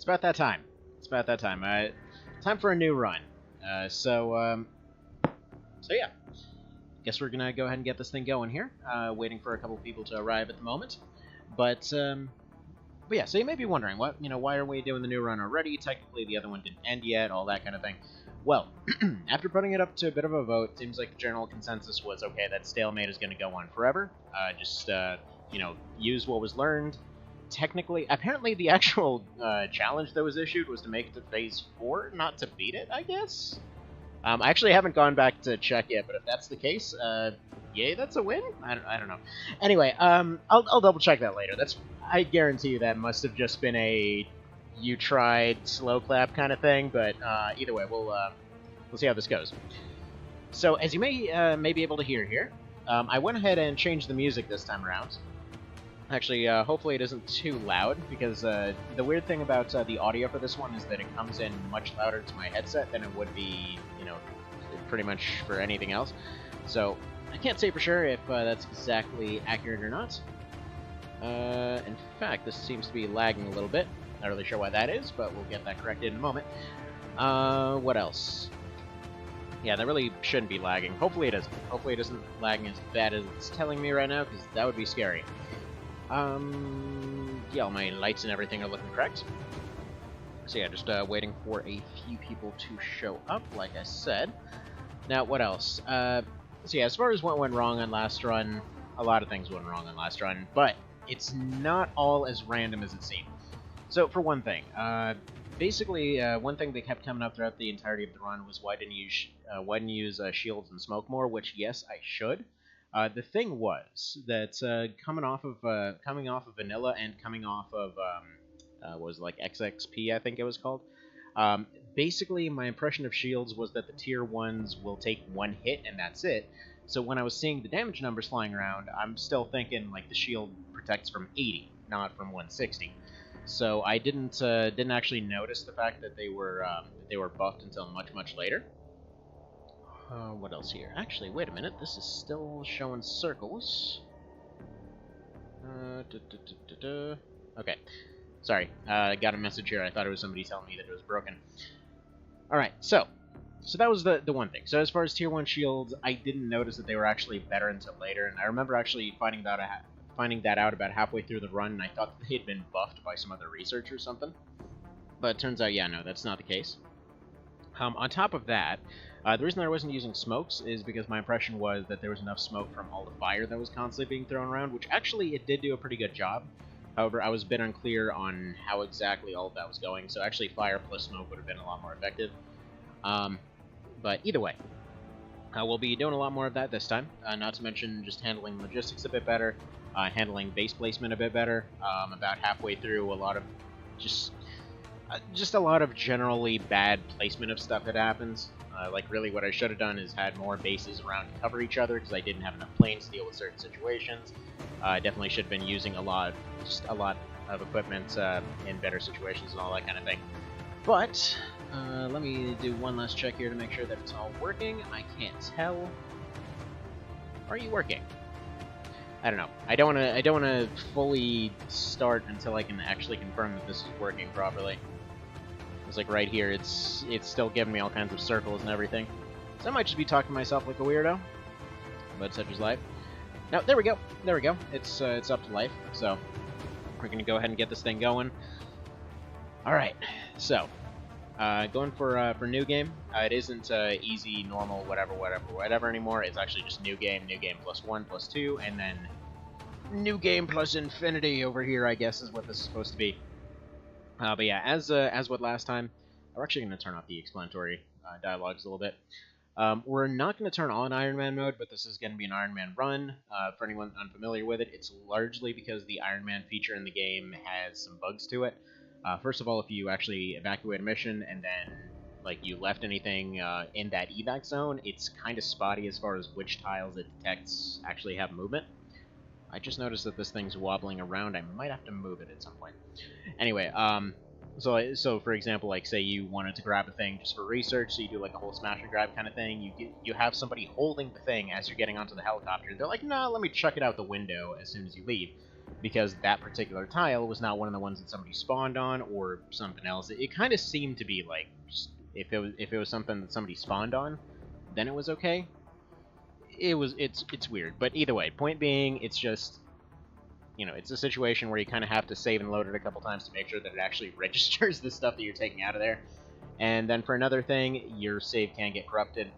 about that time. It's about that time. Time for a new run. So yeah. Guess we're gonna go ahead and get this thing going here. Waiting for a couple people to arrive at the moment. But yeah, so you may be wondering, why are we doing the new run already? Technically, the other one didn't end yet, all that kind of thing. Well, after putting it up to a bit of a vote, it seems like the general consensus was, okay, that stalemate is going to go on forever. Use what was learned. Technically, apparently the actual challenge that was issued was to make it to Phase 4, not to beat it, I guess? I actually haven't gone back to check yet, but if that's the case, yay, that's a win? I don't know. Anyway, I'll double check that later. I guarantee you that must have just been a you tried slow clap kind of thing, but either way, we'll see how this goes. So, as you may be able to hear here, I went ahead and changed the music this time around. Actually, hopefully it isn't too loud, because the weird thing about the audio for this one is that it comes in much louder to my headset than it would be, pretty much for anything else. So, I can't say for sure if that's exactly accurate or not. In fact, this seems to be lagging a little bit. Not really sure why that is, but we'll get that corrected in a moment. What else? Yeah, that really shouldn't be lagging. Hopefully it isn't. Hopefully it isn't lagging as bad as it's telling me right now, because that would be scary. Yeah, all my lights and everything are looking correct. So yeah, just waiting for a few people to show up, like I said. Now, what else? So yeah, as far as what went wrong on last run, a lot of things went wrong on last run, but it's not all as random as it seemed. So, for one thing, basically, one thing that kept coming up throughout the entirety of the run was why didn't you use shields and smoke more? Which, yes, I should. The thing was that coming off of vanilla and coming off of what was it, like XXP, I think it was called. Basically, my impression of shields was that the tier 1s will take one hit and that's it. So when I was seeing the damage numbers flying around, I'm still thinking like the shield protects from 80, not from 160. So I didn't actually notice the fact that they were buffed until much later. What else here? Actually, wait a minute. This is still showing circles. Okay. Sorry. I got a message here. I thought it was somebody telling me that it was broken. Alright, so that was the one thing. So as far as tier 1 shields, I didn't notice that they were actually better until later, and I remember actually finding that out about halfway through the run, and I thought they had been buffed by some other research or something. But it turns out, yeah, no, that's not the case. On top of that, the reason I wasn't using smokes is because my impression was that there was enough smoke from all the fire that was constantly being thrown around, which actually it did do a pretty good job. However, I was a bit unclear on how exactly all of that was going, so actually fire plus smoke would have been a lot more effective. But either way, we'll be doing a lot more of that this time, not to mention just handling logistics a bit better, handling base placement a bit better. About halfway through, a lot of just a lot of generally bad placement of stuff that happens. Like, really what I should have done is had more bases around to cover each other, because I didn't have enough planes to deal with certain situations. I definitely should have been using a lot of equipment in better situations and all that kind of thing. But let me do one last check here to make sure that it's all working. I can't tell. Are you working? I don't know. I don't want to fully start until I can actually confirm that this is working properly. It's like right here, it's still giving me all kinds of circles and everything. So I might just be talking to myself like a weirdo, but such is life. Now, there we go. There we go. It's up to life. So we're gonna go ahead and get this thing going. All right. So going for new game. It isn't easy, normal, whatever anymore. It's actually just new game plus 1 plus 2, and then new game plus infinity over here, I guess, is what this is supposed to be. But yeah, as with last time, we're actually going to turn off the explanatory dialogues a little bit. We're not going to turn on Ironman mode, but this is going to be an Ironman run. For anyone unfamiliar with it, it's largely because the Ironman feature in the game has some bugs to it. First of all, if you actually evacuate a mission and then like you left anything in that evac zone, it's kind of spotty as far as which tiles it detects actually have movement. I just noticed that this thing's wobbling around. I might have to move it at some point. Anyway, so for example, like say you wanted to grab a thing just for research, so you do like a whole smash and grab kind of thing. You have somebody holding the thing as you're getting onto the helicopter. They're like, "No, let me chuck it out the window as soon as you leave." because that particular tile was not one of the ones that somebody spawned on or something else. It kind of seemed to be like, if it was something that somebody spawned on, then it was okay. It's weird, but either way, point being, it's just, you know, it's a situation where you kind of have to save and load it a couple times to make sure that it actually registers the stuff that you're taking out of there. And then for another thing, your save can get corrupted,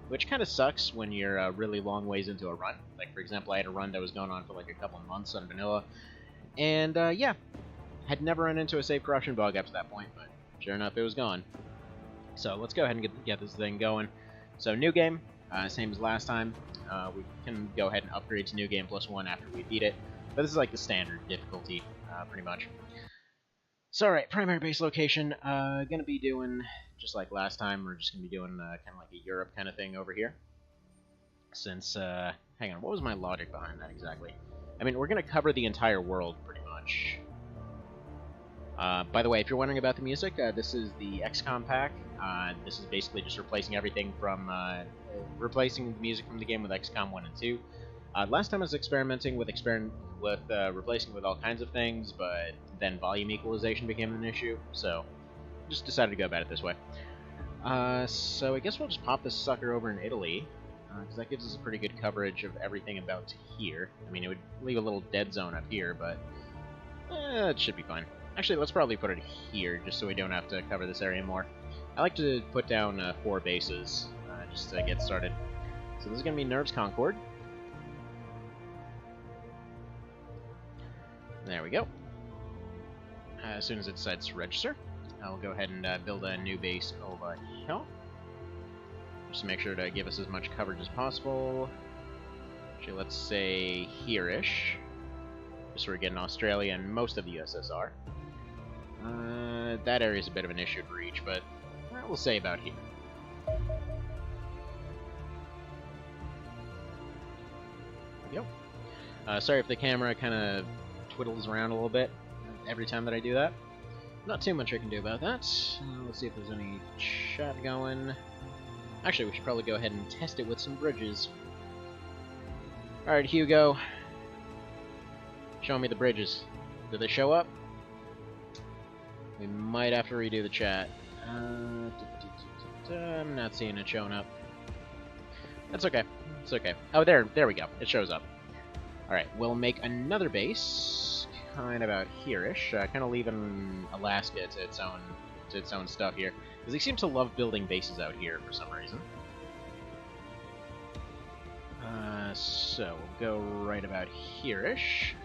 which kind of sucks when you're really long ways into a run. Like, for example, I had a run that was going on for like a couple months on vanilla, and yeah, had never run into a save corruption bug up to that point, but sure enough, it was gone. So let's go ahead and get this thing going. So new game, same as last time. We can go ahead and upgrade to new game +1 after we beat it, but this is like the standard difficulty, pretty much. So alright, primary base location, gonna be doing, just like last time, we're just gonna be doing kind of like a Europe kind of thing over here. Since, hang on, what was my logic behind that exactly? I mean, we're gonna cover the entire world, pretty much. By the way, if you're wondering about the music, this is the XCOM pack. This is basically just replacing everything from, replacing the music from the game with XCOM 1 and 2. Last time I was experimenting with replacing with all kinds of things, but then volume equalization became an issue, so just decided to go about it this way. So I guess we'll just pop this sucker over in Italy, because that gives us a pretty good coverage of everything about here. I mean, it would leave a little dead zone up here, but it should be fine. Actually, let's probably put it here, just so we don't have to cover this area more. I like to put down 4 bases, just to get started. So this is going to be Nerves Concord. There we go. As soon as it decides to register, I'll go ahead and build a new base over here. Just to make sure to give us as much coverage as possible. Actually, let's say here-ish. Just so we're getting Australia and most of the USSR. That area is a bit of an issue to reach, but we'll say about here. There we go. Sorry if the camera kind of twiddles around a little bit every time that I do that. Not too much I can do about that. Let's see if there's any chat going. Actually, we should probably go ahead and test it with some bridges. Alright, Hugo. Show me the bridges. Did they show up? We might have to redo the chat. I'm not seeing it showing up. That's okay. It's okay. Oh, there we go. It shows up. Alright, we'll make another base, kind of out here-ish, kind of leaving Alaska to its own stuff here, because they seem to love building bases out here for some reason. So we'll go right about here-ish.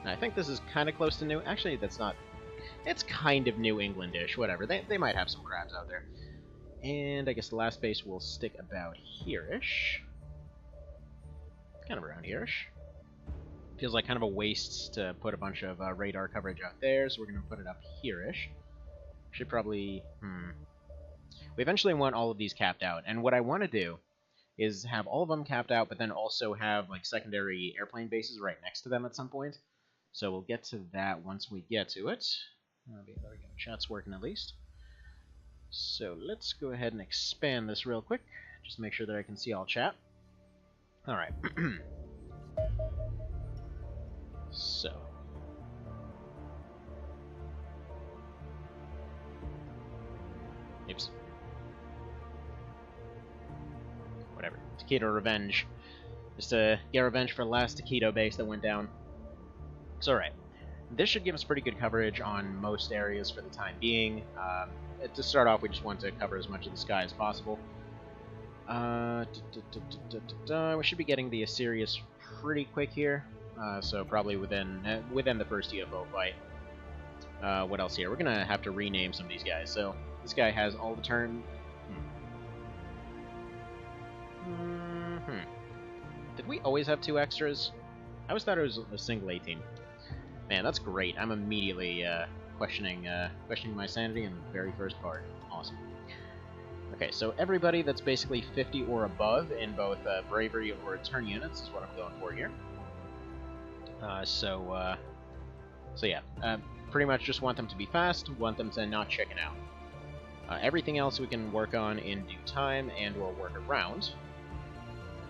I think this is kind of close to New... Actually, that's not... It's kind of New England-ish, whatever. They might have some crabs out there. And I guess the last base will stick about here-ish. Kind of around here-ish. Feels like kind of a waste to put a bunch of radar coverage out there, so we're going to put it up here-ish. Should probably... We eventually want all of these capped out, and what I want to do is have all of them capped out, but then also have like secondary airplane bases right next to them at some point. So we'll get to that once we get to it. There we go. Chat's working at least. So let's go ahead and expand this real quick, just to make sure that I can see all chat. Alright. So. Oops. Whatever. Taquito revenge. Just to get revenge for the last Taquito base that went down. So alright. This should give us pretty good coverage on most areas for the time being. To start off, we just want to cover as much of the sky as possible. We should be getting the Assyrius pretty quick here. So probably within the first UFO fight. What else here? We're gonna have to rename some of these guys. So this guy has all the turn. Did we always have 2 extras? I always thought it was a single 18. Man, that's great. I'm immediately questioning my sanity in the very first part. Awesome. Okay, so everybody that's basically 50 or above in both bravery or turn units is what I'm going for here. So yeah, pretty much just want them to be fast, want them to not chicken out. Everything else we can work on in due time and or work around.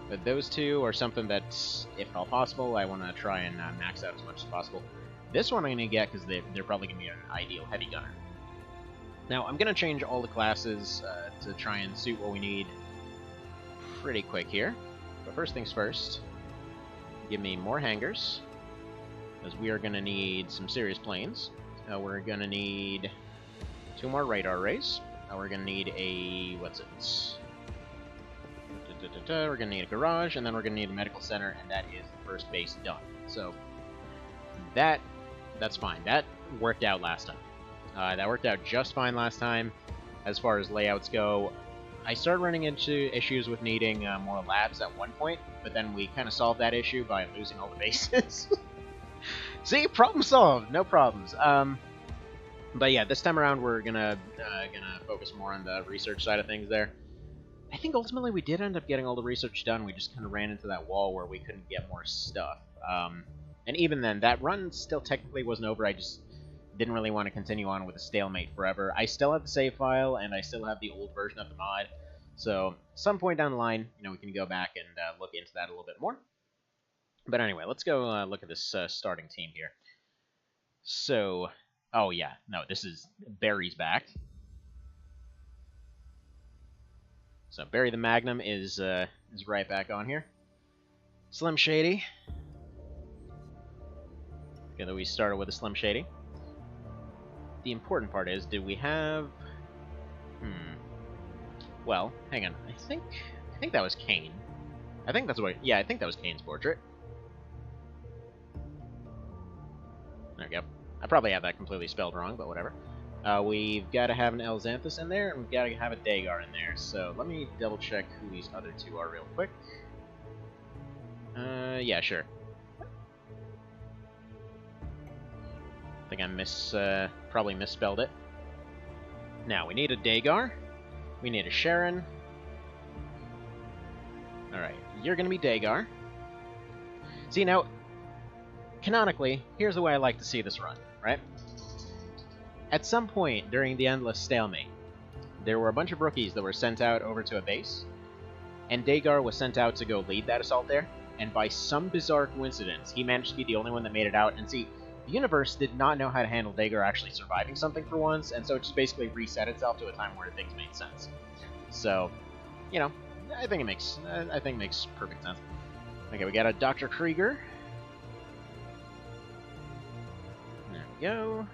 But those two are something that, if at all possible, I want to try and max out as much as possible. This one I'm going to get because they're probably going to be an ideal heavy gunner. Now, I'm going to change all the classes to try and suit what we need pretty quick here. But first things first, give me more hangars, because we are going to need some serious planes. We're going to need 2 more radar arrays. We're going to need a... what's it? We're going to need a garage, and then we're going to need a medical center, and that is the first base done. So, that's fine. That worked out last time. That worked out just fine last time, as far as layouts go. I started running into issues with needing more labs at one point, but then we kind of solved that issue by losing all the bases. See? Problem solved! No problems. But yeah, this time around we're gonna focus more on the research side of things there. I think ultimately we did end up getting all the research done. We just kind of ran into that wall where we couldn't get more stuff. And even then, that run still technically wasn't over. I just didn't really want to continue on with a stalemate forever. I still have the save file, and I still have the old version of the mod. So, some point down the line, we can go back and look into that a little bit more. But anyway, let's go look at this starting team here. So, oh yeah, no, this is Barry's back. So Barry the Magnum is right back on here. Slim Shady. Okay, though we started with a Slim Shady. The important part is, did we have... Well, hang on. I think that was Kane. I think that's what... Yeah, I think that was Kane's portrait. There we go. I probably have that completely spelled wrong, but whatever. We've got to have an Elxanthus in there, and we've got to have a Dagar in there. So let me double check who these other two are real quick. Yeah, sure. I think I probably misspelled it. Now, we need a Dagar. We need a Sharon. Alright, you're gonna be Dagar. See, now, canonically, here's the way I like to see this run, right? At some point during the Endless Stalemate, there were a bunch of rookies that were sent out over to a base, and Dagar was sent out to go lead that assault there, and by some bizarre coincidence, he managed to be the only one that made it out, and see, the universe did not know how to handle Dagar actually surviving something for once, and so it just basically reset itself to a time where things made sense. So, I think it makes perfect sense. Okay, we got a Dr. Krieger. There we go.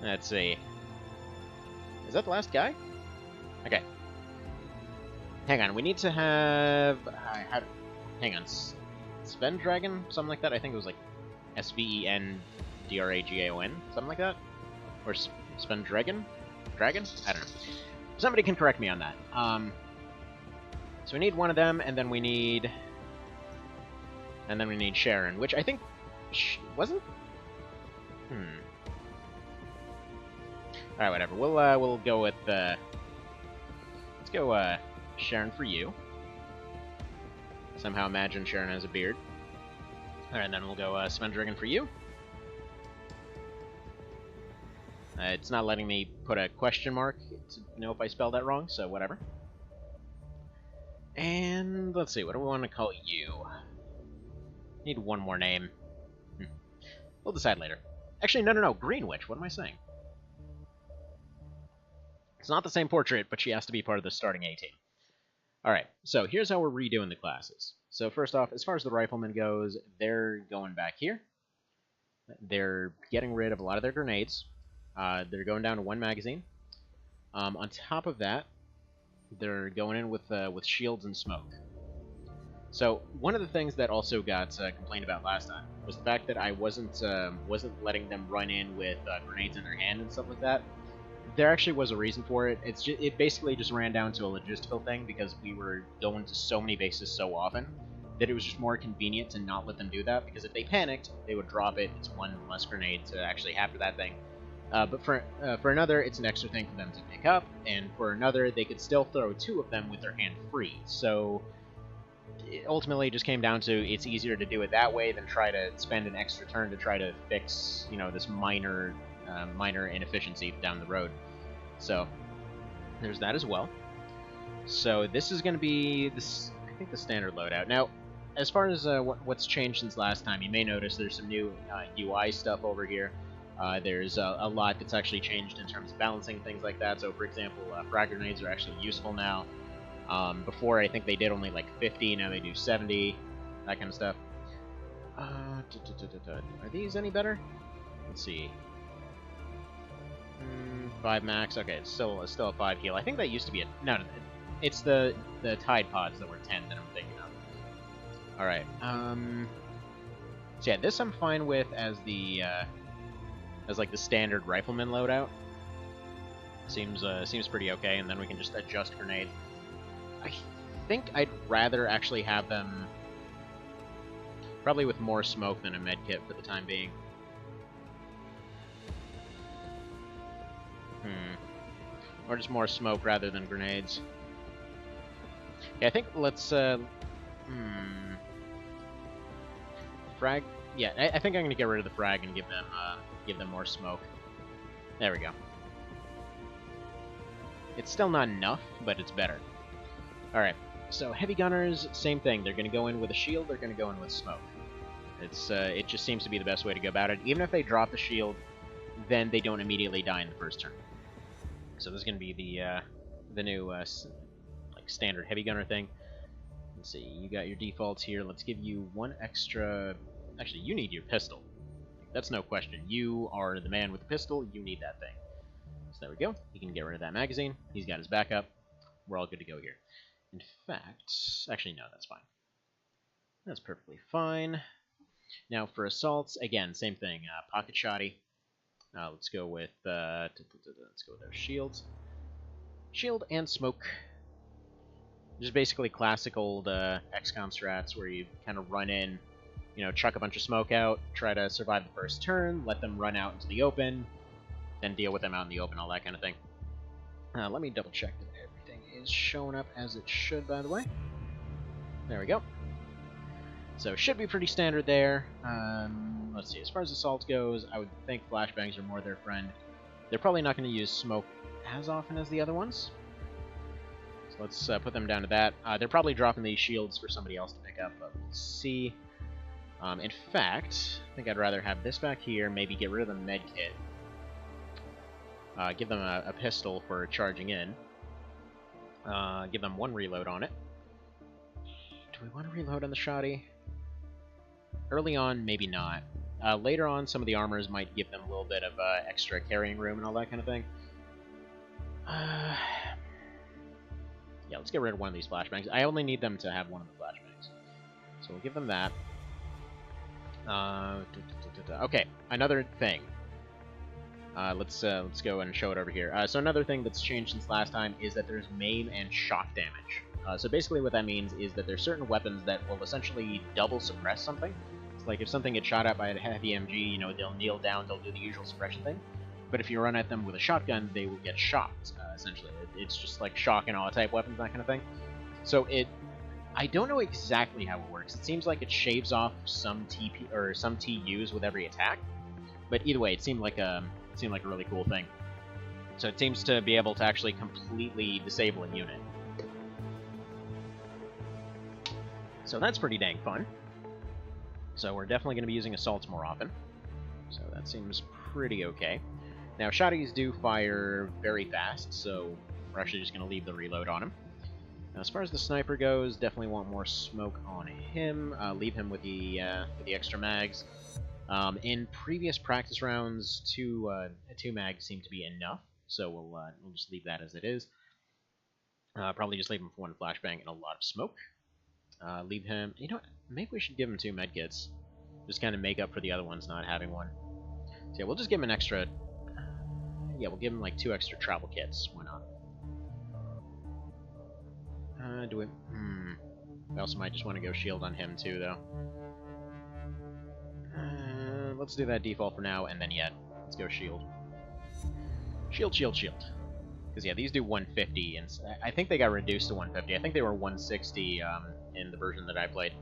Let's see. Is that the last guy? Okay. Hang on, we need to have... hang on. Sven Dragon? Something like that? I think it was like Svendragaon? Something like that? Or Sven Dragon? Dragon? I don't know. Somebody can correct me on that. So we need one of them, and then we need... Sharon, which I think... wasn't? Alright, whatever. We'll go with, let's go, Sharon for you. Somehow imagine Sharon has a beard. Alright, and then we'll go, Svendragon for you. It's not letting me put a question mark to know if I spelled that wrong, so whatever. And, let's see, what do we want to call you? Need one more name. We'll decide later. Actually, no, Greenwich, what am I saying? It's not the same portrait, but she has to be part of the starting A team. Alright, so here's how we're redoing the classes. So first off, as far as the rifleman goes, they're going back here. They're getting rid of a lot of their grenades. They're going down to 1 magazine. On top of that, they're going in with shields and smoke. So one of the things that also got complained about last time was the fact that I wasn't letting them run in with grenades in their hand and stuff like that. There actually was a reason for it. It basically just ran down to a logistical thing because we were going to so many bases so often that it was just more convenient to not let them do that, because if they panicked, they would drop it. It's one less grenade to actually have for that thing. But for another, it's an extra thing for them to pick up, and for another, they could still throw 2 of them with their hand free. So it ultimately just came down to it's easier to do it that way than try to spend an extra turn to try to fix, this minor inefficiency down the road. So There's that as well. So this is going to be, I think, the standard loadout. Now, as far as what's changed since last time, you may notice there's some new UI stuff over here. There's a lot that's actually changed in terms of balancing, things like that. So, for example, frag grenades are actually useful now. Before, I think they did only like 50, now they do 70, that kind of stuff. Are these any better? Let's see. 5 max. Okay, it's still a 5 heal. I think that used to be a... No, it's the Tide Pods that were 10 that I'm thinking of. Alright, so yeah, this I'm fine with as the, as like the standard Rifleman loadout. Seems pretty okay, and then we can just adjust grenades. I think I'd rather actually have them probably with more smoke than a medkit for the time being. Or just more smoke rather than grenades. Yeah, I think let's, frag? Yeah, I think I'm gonna get rid of the frag and give them more smoke. There we go. It's still not enough, but it's better. Alright, so heavy gunners, same thing. They're gonna go in with a shield, they're gonna go in with smoke. It just seems to be the best way to go about it. Even if they drop the shield, then they don't immediately die in the first turn. So this is gonna be the new like standard heavy gunner thing. Let's see, you got your defaults here. Let's give you one extra. Actually, you need your pistol. That's no question. You are the man with the pistol. You need that thing. So there we go. He can get rid of that magazine. He's got his backup. We're all good to go here. In fact, actually no, that's fine. That's perfectly fine. Now for assaults, again, same thing. Pocket shotty. Let's go with our shields. Shield and smoke. Just basically classic old XCOM strats where you kind of run in, you know, chuck a bunch of smoke out, try to survive the first turn, let them run out into the open, then deal with them out in the open, all that kind of thing. Let me double check that everything is showing up as it should, by the way. There we go. So it should be pretty standard there. Let's see, as far as assault goes, I would think flashbangs are more their friend. They're probably not going to use smoke as often as the other ones. So let's put them down to that. They're probably dropping these shields for somebody else to pick up, but we'll see. In fact, I think I'd rather have this back here, maybe get rid of the med kit. Give them a pistol for charging in. Give them one reload on it. Do we want to reload on the shoddy? Early on, maybe not. Later on, some of the armors might give them a little bit of extra carrying room and all that kind of thing. Yeah, let's get rid of one of these flashbangs. I only need them to have one of the flashbangs. So we'll give them that. Okay, another thing. Let's go and show it over here. So another thing that's changed since last time is that there's maim and shock damage. So basically what that means is that there's certain weapons that will essentially double suppress something. It's like if something gets shot at by a heavy MG, you know, they'll kneel down, they'll do the usual suppression thing. But if you run at them with a shotgun, they will get shocked, essentially. It's just like shock and awe type weapons, that kind of thing. So I don't know exactly how it works. It seems like it shaves off some TP or some TUs with every attack. But either way, it seemed like a really cool thing. So it seems to be able to actually completely disable a unit. So that's pretty dang fun. So we're definitely going to be using assaults more often. So that seems pretty okay. Now, shotties do fire very fast, so we're actually just going to leave the reload on him. Now, as far as the sniper goes, definitely want more smoke on him. Leave him with the extra mags. In previous practice rounds, two mags seem to be enough, so we'll just leave that as it is. Probably just leave him for one flashbang and a lot of smoke. Leave him... You know what? Maybe we should give him 2 medkits. Just kind of make up for the other ones not having one. So yeah, we'll just give him an extra... yeah, we'll give him like 2 extra travel kits. Why not? Do we... We also might just want to go shield on him too, though. Let's do that default for now, and then yeah, let's go shield. Shield, shield, shield. Because yeah, these do 150, and I think they got reduced to 150. I think they were 160 in the version that I played.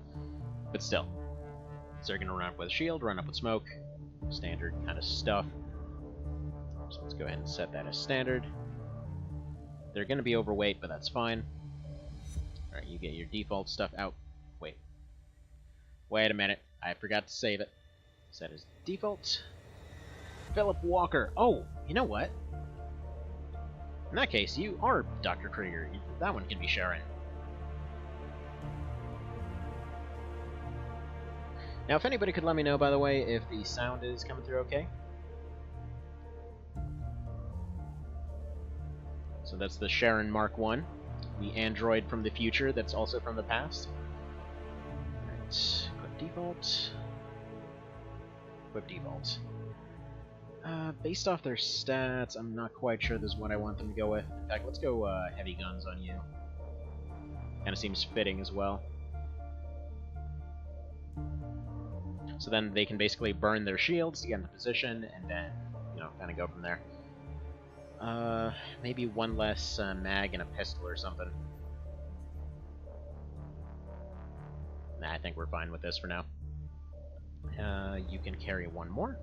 But still. So they're going to run up with shield, run up with smoke. Standard kind of stuff. So let's go ahead and set that as standard. They're going to be overweight, but that's fine. Alright, you get your default stuff out. Wait a minute. I forgot to save it. Set as default. Philip Walker. Oh, you know what? In that case, you are Dr. Krieger. That one can be Sharon. Now, if anybody could let me know, by the way, if the sound is coming through okay. So that's the Sharon Mark 1, the android from the future that's also from the past. Alright, equip default. Equip default. Based off their stats, I'm not quite sure this is what I want them to go with. In fact, let's go heavy guns on you. Kinda seems fitting as well. So then they can basically burn their shields to get into position, and then, you know, kind of go from there. Maybe one less mag and a pistol or something. Nah, I think we're fine with this for now. You can carry one more.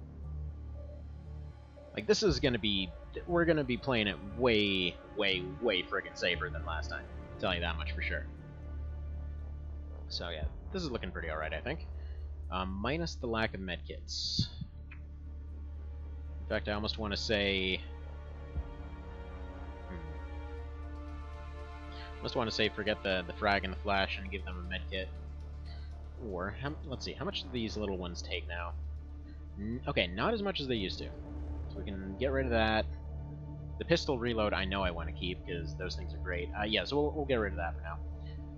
Like, this is gonna be... We're gonna be playing it way, way, way friggin' safer than last time. I'll tell you that much for sure. So yeah, this is looking pretty alright, I think. Minus the lack of medkits. In fact, I almost want to say... Almost want to say forget the frag and the flash and give them a medkit. Or, let's see, how much do these little ones take now? Okay, not as much as they used to. So we can get rid of that. The pistol reload I know I want to keep, because those things are great. Yeah, so we'll get rid of that for now.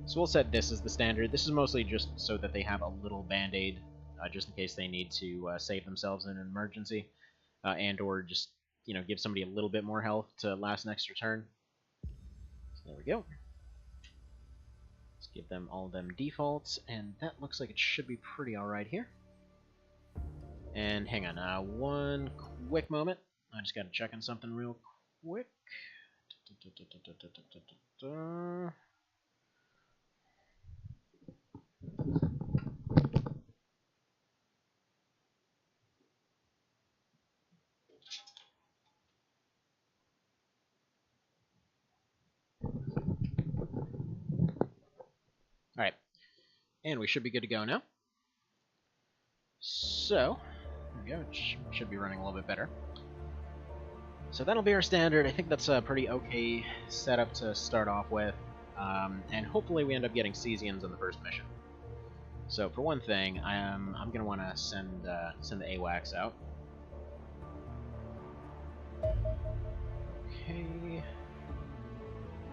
So we'll set this as the standard. This is mostly just so that they have a little band-aid, just in case they need to save themselves in an emergency, and or just, you know, give somebody a little bit more health to last an extra turn. So there we go. Let's give them all them defaults, and that looks like it should be pretty alright here. And hang on, one quick moment. I just gotta check on something real quick. Alright, and we should be good to go now. So, there we go, it should be running a little bit better. So that'll be our standard. I think that's a pretty okay setup to start off with, and hopefully we end up getting Cesians on the first mission. So for one thing, I'm going to want to send the AWACS out. Okay,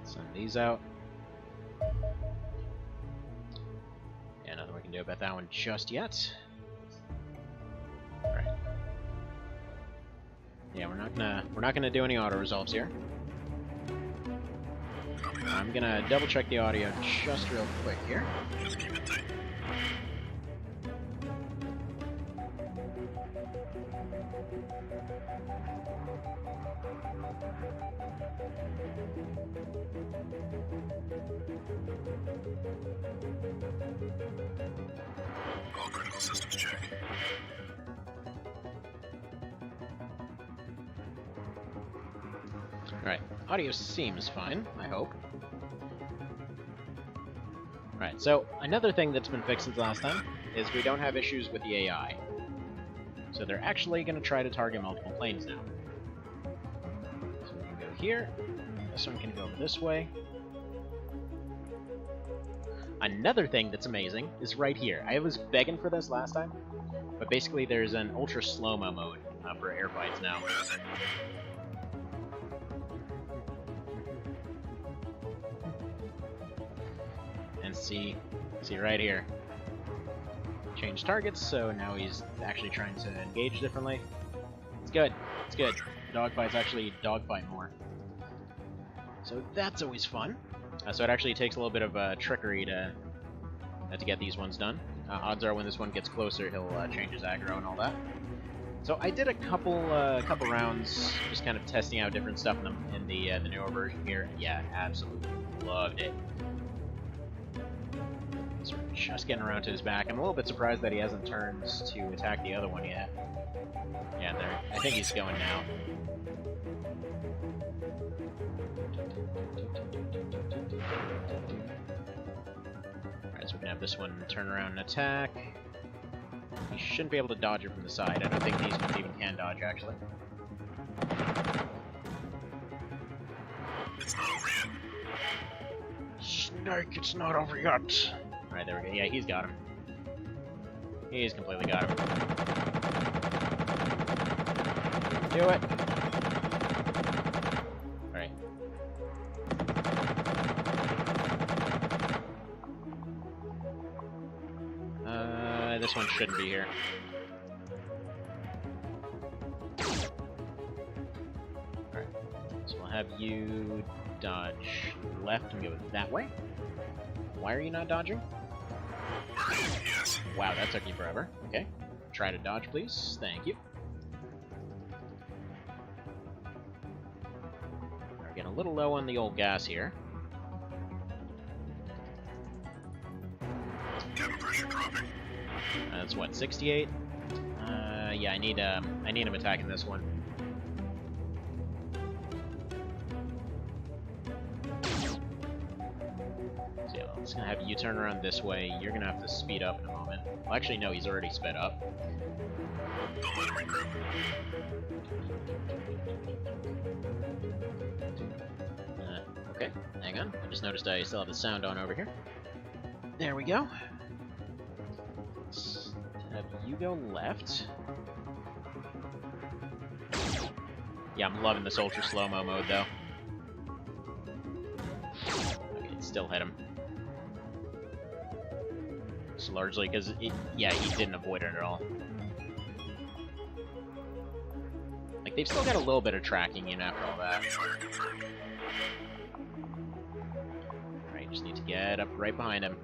send these out. Yeah, nothing we can do about that one just yet. Alright. Yeah, we're not gonna do any auto resolves here. I'm gonna double check the audio just real quick here. Just keep it tight. All critical systems check. Alright, audio seems fine, I hope. Alright, so another thing that's been fixed since last time is we don't have issues with the AI. So they're actually going to try to target multiple planes now. So we can go here, this one can go this way. Another thing that's amazing is right here. I was begging for this last time, but basically there's an ultra slow-mo mode for air fights now. And see right here. Change targets, so now he's actually trying to engage differently. It's good. It's good. Dogfights actually dogfight more. So that's always fun. So it actually takes a little bit of trickery to get these ones done. Odds are when this one gets closer, he'll change his aggro and all that. So I did a couple rounds, just kind of testing out different stuff in the newer version here. Yeah, absolutely loved it. So just getting around to his back. I'm a little bit surprised that he hasn't turned to attack the other one yet. Yeah, there. I think he's going now. Alright, so we can have this one turn around and attack. He shouldn't be able to dodge it from the side. I don't think these ones even can dodge, actually. It's not over yet. Snake, it's not over yet. Alright, there we go. Yeah, he's got him. He's completely got him. Do it. Alright. This one shouldn't be here. Alright. So we'll have you dodge left and go that way. Why are you not dodging? Yes. Wow, that took you forever. Okay. Try to dodge, please. Thank you. We're getting a little low on the old gas here. Cabin pressure dropping. That's what, 68? Yeah, I need him attacking this one. So yeah, I'm just gonna have you turn around this way. You're gonna have to speed up in a moment. Well, actually, no, he's already sped up. Don't let him regroup. Okay, hang on. I just noticed I still have the sound on over here. There we go. Let's have you go left. Yeah, I'm loving this ultra slow-mo mode, though. Okay, still hit him. It's largely because, yeah, he didn't avoid it at all. Like, they've still got a little bit of tracking in after all that. Heavy fire confirmed. Alright, just need to get up right behind him.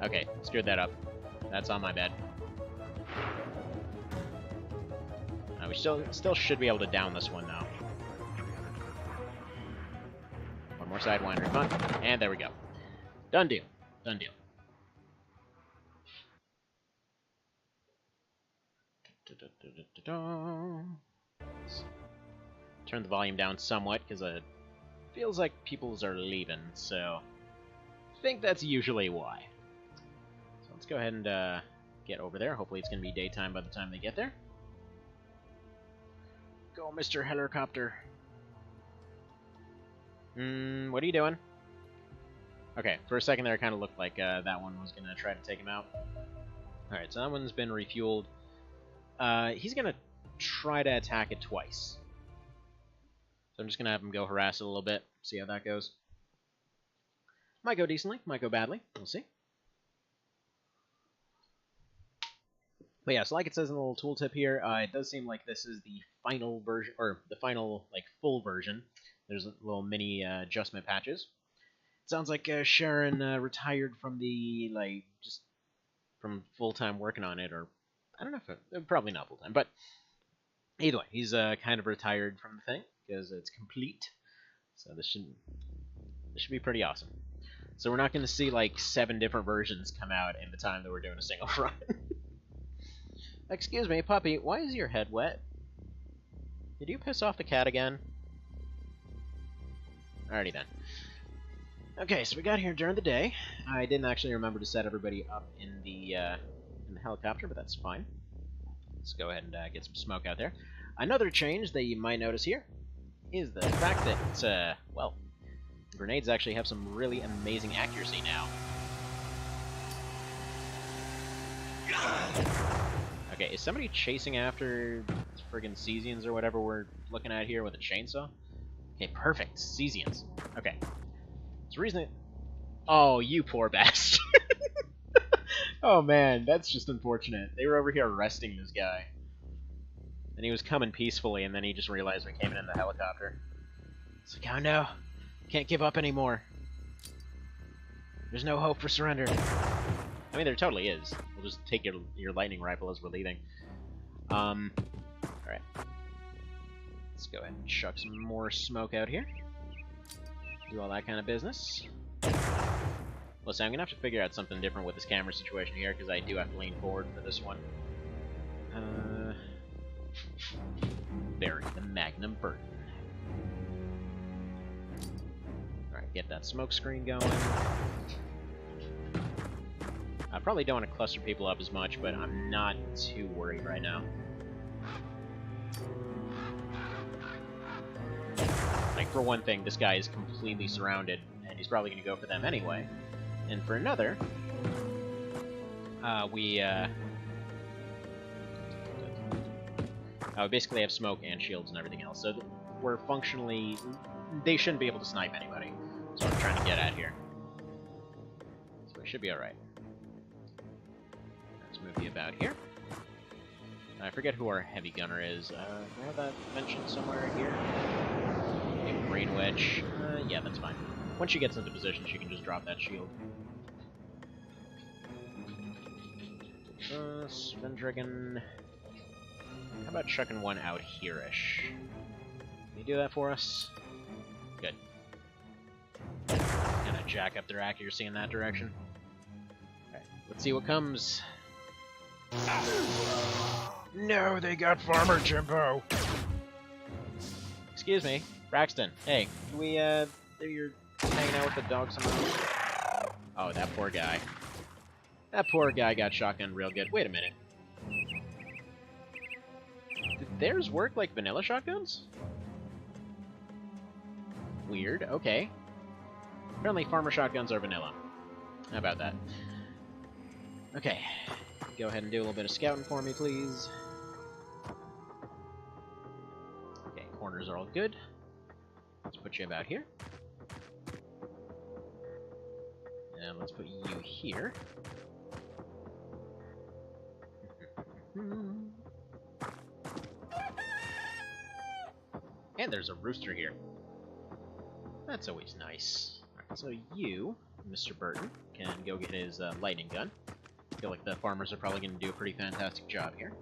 Okay, screwed that up. That's on my bad. We still should be able to down this one, though. One more Sidewinder, come on. And there we go. Done deal. Done deal. Let's turn the volume down somewhat, because it feels like people's are leaving, so I think that's usually why. So let's go ahead and get over there. Hopefully it's going to be daytime by the time they get there. Go, Mr. Helicopter. What are you doing? Okay, for a second there it kind of looked like that one was going to try to take him out. Alright, so that one's been refueled. He's going to try to attack it twice. So I'm just going to have him go harass it a little bit, see how that goes. Might go decently, might go badly, we'll see. But yeah, so like it says in the little tooltip here, it does seem like this is the final version, or the final, like, full version. There's little mini adjustment patches. It sounds like Sharon retired from the, like, just from full-time working on it, or I don't know if it, probably not full-time, but either way, he's kind of retired from the thing, because it's complete. So this should be pretty awesome. So we're not going to see, like, 7 different versions come out in the time that we're doing a single run. Excuse me, puppy, why is your head wet? Did you piss off the cat again? Alrighty then. Okay, so we got here during the day. I didn't actually remember to set everybody up in the helicopter, but that's fine. Let's go ahead and get some smoke out there. Another change that you might notice here is the fact that, well, grenades actually have some really amazing accuracy now. Okay, is somebody chasing after friggin' Cesians or whatever we're looking at here with a chainsaw? Okay, perfect. Cesians. Okay. It's the reason it... Oh, you poor bastard. Oh man, that's just unfortunate. They were over here arresting this guy. And he was coming peacefully, and then he just realized we came in the helicopter. It's like, oh no, can't give up anymore. There's no hope for surrender. I mean, there totally is. We'll just take your lightning rifle as we're leaving. Alright. Let's go ahead and chuck some more smoke out here. do all that kind of business. Listen, I'm gonna have to figure out something different with this camera situation here, because I do have to lean forward for this one. Bury the Magnum Burton. Alright, get that smoke screen going. I probably don't want to cluster people up as much, but I'm not too worried right now. Like, for one thing, this guy is completely surrounded, and he's probably going to go for them anyway. And for another, we basically have smoke and shields and everything else, so we're functionally... They shouldn't be able to snipe anybody. That's what I'm trying to get at here. So we should be alright. Let's move you about here. I forget who our heavy gunner is. Do I have that mentioned somewhere here? Okay, Brain Wedge. Yeah, that's fine. Once she gets into position, she can just drop that shield. Spuddening. How about chucking one out here-ish? Can you do that for us? Good. Kinda jack up their accuracy in that direction. Alright, let's see what comes. No, they got Farmer Jimbo. Excuse me, Braxton. Hey, can we, you're hanging out with the dog somehow? Oh, that poor guy. That poor guy got shotgunned real good. Wait a minute. Did theirs work like vanilla shotguns? Weird, okay. Apparently farmer shotguns are vanilla. How about that? Okay. Go ahead and do a little bit of scouting for me, please. Okay, corners are all good. Let's put you about here. And let's put you here. And there's a rooster here. That's always nice. Alright, so you, Mr. Burton, can go get his lightning gun. I feel like the farmers are probably going to do a pretty fantastic job here.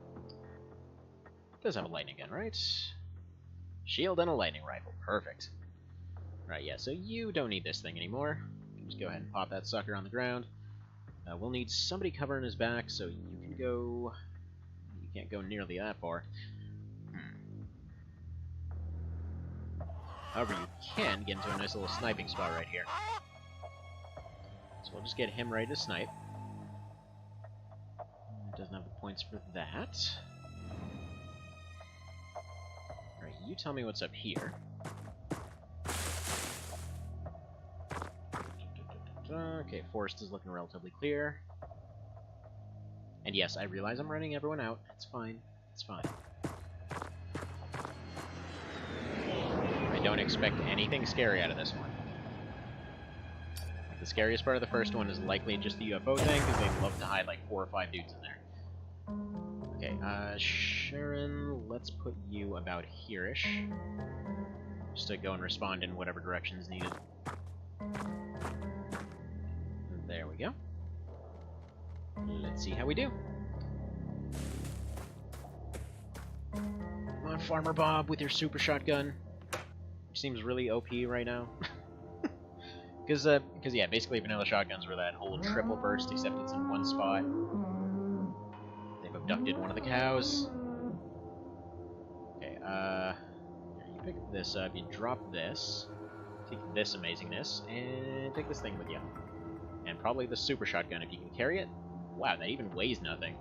Does have a lightning gun, right? Shield and a lightning rifle. Perfect. Right, yeah, so you don't need this thing anymore. Just go ahead and pop that sucker on the ground. We'll need somebody covering his back, so you can go... You can't go nearly that far. However, you can get into a nice little sniping spot right here. So we'll just get him ready to snipe. Doesn't have the points for that. Alright, you tell me what's up here. Okay, forest is looking relatively clear. And yes, I realize I'm running everyone out. It's fine. It's fine. I don't expect anything scary out of this one. The scariest part of the first one is likely just the UFO thing, because they love to hide like 4 or 5 dudes in there. Okay, Sharon, let's put you about here-ish. Just to go and respond in whatever direction is needed. There we go. Let's see how we do. Come on, Farmer Bob, with your super shotgun. Which seems really OP right now. Because yeah, basically vanilla shotguns were that whole triple burst, except it's in one spot. They've abducted one of the cows. Okay, you pick this up, you drop this, take this amazingness, and take this thing with you. And probably the super shotgun if you can carry it. Wow, that even weighs nothing.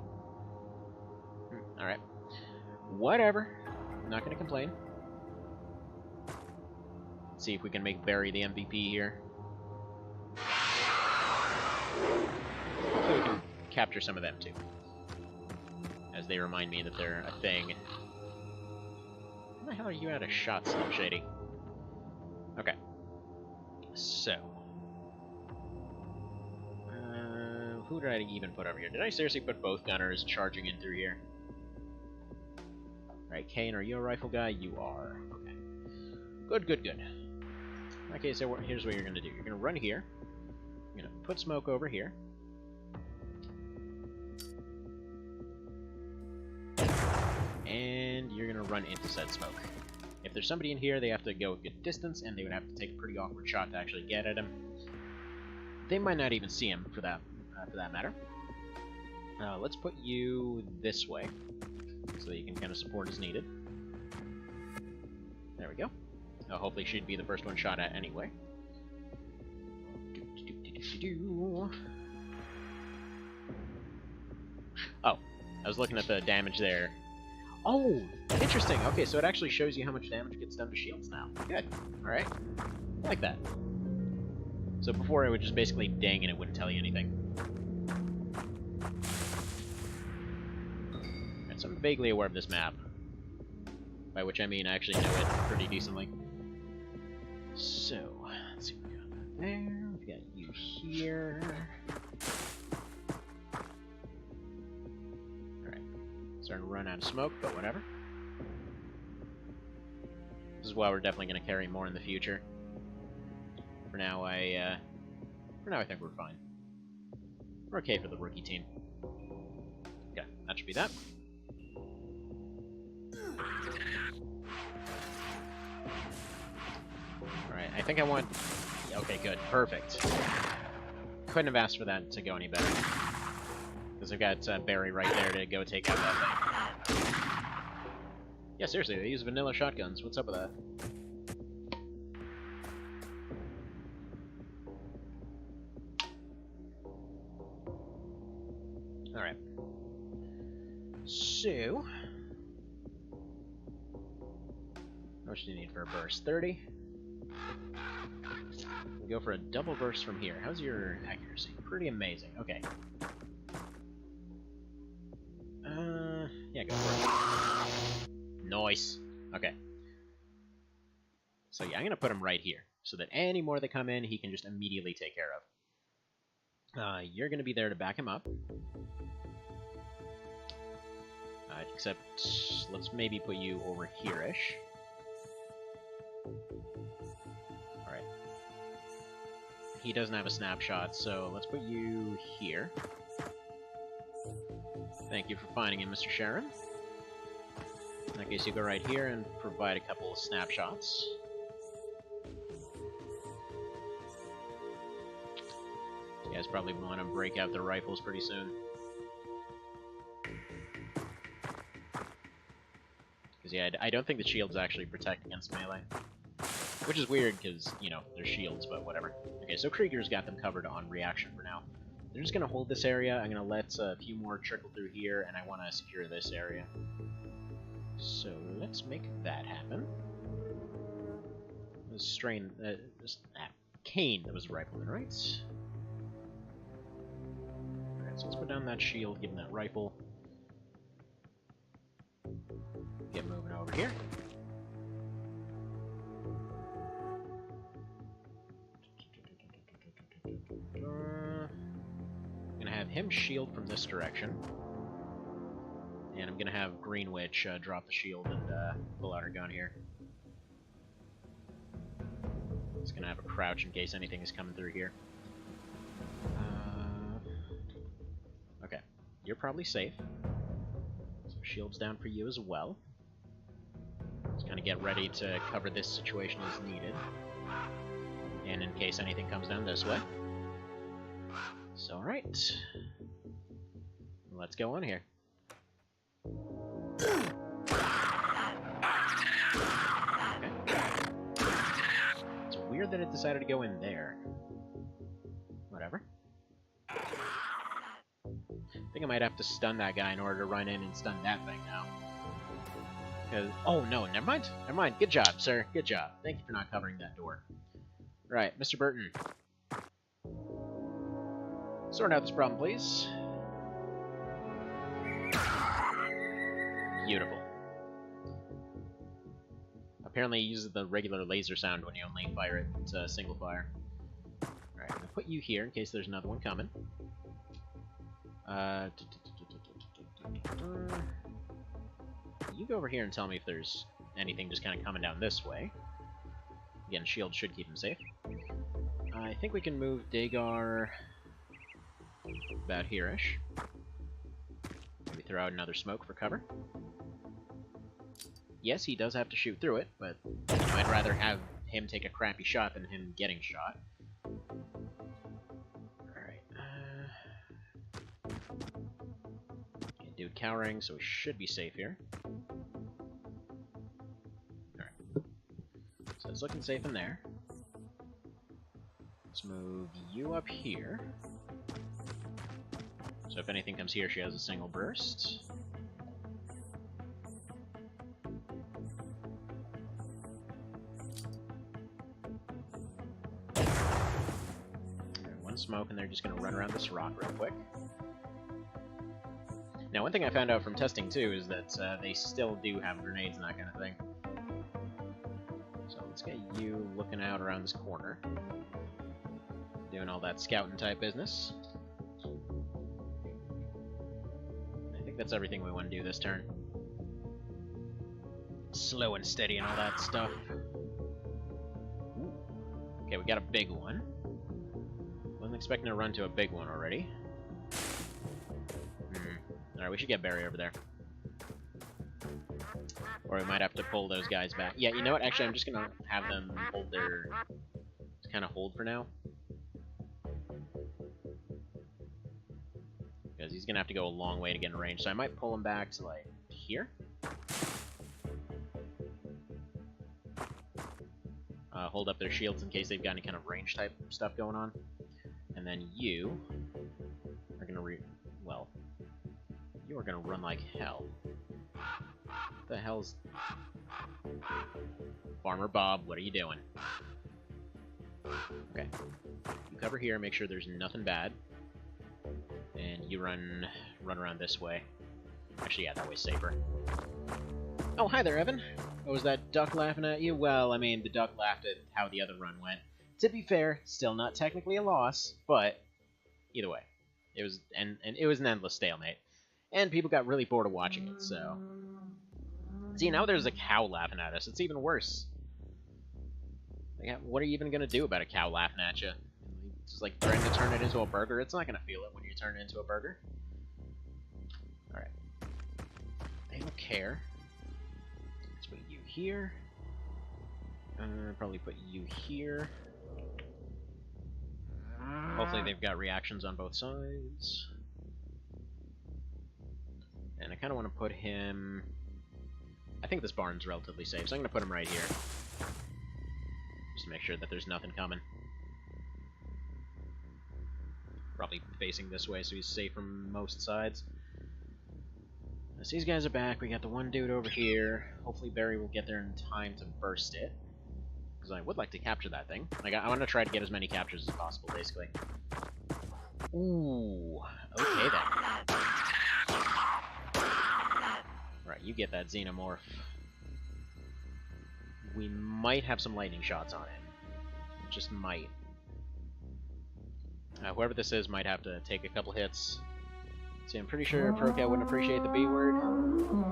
Alright. Whatever. I'm not gonna complain. Let's see if we can make Barry the MVP here. Hopefully we can capture some of them too. As they remind me that they're a thing. How the hell are you out of shot, Slim Shady? Okay. So. Who did I even put over here? Did I seriously put both gunners charging in through here? Alright, Kane, are you a rifle guy? You are. Okay. Good, good, good. Okay, so here's what you're going to do. You're going to run here. You're going to put smoke over here. And you're going to run into said smoke. If there's somebody in here, they have to go a good distance, and they would have to take a pretty awkward shot to actually get at him. They might not even see him, for that matter. Let's put you this way, so that you can kind of support as needed. There we go. Hopefully she'd be the first one shot at anyway. Oh, I was looking at the damage there. Oh, interesting. Okay, so it actually shows you how much damage gets done to shields now. Good. Alright. I like that. So before it would just basically ding and it wouldn't tell you anything. Alright, so I'm vaguely aware of this map. By which I mean I actually know it pretty decently. So, let's see what we got there. We got you here. Alright. Starting to run out of smoke, but whatever. This is why we're definitely going to carry more in the future. For now, I think we're fine. We're okay for the rookie team. Okay, that should be that. Alright, I think I want... Okay, good. Perfect. Couldn't have asked for that to go any better. Because I've got Barry right there to go take out that thing. Yeah, seriously, they use vanilla shotguns. What's up with that? Alright. So... how much do you need for a burst? 30? We'll go for a double burst from here. How's your accuracy? Pretty amazing. Okay. Yeah, go for it. Nice. Okay. So yeah, I'm gonna put him right here, so that any more that come in, he can just immediately take care of. You're gonna be there to back him up. Except, let's maybe put you over here-ish. Alright. He doesn't have a snapshot, so let's put you here. Thank you for finding him, Mr. Sharon. In that case, you go right here and provide a couple of snapshots. You guys probably want to break out their rifles pretty soon. Because, yeah, I don't think the shields actually protect against melee. Which is weird, because, you know, they're shields, but whatever. Okay, so Krieger's got them covered on reaction for now. They're just going to hold this area. I'm going to let a few more trickle through here, and I want to secure this area. So, let's make that happen. This Kane that was the rifleman, right? Alright, so let's put down that shield, give him that rifle. Get moving over here. I'm gonna have him shield from this direction. And I'm gonna have Green Witch drop the shield and pull out her gun here. Just gonna have a crouch in case anything is coming through here. Okay, you're probably safe. So shield's down for you as well. Just kind of get ready to cover this situation as needed. And in case anything comes down this way. So, alright. Let's go on here. Okay. It's weird that it decided to go in there. Whatever. I think I might have to stun that guy in order to run in and stun that thing now. Oh no, never mind. Never mind. Good job, sir. Good job. Thank you for not covering that door. Right, Mr. Burton. Sort out this problem, please. Beautiful. Apparently it uses the regular laser sound when you only fire it. It's a single fire. Alright, I'm gonna put you here in case there's another one coming. You go over here and tell me if there's anything just kind of coming down this way. Again, shield should keep him safe. I think we can move Dagar about here-ish. Maybe throw out another smoke for cover. yes, he does have to shoot through it, but I'd rather have him take a crappy shot than him getting shot. Alright, dude cowering, so we should be safe here. Alright. So it's looking safe in there. Let's move you up here. So if anything comes here, she has a single burst. One smoke, and they're just going to run around this rock real quick. Now, one thing I found out from testing, too, is that they still do have grenades and that kind of thing. So let's get you looking out around this corner. Doing all that scouting type business. I think that's everything we want to do this turn. Slow and steady and all that stuff. Ooh. Okay, we got a big one. Wasn't expecting to run to a big one already. Alright, we should get Barry over there. Or we might have to pull those guys back. Yeah, you know what? Actually, I'm just gonna have them hold their... kind of hold for now. Because he's gonna have to go a long way to get in range, so I might pull him back to, like, here? Hold up their shields in case they've got any kind of range type stuff going on. And then you are gonna well, you are gonna run like hell. What the hell's... Farmer Bob, what are you doing? Okay. You cover here, make sure there's nothing bad. And you run around this way. Actually, yeah, that way's safer. Oh, hi there, Evan. Oh, was that duck laughing at you? Well, I mean, the duck laughed at how the other run went. To be fair, still not technically a loss, but either way, it was it was an endless stalemate, and people got really bored of watching it. So, see, now there's a cow laughing at us. It's even worse. Like, what are you even gonna do about a cow laughing at you? Just like trying to turn it into a burger. It's not gonna feel it when you turn it into a burger. All right, they don't care. Let's put you here. Probably put you here. Hopefully they've got reactions on both sides. And I kind of want to put him... I think this barn's relatively safe, so I'm going to put him right here. Just to make sure that there's nothing coming. Probably facing this way so he's safe from most sides. As these guys are back, we got the one dude over here. Hopefully Barry will get there in time to burst it. Because I would like to capture that thing. Like, I want to try to get as many captures as possible, basically. Ooh, okay then. Right, you get that xenomorph. We might have some lightning shots on it. Just might. Whoever this is might have to take a couple hits. See, I'm pretty sure ProCat wouldn't appreciate the B word.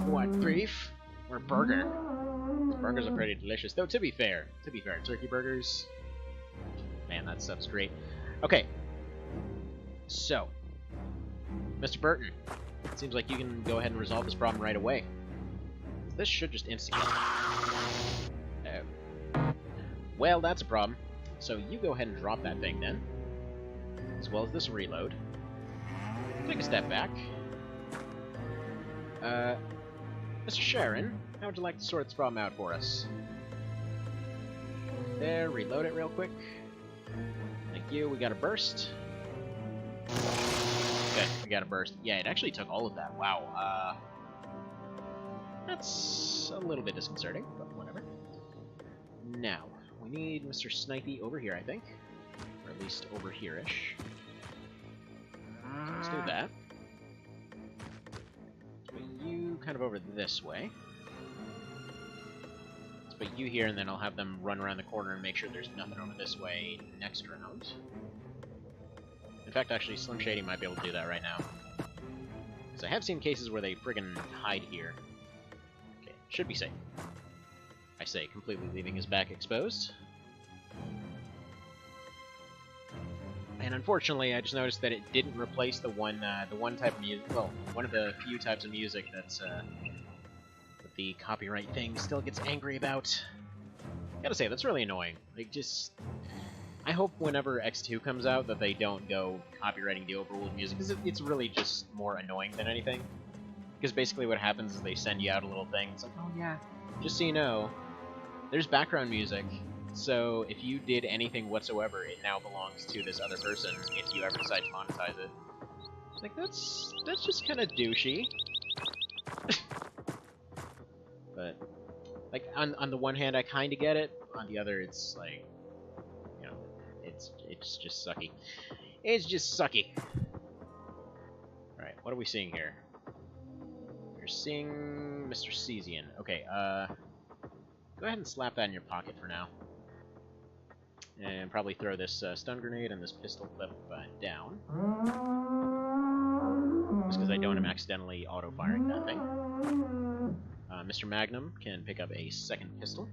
What, beef? Or burger? Burgers are pretty delicious. Though, to be fair, turkey burgers... Man, that stuff's great. Okay. So, Mr. Burton, it seems like you can go ahead and resolve this problem right away. This should just insta-kill. Well, that's a problem. So you go ahead and drop that thing then. As well as this reload. Take a step back. Mr. Sharon, how would you like to sort this problem out for us? There, reload it real quick. Thank you, we got a burst. Okay, we got a burst. Yeah, it actually took all of that. Wow, that's a little bit disconcerting, but whatever. Now, we need Mr. Snipey over here, I think. Or at least over here-ish. So let's do that. Let's put you kind of over this way. Let's put you here, and then I'll have them run around the corner and make sure there's nothing over this way next round. In fact, actually, Slim Shady might be able to do that right now. Because I have seen cases where they friggin' hide here. Okay, should be safe. I say, completely leaving his back exposed. And unfortunately, I just noticed that it didn't replace the one type of music. Well, one of the few types of music that's that the copyright thing still gets angry about. Gotta say, that's really annoying. Like, just... I hope whenever X2 comes out that they don't go copywriting the overruled music, because it's really just more annoying than anything. Because basically what happens is they send you out a little thing, it's like, oh yeah, just so you know, there's background music, so if you did anything whatsoever, it now belongs to this other person if you ever decide to monetize it. It's like, that's just kind of douchey. But, like, on the one hand, I kind of get it. On the other, it's like, you know, it's just sucky. It's just sucky. Alright, what are we seeing here? We're seeing Mr. Cesian. Okay, go ahead and slap that in your pocket for now. And probably throw this stun grenade and this pistol clip down. Just because I don't want him accidentally auto-firing that thing. Mr. Magnum can pick up a second pistol.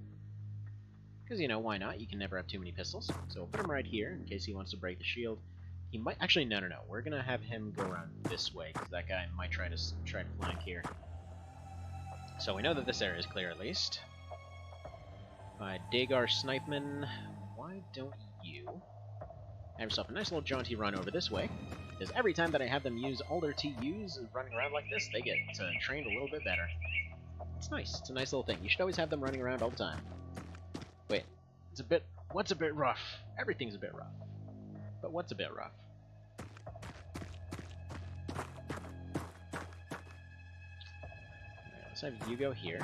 Because, you know, why not? You can never have too many pistols. So we'll put him right here in case he wants to break the shield. He might... Actually, no. We're going to have him go around this way, because that guy might try to flank here. So we know that this area is clear, at least. Dagar Snipeman, why don't you have yourself a nice little jaunty run over this way? Because every time that I have them use all their TUs running around like this, they get trained a little bit better. It's nice. It's a nice little thing. You should always have them running around all the time. Wait, it's a bit... What's a bit rough? Everything's a bit rough. But what's a bit rough? Alright, let's have you go here.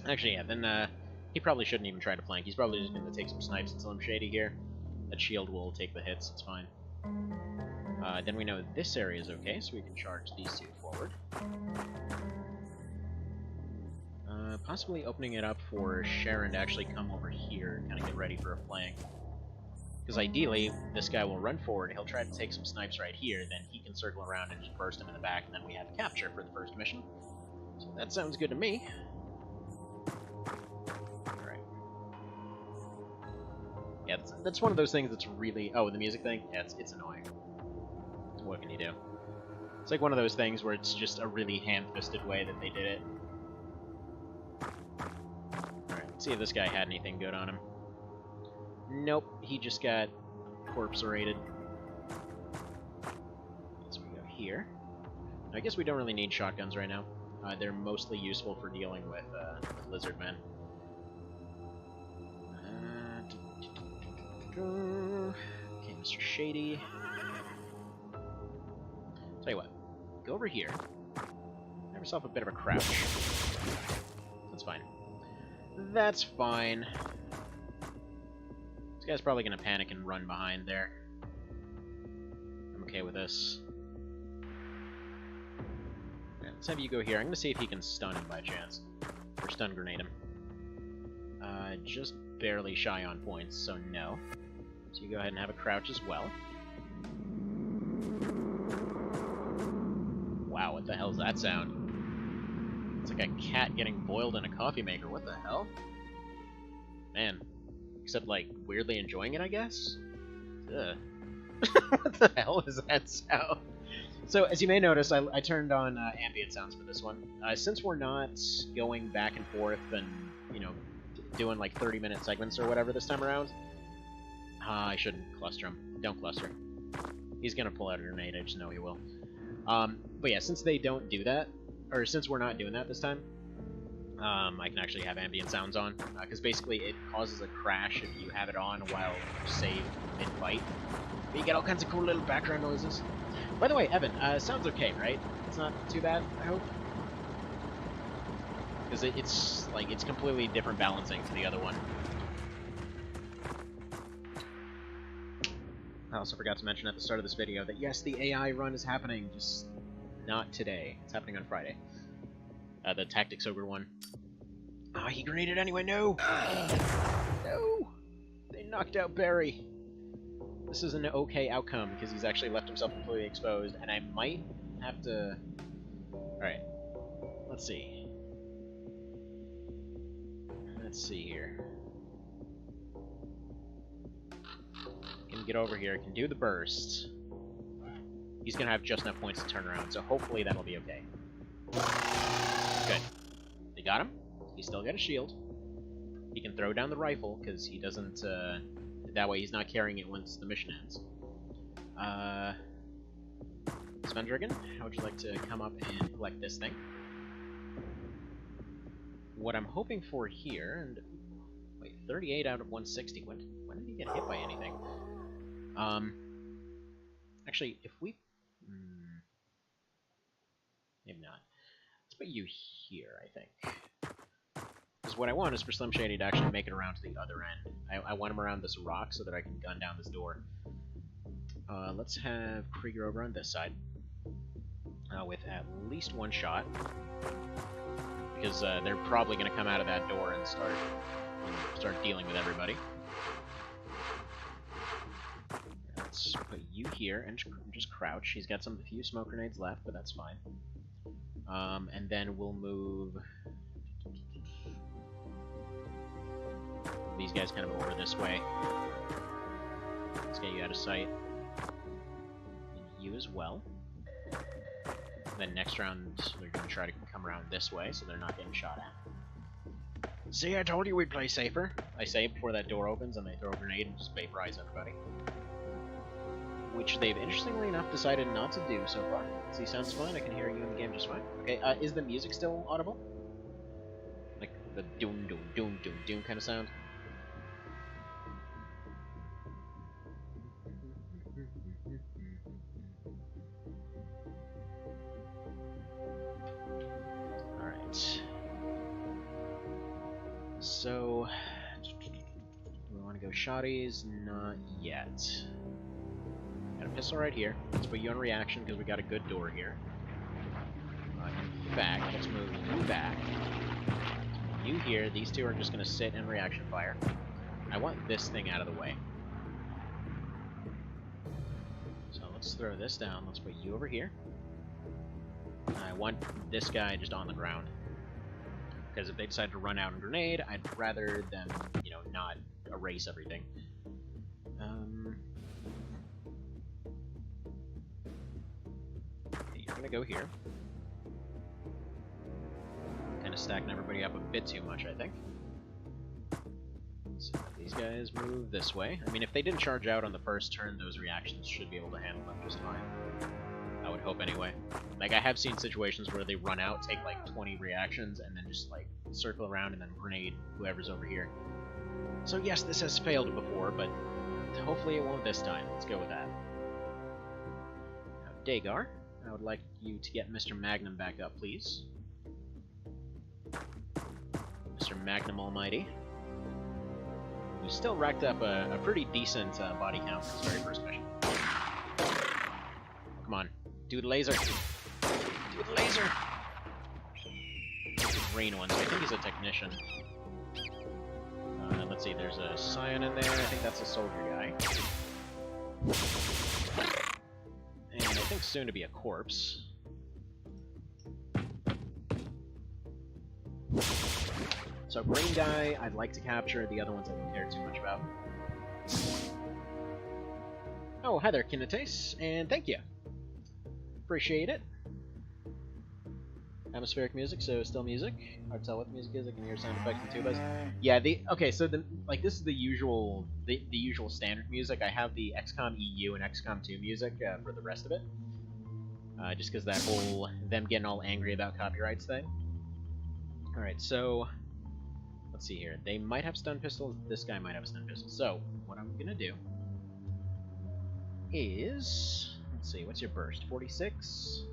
Actually, yeah, then he probably shouldn't even try to flank. He's probably just going to take some snipes until I'm shady here. That shield will take the hits, it's fine. Then we know this area is okay, so we can charge these two forward. Possibly opening it up for Sharon to actually come over here and kind of get ready for a flank. Because ideally, this guy will run forward, he'll try to take some snipes right here, then he can circle around and just burst him in the back, and then we have capture for the first mission. So that sounds good to me. Alright. Yeah, that's one of those things that's really... Oh, the music thing? Yeah, it's annoying. What can you do? It's like one of those things where it's just a really ham-fisted way that they did it. Alright, let's see if this guy had anything good on him. Nope, he just got corpse-rated. So we go here. I guess we don't really need shotguns right now. They're mostly useful for dealing with lizard men. Okay, Mr. Shady. Tell you what, go over here. Have yourself a bit of a crouch. That's fine. That's fine. This guy's probably gonna panic and run behind there. I'm okay with this. Yeah, let's have you go here. I'm gonna see if he can stun him by chance. Or stun grenade him. Just barely shy on points, so no. So you go ahead and have a crouch as well. Wow, what the hell is that sound? It's like a cat getting boiled in a coffee maker. What the hell? Man. Except, like, weirdly enjoying it, I guess? Ugh. What the hell is that sound? So, as you may notice, I turned on ambient sounds for this one. Since we're not going back and forth and, you know, doing, like, 30-minute segments or whatever this time around, I shouldn't cluster him. Don't cluster him. He's gonna pull out a grenade, I just know he will. But yeah, since they don't do that, or since we're not doing that this time, I can actually have ambient sounds on, because basically it causes a crash if you have it on while you save mid-fight. You get all kinds of cool little background noises. By the way, Evan, sounds okay, right? It's not too bad, I hope? Because it's, like, it's completely different balancing to the other one. I also forgot to mention at the start of this video that yes, the AI run is happening, just not today. It's happening on Friday. The Tactics Ogre one. Ah, he grenaded anyway, no! No! They knocked out Barry. This is an okay outcome, because he's actually left himself completely exposed, and I might have to... Alright. Let's see. Let's see here. Can get over here, can do the burst. he's gonna have just enough points to turn around, so hopefully that'll be okay. Good. They got him. He's still got a shield. He can throw down the rifle, because he doesn't, that way he's not carrying it once the mission ends. Spuddening, how would you like to come up and collect this thing? What I'm hoping for here, and... Wait, 38 out of 160. When did he get hit by anything? Actually, if we... maybe not. Let's put you here, I think. Because what I want is for Slim Shady to actually make it around to the other end. I want him around this rock so that I can gun down this door. Let's have Krieger over on this side. With at least one shot. Because they're probably going to come out of that door and start dealing with everybody. Let's put you here and just crouch. He's got some few smoke grenades left, but that's fine. And then we'll move these guys kind of over this way. Let's get you out of sight. And you as well. And then next round, they're going to try to come around this way, so they're not getting shot at. See, I told you we'd play safer. I say before that door opens, and they throw a grenade and just vaporize everybody. Which they've, interestingly enough, decided not to do so far. See, sounds fine. I can hear you in the game just fine. Okay, is the music still audible? Like the doom, doom, doom, doom, doom kind of sound? Alright. So, we want to go shotties? Not yet. Got a pistol right here. Let's put you on reaction because we got a good door here. In fact, let's move you back. You here. These two are just going to sit and reaction fire. I want this thing out of the way. So let's throw this down. Let's put you over here. I want this guy just on the ground. Because if they decide to run out and grenade, I'd rather them, you know, not erase everything. Okay, you're gonna go here. Kind of stacking everybody up a bit too much, I think. So these guys move this way. I mean, if they didn't charge out on the first turn, those reactions should be able to handle them just fine. I would hope anyway. Like, I have seen situations where they run out, take like 20 reactions, and then just like circle around and then grenade whoever's over here. So yes, this has failed before, but hopefully it won't this time. Let's go with that. Now, Dagar, I would like you to get Mr. Magnum back up, please. Mr. Magnum Almighty. We still racked up a pretty decent body count for this very first mission. Come on. Do the laser. Do the laser. The green one, so I think he's a technician. Let's see, there's a Scion in there. I think that's a soldier guy. And I think soon to be a corpse. So green guy, I'd like to capture. The other ones I don't care too much about. Oh, hi there, Kinates, and thank you. Appreciate it. Atmospheric music, so still music. Hard to tell what the music is. I can hear sound effects and tubas. Yeah, okay, so this is the usual standard music. I have the XCOM EU and XCOM 2 music for the rest of it. Just because that whole them getting all angry about copyrights thing. All right, so let's see here. They might have stun pistols. This guy might have a stun pistol. So what I'm gonna do is, let's see, what's your burst? 46?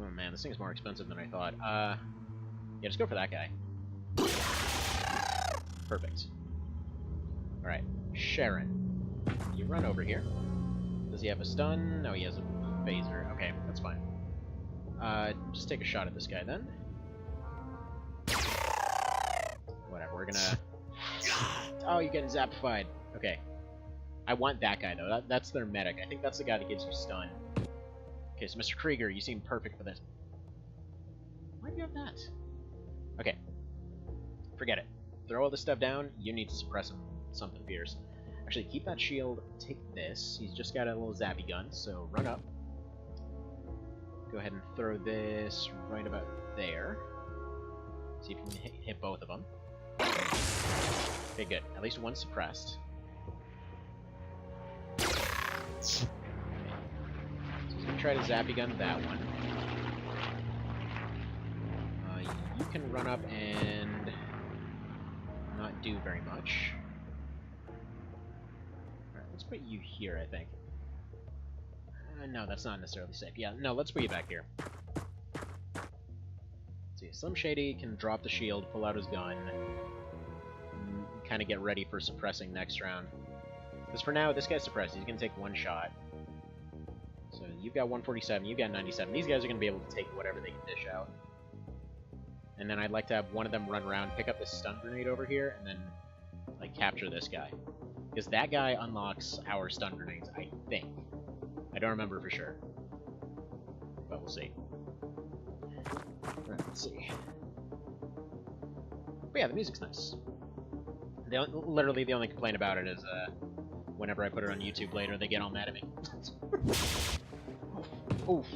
Oh man, this thing's more expensive than I thought. Yeah, just go for that guy. Perfect. Alright, Sharon. You run over here. Does he have a stun? No, he has a phaser. Okay, that's fine. Just take a shot at this guy then. Whatever, we're gonna... Oh, you're getting zappified. Okay. I want that guy, though. That's their medic. I think that's the guy that gives you stun. Okay, so Mr. Krieger, you seem perfect for this. Why do you have that? Okay. Forget it. Throw all this stuff down. You need to suppress him something fierce. Actually, keep that shield. Take this. He's just got a little zappy gun, so run up. Go ahead and throw this right about there. See if you can hit both of them. Okay, good. At least one's suppressed. Okay. So he's gonna try to zappy gun that one. You can run up and not do very much. Alright, let's put you here, I think. No, that's not necessarily safe. Yeah, no, let's put you back here. See, Slim Shady can drop the shield, pull out his gun, kind of get ready for suppressing next round. Because for now, this guy's suppressed. He's going to take one shot. So you've got 147, you've got 97. These guys are going to be able to take whatever they can dish out. And then I'd like to have one of them run around, pick up this stun grenade over here, and then, like, capture this guy. Because that guy unlocks our stun grenades, I think. I don't remember for sure. But we'll see. Alright, let's see. But yeah, the music's nice. Literally the only complaint about it is, whenever I put it on YouTube later, they get all mad at me. Oof.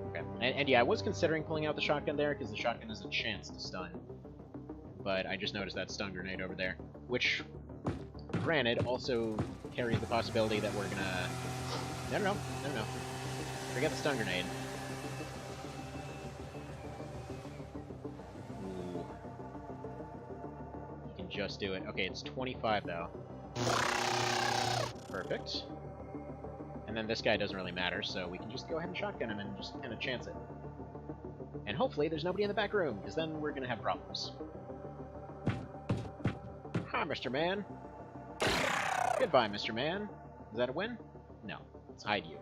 Okay, and yeah, I was considering pulling out the shotgun there, because the shotgun has a chance to stun. But I just noticed that stun grenade over there, which, granted, also carries the possibility that we're gonna... No. Forget the stun grenade. Ooh. You can just do it. Okay, it's 25, though. Perfect. And then this guy doesn't really matter, so we can just go ahead and shotgun him and just kind of chance it. And hopefully there's nobody in the back room, because then we're gonna have problems. Hi, Mr. Man. Goodbye, Mr. Man. Is that a win? No. Let's hide you.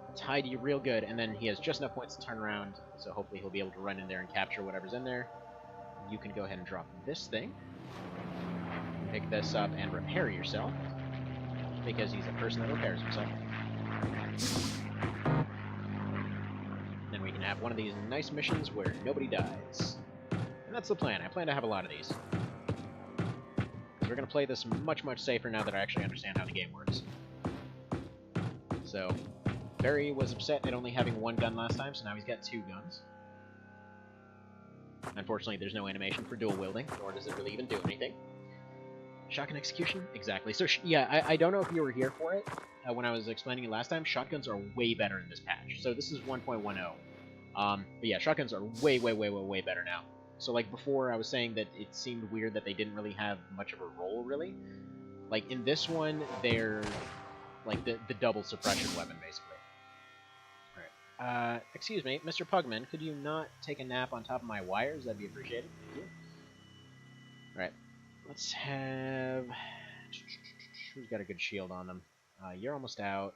Let's hide you real good, and then he has just enough points to turn around, so hopefully he'll be able to run in there and capture whatever's in there. You can go ahead and drop this thing. Pick this up and repair yourself, because he's a person that repairs himself. Then we can have one of these nice missions where nobody dies. And that's the plan. I plan to have a lot of these. We're going to play this much, much safer now that I actually understand how the game works. So, Barry was upset at only having one gun last time, so now he's got two guns. Unfortunately, there's no animation for dual wielding, nor does it really even do anything. Shotgun execution? Exactly. So, yeah, I don't know if you were here for it when I was explaining it last time. Shotguns are way better in this patch. So this is 1.10. But yeah, shotguns are way, way, way, way, way better now. So, like, before I was saying that it seemed weird that they didn't really have much of a role, really. Like, in this one, they're, like, the double suppression weapon, basically. Alright. Excuse me, Mr. Pugman, could you not take a nap on top of my wires? That'd be appreciated. Thank you. Alright. Let's have... Who's got a good shield on them? You're almost out.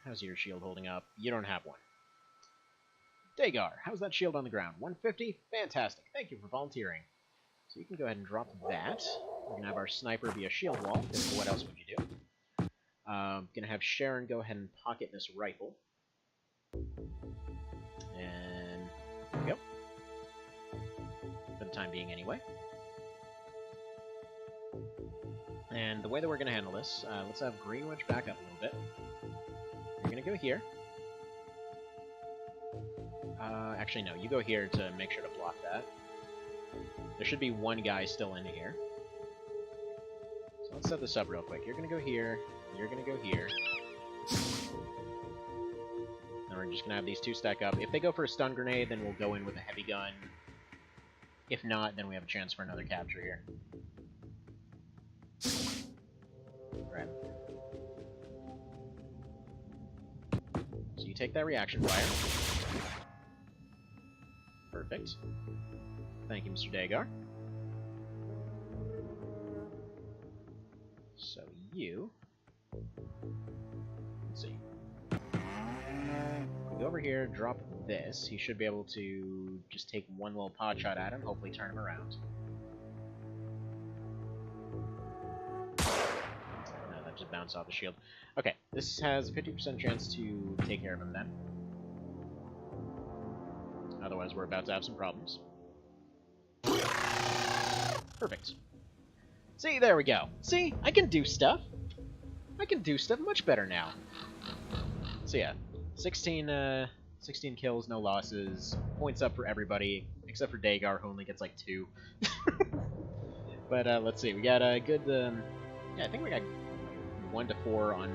How's your shield holding up? You don't have one. Dagar, how's that shield on the ground? 150? Fantastic. Thank you for volunteering. So you can go ahead and drop that. We're going to have our sniper be a shield wall, because what else would you do? Going to have Sharon go ahead and pocket this rifle. And there we go. For the time being, anyway. And the way that we're going to handle this, let's have Greenwich back up a little bit. You're going to go here. Actually, no, you go here to make sure to block that. There should be one guy still in here. So let's set this up real quick. You're going to go here. You're going to go here. And we're just going to have these two stack up. If they go for a stun grenade, then we'll go in with a heavy gun. If not, then we have a chance for another capture here. Right. So you take that reaction fire. Perfect. Thank you, Mr. Dagar. So you... Let's see. We go over here, drop this. He should be able to just take one little pod shot at him, hopefully turn him around. No, that just bounced off the shield. Okay, this has a 50% chance to take care of him then. Otherwise, we're about to have some problems. Perfect. See, there we go. See, I can do stuff. I can do stuff much better now. So yeah, 16 kills, no losses, points up for everybody, except for Dagar, who only gets like 2. But let's see, we got a good, yeah, I think we got 1 to 4 on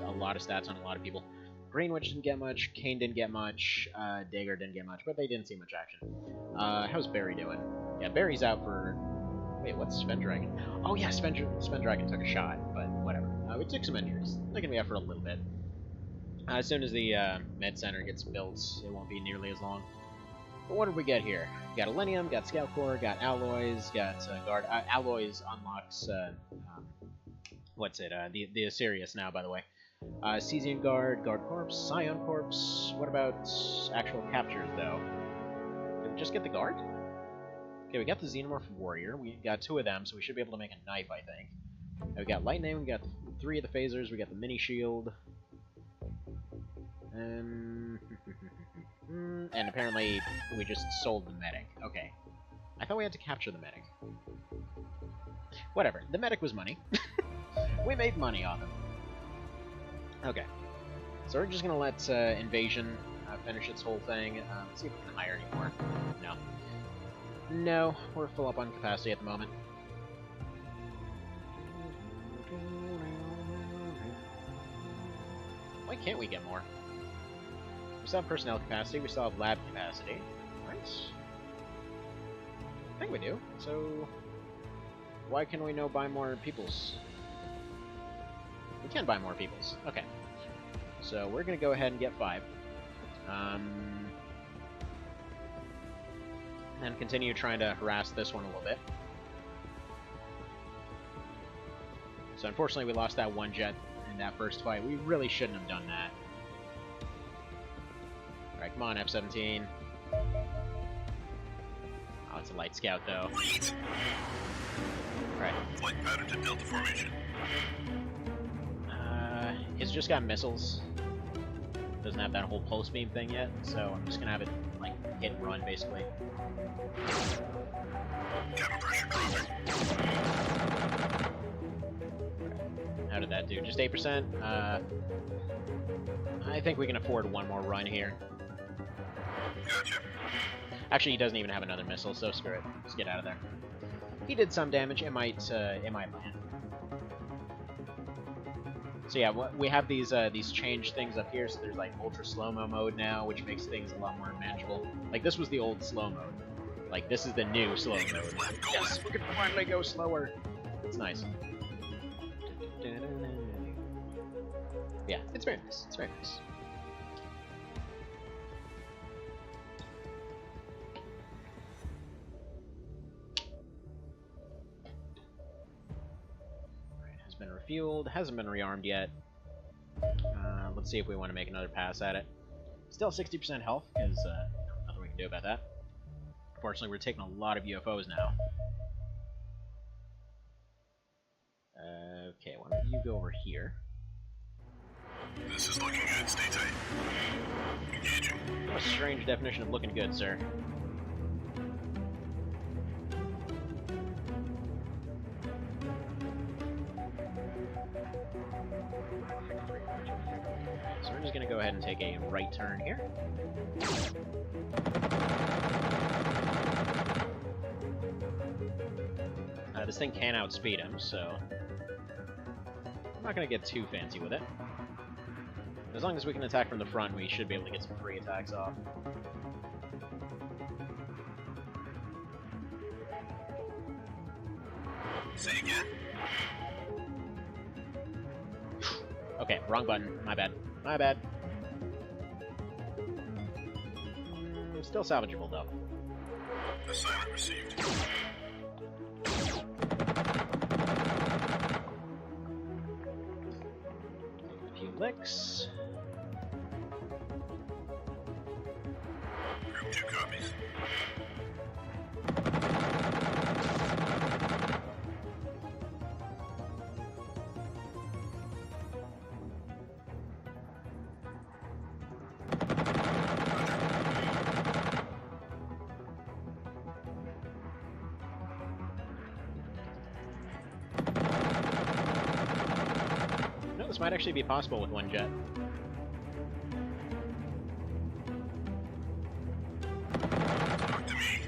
a lot of stats on a lot of people. Greenwich didn't get much, Kane didn't get much, Dagar didn't get much, but they didn't see much action. How's Barry doing? Yeah, Barry's out for... Wait, what's Sven Dragon? Oh yeah, Sven Dragon took a shot, but whatever. We took some injuries. They're gonna be out for a little bit. As soon as the med center gets built, it won't be nearly as long. But what did we get here? Got Elenium, got Scout Core, got Alloys, got Guard. Alloys unlocks, what's it? The Asirius now, by the way. Cesian Guard, Guard Corps, Scion Corps. What about actual captures, though? Did we just get the Guard? Okay, we got the Xenomorph Warrior. We got 2 of them, so we should be able to make a knife, I think. We got Lightning, we got 3 of the Phasers, we got the Mini Shield. And apparently we just sold the medic. Okay. I thought we had to capture the medic. Whatever. The medic was money. We made money off him. Okay. So we're just gonna let Invasion finish its whole thing. Let's see if we can hire anymore. No. No, we're full up on capacity at the moment. Why can't we get more? We still have personnel capacity, we still have lab capacity, right? I think we do, so... Why can we no buy more peoples? We can buy more peoples, okay. So we're gonna go ahead and get 5. And continue trying to harass this one a little bit. So unfortunately we lost that 1 jet in that first fight. We really shouldn't have done that. Alright, come on, F-17. Oh, it's a light scout, though. Alright. Flight pattern to Delta formation. It's just got missiles. Doesn't have that whole pulse beam thing yet, so I'm just gonna have it, like, hit and run, basically. Cabin pressure dropping. How did that do? Just 8%? I think we can afford 1 more run here. Gotcha. Actually, he doesn't even have another missile, so screw it. Just get out of there. He did some damage. It might land. So yeah, we have these change things up here. So there's like ultra slow-mo mode now, which makes things a lot more manageable. Like this was the old slow mode. Like this is the new slow mode. Yes, we can finally go slower. It's nice. Yeah, it's very nice. It's very nice. Been refueled, hasn't been rearmed yet. Let's see if we want to make another pass at it. Still 60% health, because nothing we can do about that. Unfortunately, we're taking a lot of UFOs now. Okay, why don't you go over here? This is looking good. Stay tight. Engaging. What a strange definition of looking good, sir. So we're just going to go ahead and take a right turn here. This thing can outspeed him, so I'm not going to get too fancy with it. As long as we can attack from the front, we should be able to get some free attacks off. Say again. Okay, wrong button. My bad. My bad. Still salvageable, though. Assignment received. A few licks. Group 2 copies. this might actually be possible with one jet. Talk to me.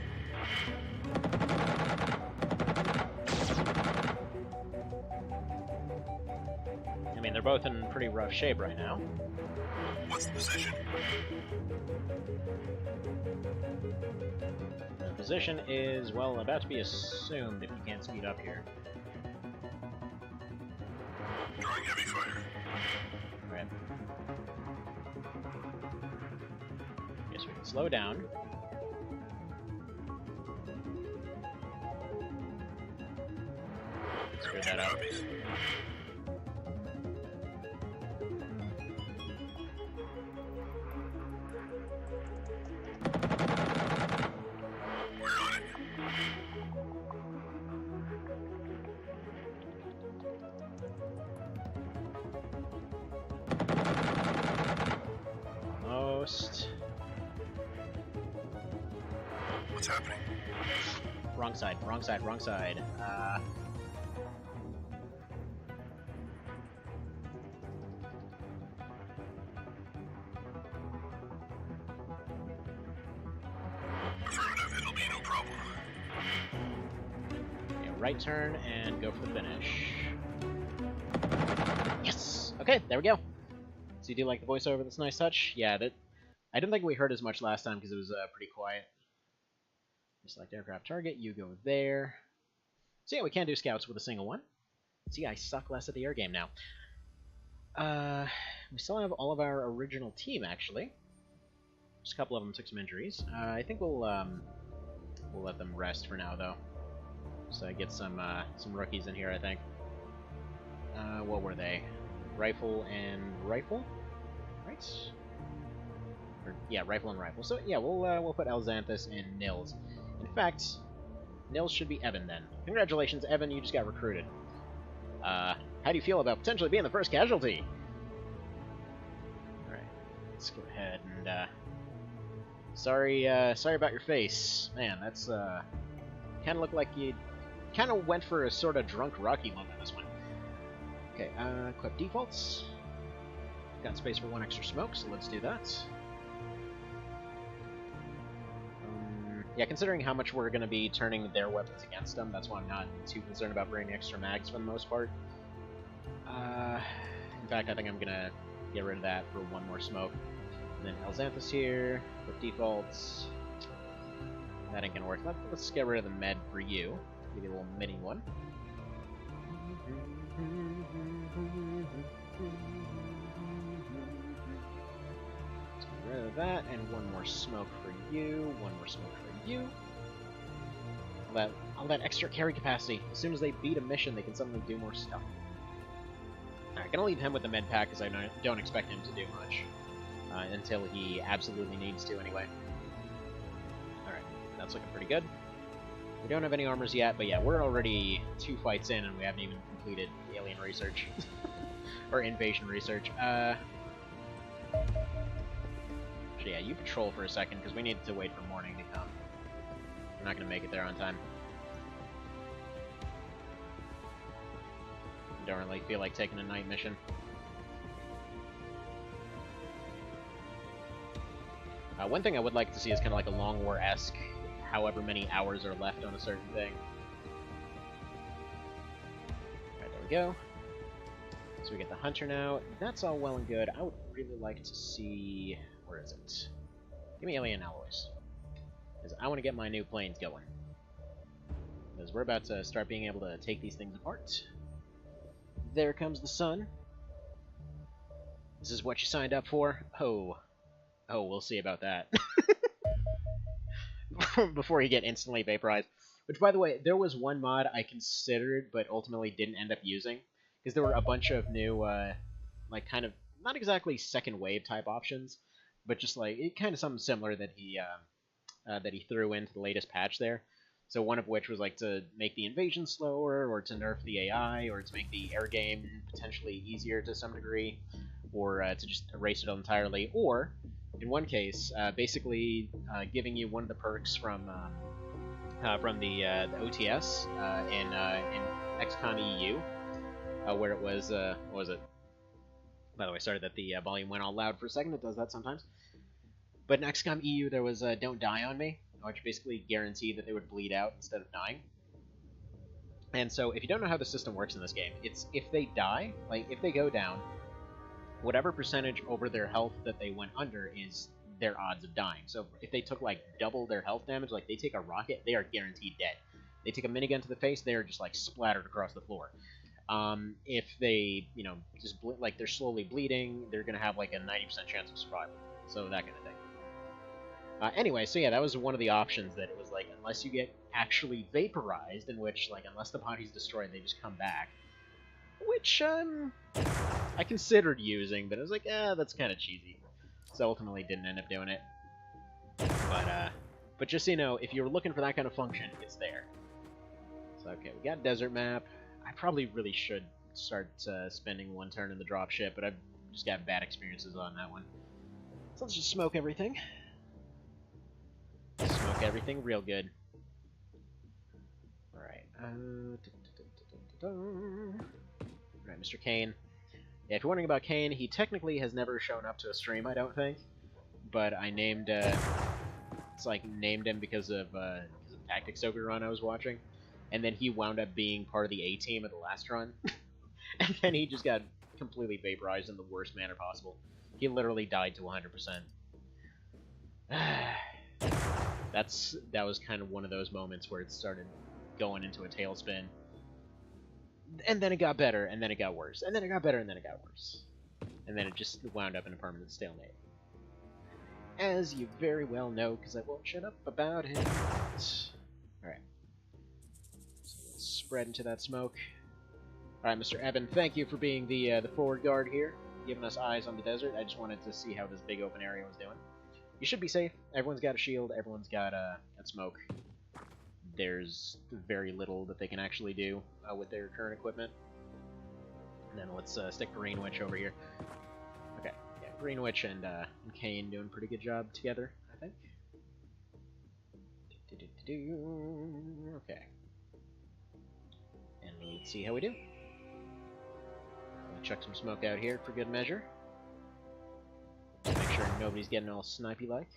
I mean, they're both in pretty rough shape right now. What's the position? The position is, well, about to be assumed if you can't speed up here. Drawing heavy fire. Right. Guess we can slow down. Screw that up. Copies. We're on it. Almost. What's happening? Wrong side, wrong side, wrong side. Affirmative, it'll be no problem. Yeah, right turn and go for the finish. Yes! Okay, there we go. So you do like the voiceover? That's a nice touch. Yeah, that I didn't think we heard as much last time because it was pretty quiet. Select aircraft target, you go there. So yeah, we can do scouts with a single one. See, I suck less at the air game now. We still have all of our original team, actually. Just a couple of them took some injuries. I think we'll let them rest for now, though. So get some rookies in here, I think. What were they? Rifle and rifle, right? Or, yeah, rifle and rifle. So yeah, we'll put Alzanthus and Nils. In fact, Nils should be Evan then. Congratulations, Evan, you just got recruited. How do you feel about potentially being the first casualty? Alright, let's go ahead and, sorry about your face. Man, that's, kinda looked like you kinda went for a sort of drunk Rocky look on this one. Okay, equip defaults. Got space for one extra smoke, so let's do that. Yeah, considering how much we're going to be turning their weapons against them, that's why I'm not too concerned about bringing extra mags for the most part. In fact, I think I'm going to get rid of that for one more smoke. And then Alzanthus here, with defaults. That ain't going to work. Let's get rid of the med for you. Give you a little mini one. Let's get rid of that, and one more smoke for you, one more smoke for you. All that extra carry capacity. As soon as they beat a mission, they can suddenly do more stuff. Alright, gonna leave him with the med pack, because I don't expect him to do much. Until he absolutely needs to, anyway. Alright, that's looking pretty good. We don't have any armors yet, but yeah, we're already 2 fights in, and we haven't even completed the alien research. Or invasion research. Actually, yeah, you patrol for a second, because we need to wait for morning to come. We're not going to make it there on time. Don't really feel like taking a night mission. One thing I would like to see is kind of like a Long War-esque, however many hours are left on a certain thing. Alright, there we go. So we get the Hunter now. That's all well and good. I would really like to see... Where is it? Give me alien alloys. Because I want to get my new planes going. Because we're about to start being able to take these things apart. There comes the sun. This is what you signed up for? Oh, we'll see about that. Before you get instantly vaporized. Which, by the way, there was one mod I considered, but ultimately didn't end up using. Because there were a bunch of new, like, kind of, not exactly second wave type options, but just, like, it kind of something similar that he threw into the latest patch there. So one of which was, like, to make the invasion slower, or to nerf the AI, or to make the air game potentially easier to some degree, or to just erase it entirely, or, in one case, basically giving you one of the perks from the OTS in XCOM EU, where it was, what was it? By the way, sorry that the volume went all loud for a second. It does that sometimes. But in XCOM EU, there was Don't Die on Me, which basically guaranteed that they would bleed out instead of dying. And so, if you don't know how the system works in this game, it's if they die, like if they go down, whatever percentage over their health that they went under is their odds of dying. So if they took like double their health damage, like they take a rocket, they are guaranteed dead. They take a minigun to the face, they are just like splattered across the floor. If they, you know, just like they're slowly bleeding, they're gonna have like a 90% chance of survival. So that kind of thing. Anyway, so yeah, that was one of the options, that it was like, unless you get actually vaporized, in which, like, unless the body's destroyed, they just come back. Which, I considered using, but I was like, that's kind of cheesy. So ultimately didn't end up doing it. But just so you know, if you're looking for that kind of function, it's there. So, okay, we got desert map. I probably really should start spending one turn in the dropship, but I've just got bad experiences on that one. So let's just smoke everything. Smoke everything real good. Alright. Alright, Mr. Kane. Yeah, if you're wondering about Kane, he technically has never shown up to a stream, I don't think. But I named, named him because of Tactics Ogre run I was watching. And then he wound up being part of the A-team at the last run. And then he just got completely vaporized in the worst manner possible. He literally died to 100%. That was kind of one of those moments where it started going into a tailspin. And then it got better, and then it got worse. And then it got better, and then it got worse. And then it just wound up in a permanent stalemate. As you very well know, because I won't shut up about it. Alright. So let's spread into that smoke. Alright, Mr. Eben, thank you for being the forward guard here, giving us eyes on the desert. I just wanted to see how this big open area was doing. You should be safe. Everyone's got a shield. Everyone's got smoke. There's very little that they can actually do with their current equipment. And then let's stick Green Witch over here. Okay, yeah, Green Witch and Kane doing a pretty good job together, I think. Okay. And let's see how we do. I'm gonna chuck some smoke out here for good measure. Make sure nobody's getting all snipey-like.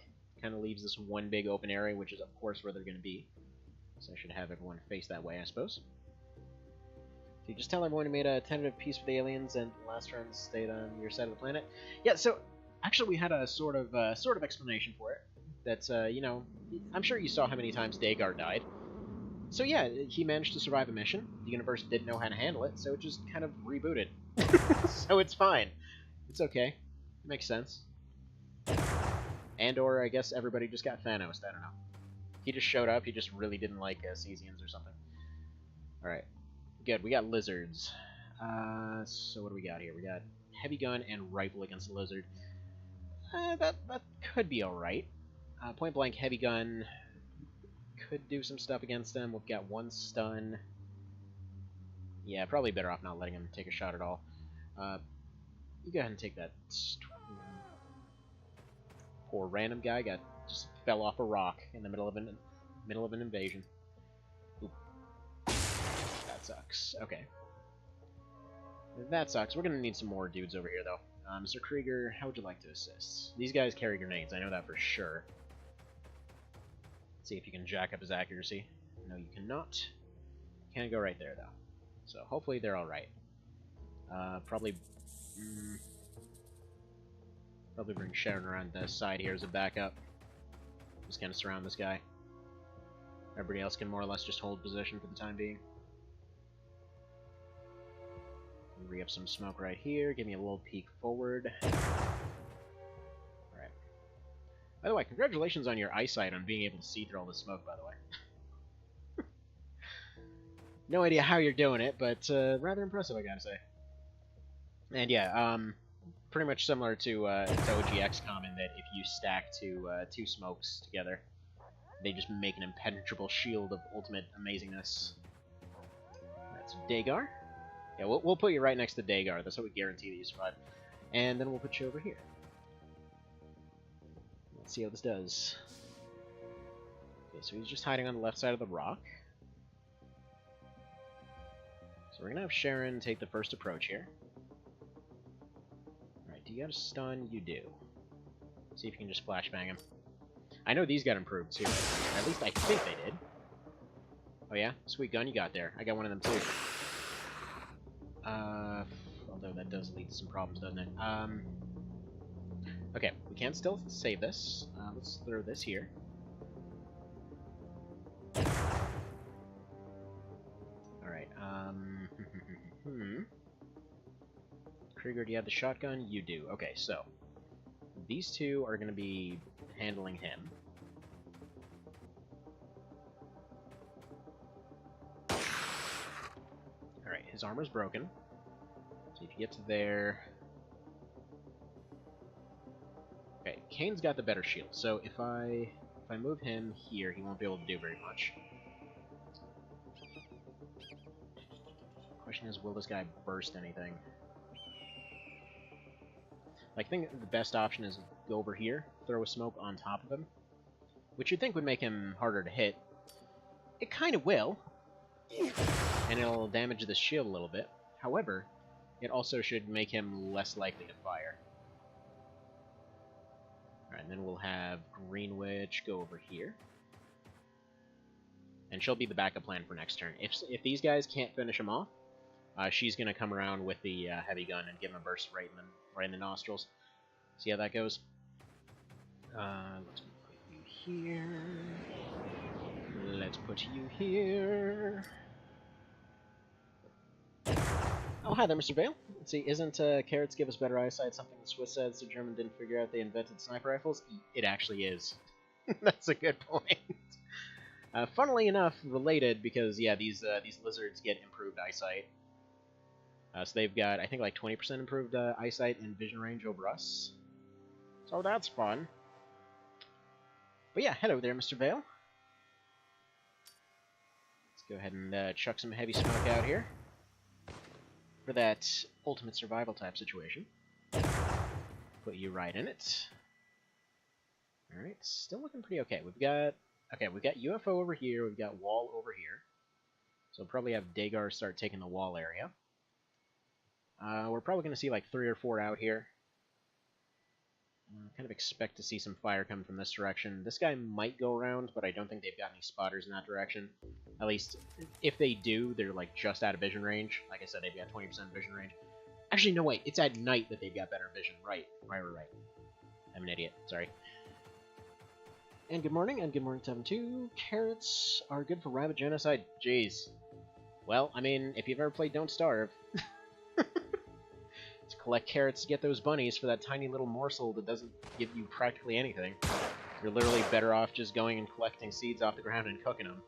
Kind of leaves this one big open area, which is, of course, where they're going to be. So I should have everyone face that way, I suppose. So you just tell everyone you made a tentative peace with the aliens, and last turn stayed on your side of the planet. Yeah, so actually we had a sort of explanation for it. That's, you know, I'm sure you saw how many times Dagar died. So yeah, he managed to survive a mission. The universe didn't know how to handle it, so it just kind of rebooted. So it's fine. It's okay. It makes sense. And or I guess everybody just got Thanos, I don't know. He just showed up, he just really didn't like Cesians or something. Alright. Good, we got lizards. So what do we got here? We got heavy gun and rifle against the lizard. That could be alright. Point blank heavy gun could do some stuff against them. We've got one stun. Yeah, probably better off not letting him take a shot at all. You go ahead and take that. Poor random guy just fell off a rock in the middle of an invasion. Oop. That sucks. Okay. That sucks. We're gonna need some more dudes over here, though. Mr. Krieger, how would you like to assist? These guys carry grenades. I know that for sure. Let's see if you can jack up his accuracy. No, you cannot. Can't go right there, though. So hopefully they're all right. Probably bring Sharon around the side here as a backup. Just kind of surround this guy. Everybody else can more or less just hold position for the time being. Re-up some smoke right here. Give me a little peek forward. Alright. By the way, congratulations on your eyesight on being able to see through all this smoke, by the way. No idea how you're doing it, but rather impressive, I gotta say. And yeah, pretty much similar to OG XCOM in that if you stack two smokes together, they just make an impenetrable shield of ultimate amazingness. That's Dagar. Yeah, we'll put you right next to Dagar. That's how we guarantee that you survive. And then we'll put you over here. Let's see how this does. Okay, so he's just hiding on the left side of the rock. So we're gonna have Sharon take the first approach here. you got a stun? You do. See if you can just flashbang him. I know these got improved too. Or at least I think they did. Oh yeah? Sweet gun you got there. I got one of them too. Although that does lead to some problems, doesn't it? Okay, we can still save this. Let's throw this here. Alright, Krieger, do you have the shotgun? You do. Okay, so these two are going to be handling him. Alright, his armor's broken. So if you get to there... Okay, Kane's got the better shield, so if I move him here, he won't be able to do very much. Question is, will this guy burst anything? I think the best option is go over here, throw a smoke on top of him, which you'd think would make him harder to hit. It kind of will, and it'll damage the shield a little bit. However, it also should make him less likely to fire. Alright, and then we'll have Green Witch go over here. And she'll be the backup plan for next turn. If these guys can't finish him off, she's going to come around with the heavy gun and give him a burst right in the nostrils. See how that goes? Let's put you here. Let's put you here. Oh, hi there, Mr. Vale. Let's see, isn't carrots give us better eyesight something the Swiss said the German didn't figure out they invented sniper rifles? It actually is. That's a good point. Funnily enough, related, because, yeah, these lizards get improved eyesight. So they've got, I think, like 20% improved eyesight and vision range over us. So that's fun. But yeah, hello there, Mr. Vale. Let's go ahead and chuck some heavy smoke out here for that ultimate survival type situation. Put you right in it. Alright, still looking pretty okay. We've got UFO over here, we've got wall over here. So we'll probably have Dagar start taking the wall area. We're probably going to see like 3 or 4 out here. Kind of expect to see some fire coming from this direction. This guy might go around, but I don't think they've got any spotters in that direction. At least, if they do, they're like just out of vision range. Like I said, they've got 20% vision range. Actually, no, wait. It's at night that they've got better vision. Right. I'm an idiot. Sorry. And good morning, 7-2. Carrots are good for rabbit genocide. Jeez. Well, I mean, if you've ever played Don't Starve... to collect carrots to get those bunnies for that tiny little morsel that doesn't give you practically anything. You're literally better off just going and collecting seeds off the ground and cooking them.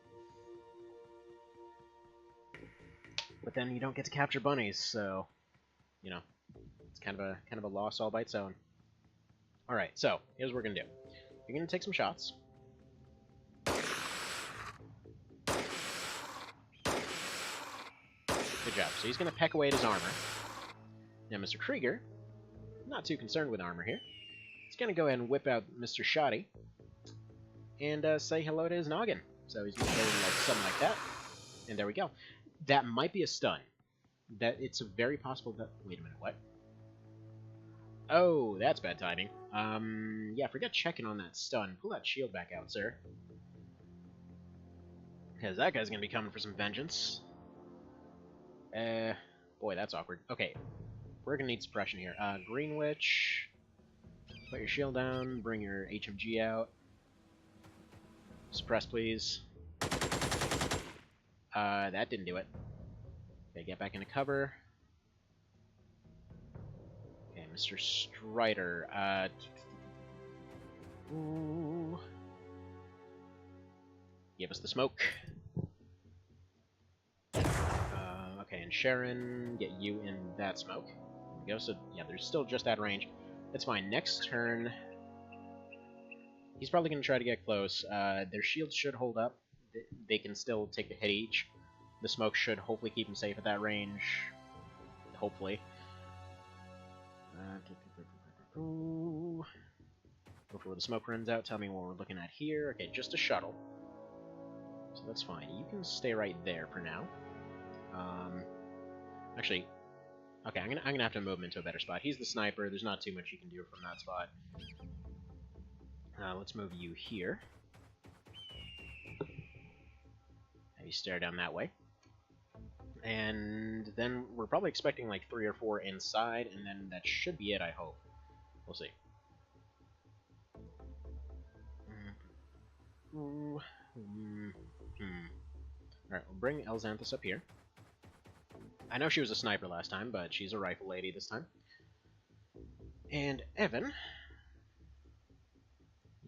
But then you don't get to capture bunnies, so you know, it's kind of a loss all by its own. All right, so here's what we're gonna do. You're gonna take some shots. Good job. So he's gonna peck away at his armor. Now, Mr. Krieger, not too concerned with armor here. He's going to go ahead and whip out Mr. Shoddy and say hello to his noggin. So he's going to go like something like that. And there we go. That might be a stun. It's a very possible that... Wait a minute, what? Oh, that's bad timing. Yeah, forget checking on that stun. Pull that shield back out, sir. Because that guy's going to be coming for some vengeance. Boy, that's awkward. Okay. We're gonna need suppression here. Green Witch, put your shield down, bring your HMG out. Suppress, please. That didn't do it. Okay, get back into cover. Okay, Mr. Strider, ooh. Give us the smoke. Okay, and Sharon, get you in that smoke. Go. So yeah, there's still just that range. That's fine. Next turn, he's probably going to try to get close. Their shields should hold up. They can still take a hit each. The smoke should hopefully keep them safe at that range. Hopefully. Before the smoke runs out, tell me what we're looking at here. Okay, just a shuttle. So that's fine. You can stay right there for now. Actually, Okay, I'm gonna have to move him into a better spot. He's the sniper. There's not too much you can do from that spot. Let's move you here. Have you stare down that way. And then we're probably expecting like 3 or 4 inside, and then that should be it, I hope. We'll see. Alright, we'll bring Elxanthus up here. I know she was a sniper last time, but she's a rifle lady this time. And Evan...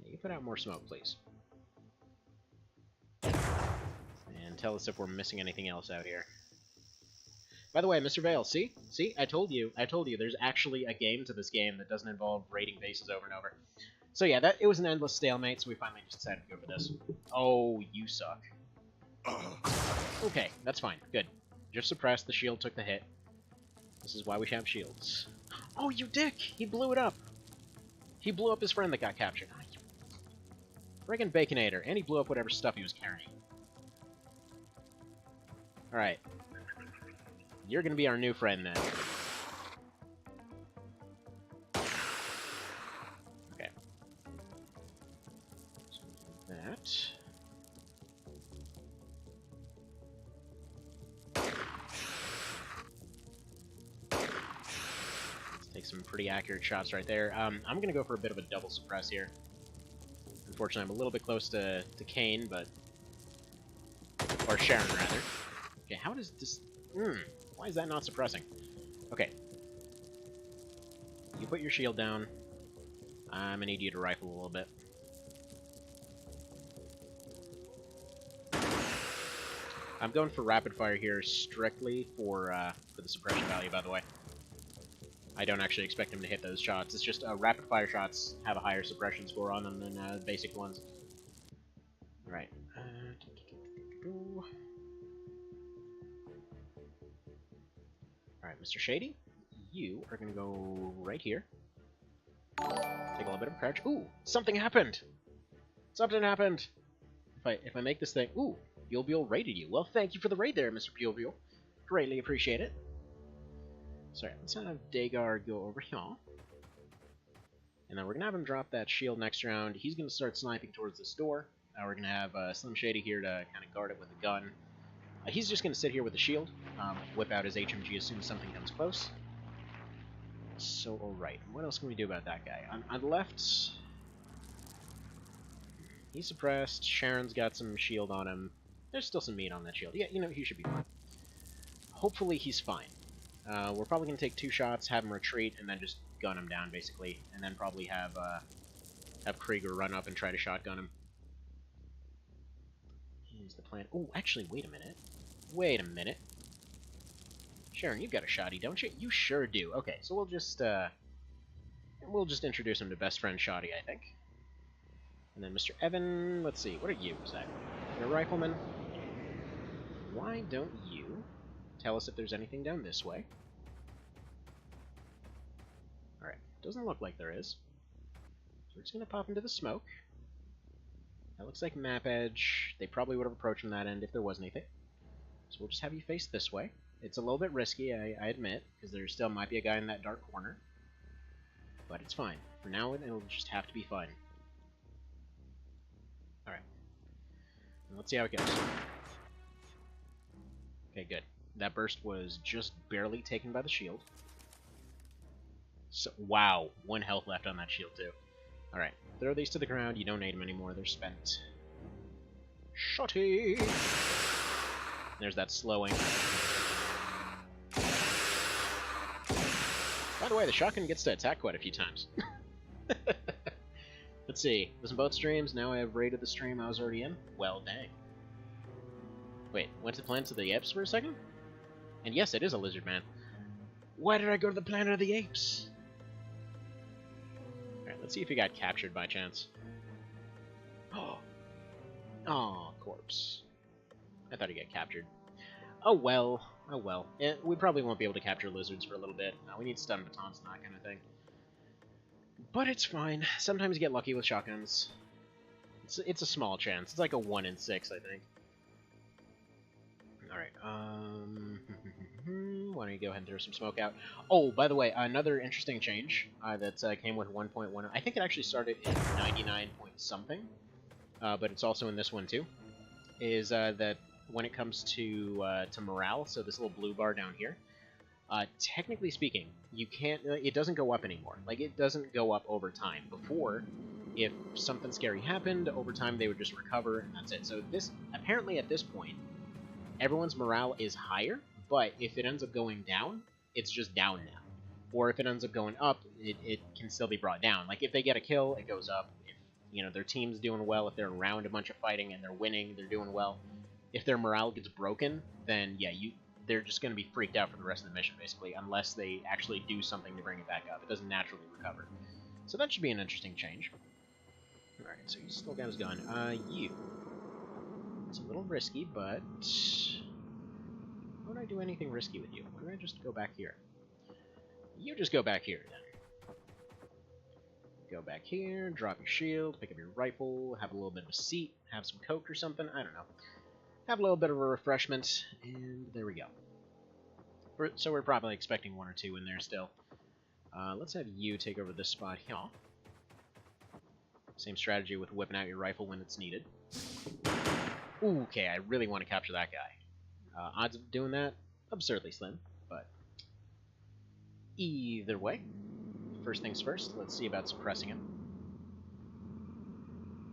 Yeah, you put out more smoke, please. And tell us if we're missing anything else out here. By the way, Mr. Vale, see? See? I told you, there's actually a game to this game that doesn't involve raiding bases over and over. So yeah, it was an endless stalemate, so we finally just decided to go for this. Oh, you suck. Okay, that's fine. Good. Just suppressed, the shield took the hit. This is why we have shields. Oh, you dick! He blew it up! He blew up his friend that got captured. Oh, you friggin' Baconator. And he blew up whatever stuff he was carrying. Alright. You're gonna be our new friend then. Okay. So that. Let's take some pretty accurate shots right there. I'm gonna go for a bit of a double suppress here. Unfortunately, I'm a little bit close to Kane, but... Or Sharon, rather. Okay, how does this... Why is that not suppressing? Okay. You put your shield down. I'm gonna need you to rifle a little bit. I'm going for rapid fire here strictly for the suppression value, by the way. I don't actually expect him to hit those shots. It's just rapid fire shots have a higher suppression score on them than basic ones. Alright. Alright, Mr. Shady, you are going to go right here. Take a little bit of a crouch. Ooh, something happened! Something happened! If I make this thing... Ooh, Bulbul raided you. Well, thank you for the raid there, Mr. Bulbul. Greatly appreciate it. Sorry, let's have Dagar go over here. And then we're going to have him drop that shield next round. He's going to start sniping towards this door. Now we're going to have Slim Shady here to kind of guard it with a gun. He's just going to sit here with the shield, whip out his HMG as soon as something comes close. So, alright, what else can we do about that guy? On the left, he's suppressed, Sharon's got some shield on him. There's still some meat on that shield. Yeah, you know, he should be fine. Hopefully he's fine. We're probably going to take 2 shots, have him retreat, and then just gun him down, basically. And then probably have Krieger run up and try to shotgun him. Here's the plan. Oh, actually, wait a minute. Wait a minute. Sharon, you've got a shotty, don't you? You sure do. Okay, so we'll just introduce him to best friend Shotty, I think. And then Mr. Evan, let's see, what are you exactly? You're a rifleman? Why don't you tell us if there's anything down this way? Alright, doesn't look like there is. So we're just gonna pop into the smoke. That looks like map edge. They probably would have approached from that end if there was anything. So we'll just have you face this way. It's a little bit risky, I admit, because there still might be a guy in that dark corner. But it's fine. For now, it'll just have to be fun. Alright. Let's see how it goes. Okay, good. That burst was just barely taken by the shield. So, wow, 1 health left on that shield, too. Alright, throw these to the ground. You don't need them anymore. They're spent. Shotty! There's that slowing. By the way, the shotgun gets to attack quite a few times. Let's see. Was in both streams. Now I have raided the stream I was already in. Well, dang. Wait, went to the Planet of the Apes for a second? And yes, it is a lizard man. Why did I go to the Planet of the Apes? Alright, let's see if he got captured by chance. Oh, corpse. I thought he'd get captured. Oh well. Oh well. We probably won't be able to capture lizards for a little bit. We need stun batons and that kind of thing. But it's fine. Sometimes you get lucky with shotguns. It's a small chance. It's like a 1 in 6, I think. Alright, Why don't you go ahead and throw some smoke out? Oh, by the way, another interesting change that came with 1.1. I think it actually started in 99 point something, but it's also in this one too. Is that when it comes to morale, so this little blue bar down here, technically speaking, you can't. It doesn't go up anymore. Like, it doesn't go up over time. Before, if something scary happened, over time they would just recover, and that's it. So this, apparently at this point, everyone's morale is higher, but if it ends up going down, it's just down now. Or if it ends up going up, it can still be brought down. Like, if they get a kill, it goes up. If, you know, their team's doing well, if they're around a bunch of fighting and they're winning, they're doing well. If their morale gets broken, then yeah, they're just going to be freaked out for the rest of the mission, basically, unless they actually do something to bring it back up. It doesn't naturally recover. So that should be an interesting change. Alright, so he's still got his gun. You. It's a little risky, but... why don't I do anything risky with you? Why don't I just go back here? You just go back here, then. Go back here, drop your shield, pick up your rifle, have a little bit of a seat, have some coke or something, I don't know. Have a little bit of a refreshment, and there we go. So we're probably expecting 1 or 2 in there still. Let's have you take over this spot here. Same strategy with whipping out your rifle when it's needed. Ooh, okay, I really want to capture that guy. Odds of doing that, absurdly slim, but either way, first things first, let's see about suppressing him.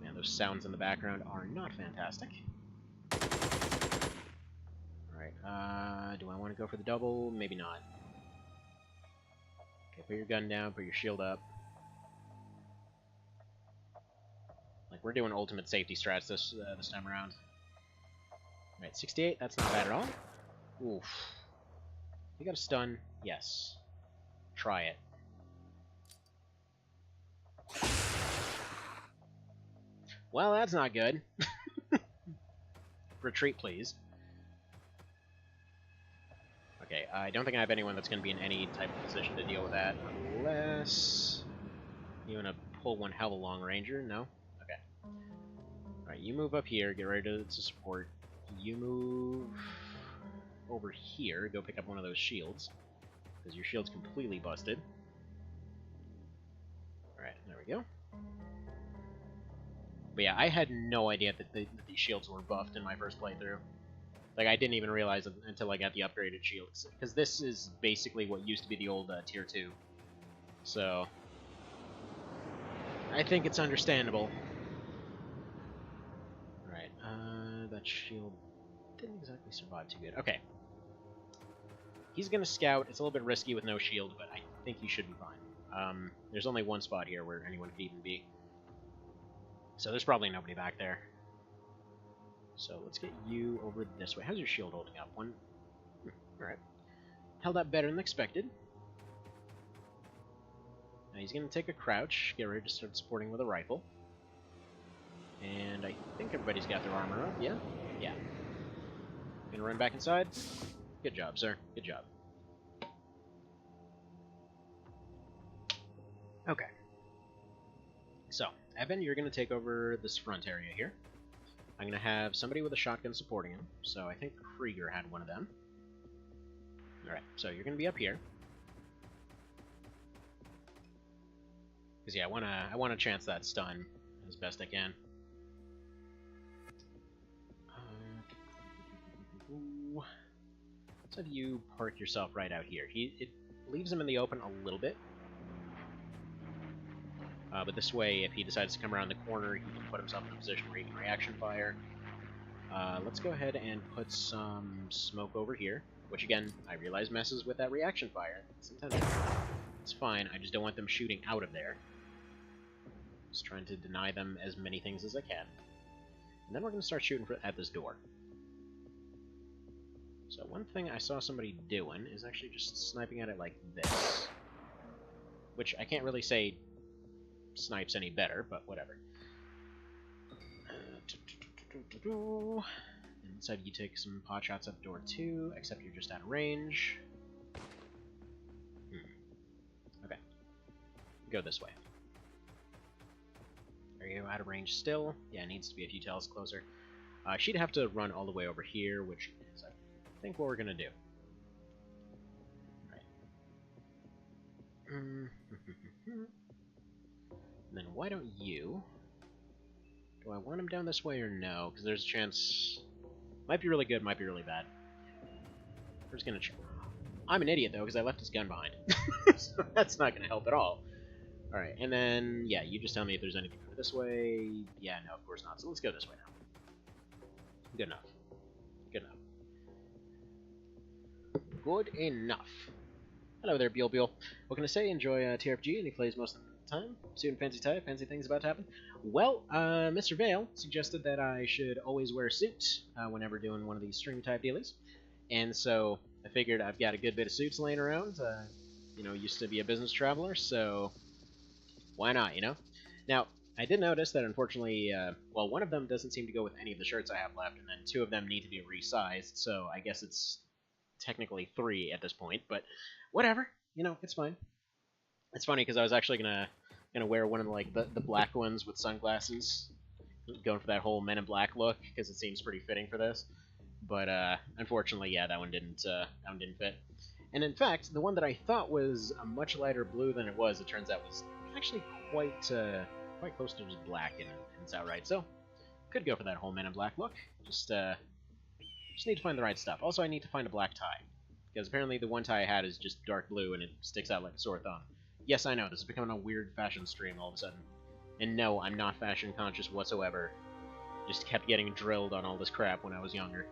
Man, those sounds in the background are not fantastic. Alright, do I want to go for the double? Maybe not. Okay, put your gun down, put your shield up. Like, we're doing ultimate safety strats this time around. Alright, 68, that's not bad at all. Oof. You got a stun? Yes. Try it. Well, that's not good. Retreat, please. Okay, I don't think I have anyone that's going to be in any type of position to deal with that, unless you want to pull one hell of a long ranger. No? Okay. Alright, you move up here, get ready to support. You move over here, go pick up one of those shields, because your shield's completely busted. Alright, there we go. But yeah, I had no idea that these shields were buffed in my first playthrough. Like, I didn't even realize it until I got the upgraded shields, because this is basically what used to be the old Tier 2. So, I think it's understandable. Alright, that shield didn't exactly survive too good. Okay. He's gonna scout. It's a little bit risky with no shield, but I think he should be fine. There's only one spot here where anyone could even be. So there's probably nobody back there. So let's get you over this way. How's your shield holding up? One. Alright. Held up better than expected. Now he's going to take a crouch, get ready to start supporting with a rifle. And I think everybody's got their armor up, yeah? Yeah. Gonna run back inside? Good job, sir. Good job. Okay. So, Evan, you're going to take over this front area here. I'm going to have somebody with a shotgun supporting him, so I think Krieger had one of them. Alright, so you're going to be up here. Because, yeah, I want to chance that stun as best I can. Let's have you park yourself right out here. It leaves him in the open a little bit. But this way, if he decides to come around the corner, he can put himself in a position where he can reaction fire. Let's go ahead and put some smoke over here, which again, I realize messes with that reaction fire. It's intentional. It's fine, I just don't want them shooting out of there. Just trying to deny them as many things as I can. And then we're going to start shooting at this door. So one thing I saw somebody doing is actually just sniping at it like this. Which I can't really say snipes any better, but whatever. And let's have you take some pot shots at the door too, except you're just out of range. Okay. Go this way. Are you out of range still? Yeah, it needs to be a few tiles closer. She'd have to run all the way over here, which is, I think, what we're gonna do. And then why don't you... Do I want him down this way or no? Because there's a chance... Might be really good, might be really bad. We're just gonna... I'm an idiot, though, because I left his gun behind. So that's not gonna help at all. Alright, and then, yeah, you just tell me if there's anything over this way. Yeah, no, of course not. So let's go this way now. Good enough. Good enough. Good enough. Hello there, Beal Beal. What can I say? Enjoy TRFG, and he plays most of the time. Suit and fancy tie, fancy things about to happen. Well, Mr. Vale suggested that I should always wear a suit whenever doing one of these stream type dealies. And so I figured I've got a good bit of suits laying around. You know, used to be a business traveler, so why not, you know? Now, I did notice that unfortunately, well, one of them doesn't seem to go with any of the shirts I have left, and then two of them need to be resized, so I guess it's technically 3 at this point, but whatever, you know, it's fine. It's funny because I was actually gonna wear one of the, like the black ones with sunglasses, going for that whole Men in Black look because it seems pretty fitting for this. But unfortunately, yeah, that one didn't fit. And in fact, the one that I thought was a much lighter blue than it was, it turns out was actually quite close to just black and it's outright. So could go for that whole Men in Black look. Just need to find the right stuff. Also, I need to find a black tie, because apparently the one tie I had is just dark blue and it sticks out like a sore thumb. Yes, I know, this is becoming a weird fashion stream all of a sudden. And no, I'm not fashion conscious whatsoever. Just kept getting drilled on all this crap when I was younger.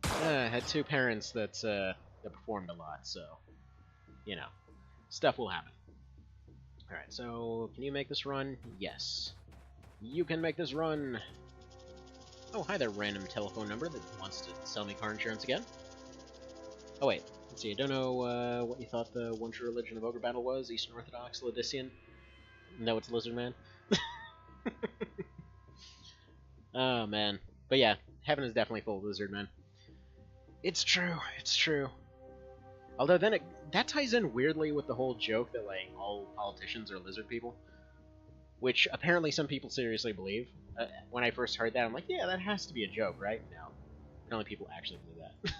I had 2 parents that performed a lot, so, you know, stuff will happen. Alright, so, can you make this run? Yes. You can make this run! Oh, hi there, random telephone number that wants to sell me car insurance again. Oh wait, let's see, I don't know what you thought the one true religion of Ogre Battle was, Eastern Orthodox, Laodicean? No, it's Lizard Man. Oh man. But yeah, heaven is definitely full of Lizard Men. It's true, it's true. Although then that ties in weirdly with the whole joke that like all politicians are lizard people. Which apparently some people seriously believe. When I first heard that, I'm like, yeah, that has to be a joke, right? No. Apparently people actually believe that.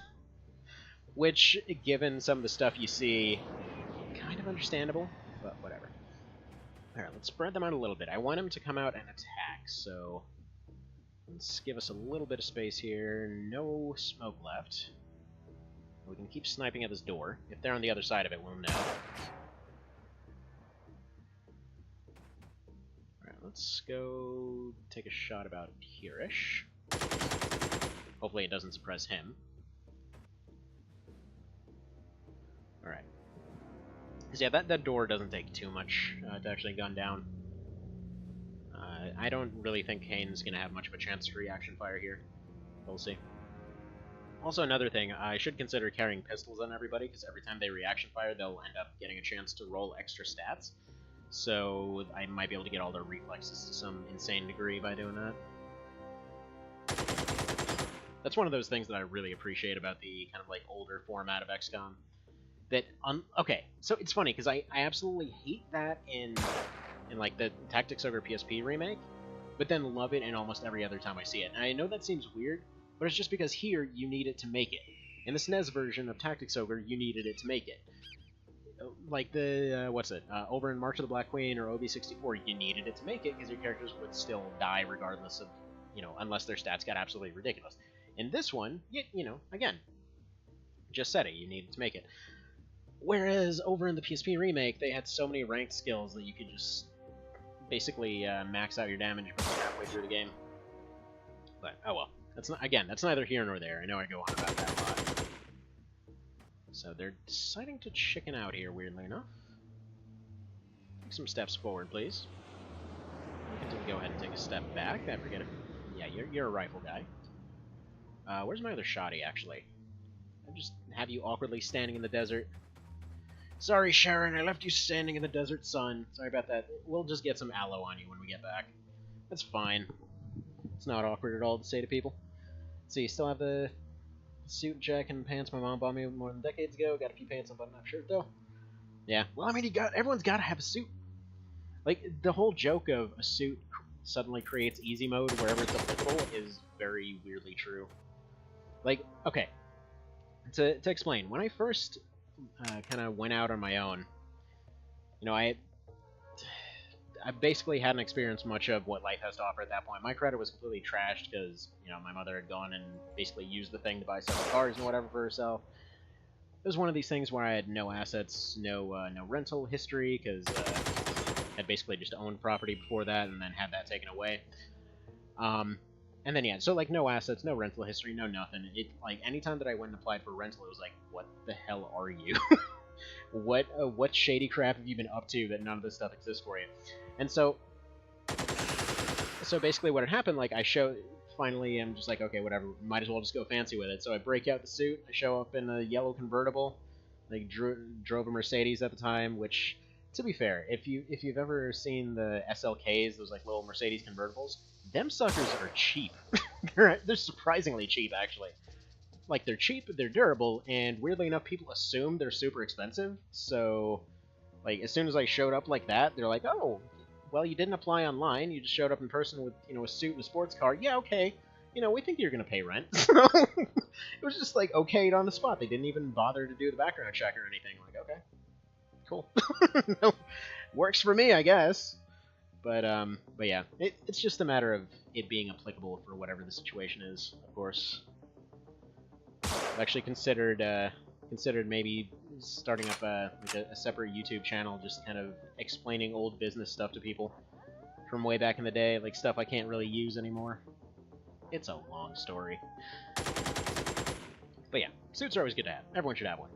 Which, given some of the stuff you see, kind of understandable, but whatever. Alright, let's spread them out a little bit. I want him to come out and attack, so let's give us a little bit of space here. No smoke left. We can keep sniping at this door. If they're on the other side of it, we'll know. Let's go take a shot about here-ish. Hopefully it doesn't suppress him. Alright. Because yeah, that door doesn't take too much to actually gun down. I don't really think Kane's going to have much of a chance to reaction fire here. We'll see. Also, another thing, I should consider carrying pistols on everybody, because every time they reaction fire, they'll end up getting a chance to roll extra stats. So I might be able to get all their reflexes to some insane degree by doing that. That's one of those things that I really appreciate about the kind of like older format of XCOM. That okay, so it's funny because I absolutely hate that in like the Tactics Ogre PSP remake, but then love it in almost every other time I see it. And I know that seems weird, but it's just because here you need it to make it. In the SNES version of Tactics Ogre, you needed it to make it. Like the, over in March of the Black Queen or OB64, you needed it to make it because your characters would still die regardless of, you know, unless their stats got absolutely ridiculous. In this one, you know, again, just said it, you needed to make it. Whereas over in the PSP remake, they had so many ranked skills that you could just basically max out your damage halfway through the game. But, oh well. That's not, again, that's neither here nor there. I know I go on about that a lot. So they're deciding to chicken out here, weirdly enough. Take some steps forward, please. You can go ahead and take a step back. I forget it. Yeah, you're a rifle guy. Where's my other shotty, actually? I just have you awkwardly standing in the desert. Sorry, Sharon, I left you standing in the desert sun. Sorry about that. We'll just get some aloe on you when we get back. That's fine. It's not awkward at all to say to people. So you still have the suit, jacket, and pants my mom bought me more than decades ago. Got a few pants and button-up shirt, though. Yeah, well, I mean, everyone's got to have a suit. Like, the whole joke of a suit suddenly creates easy mode wherever it's applicable is very weirdly true. Like, okay, to explain, when I first kind of went out on my own, you know, I basically hadn't experienced much of what life has to offer at that point. My credit was completely trashed because, you know, my mother had gone and basically used the thing to buy several cars and whatever for herself. It was one of these things where I had no assets, no rental history, because I had basically just owned property before that and then had that taken away. And then, yeah, so, like, no assets, no rental history, no nothing. It, like, anytime that I went and applied for rental, it was like, what the hell are you? What shady crap have you been up to that none of this stuff exists for you? And so basically what had happened, like, finally I'm just like, okay, whatever, might as well just go fancy with it. So I break out the suit, I show up in a yellow convertible, like, drove a Mercedes at the time, which, to be fair, if you've ever seen the SLKs, those, like, little Mercedes convertibles, them suckers are cheap. They're surprisingly cheap, actually. Like, they're cheap, they're durable, and weirdly enough, people assume they're super expensive, so, like, as soon as I showed up like that, they're like, oh, well, you didn't apply online, you just showed up in person with, you know, a suit and a sports car, yeah, okay, you know, we think you're gonna pay rent. So, it was just, like, okayed on the spot. They didn't even bother to do the background check or anything. Like, okay, cool. No, works for me, I guess. But yeah, it's just a matter of it being applicable for whatever the situation is, of course. I've actually considered maybe starting up like a separate YouTube channel, just kind of explaining old business stuff to people from way back in the day, like stuff I can't really use anymore. It's a long story. But yeah, suits are always good to have. Everyone should have one.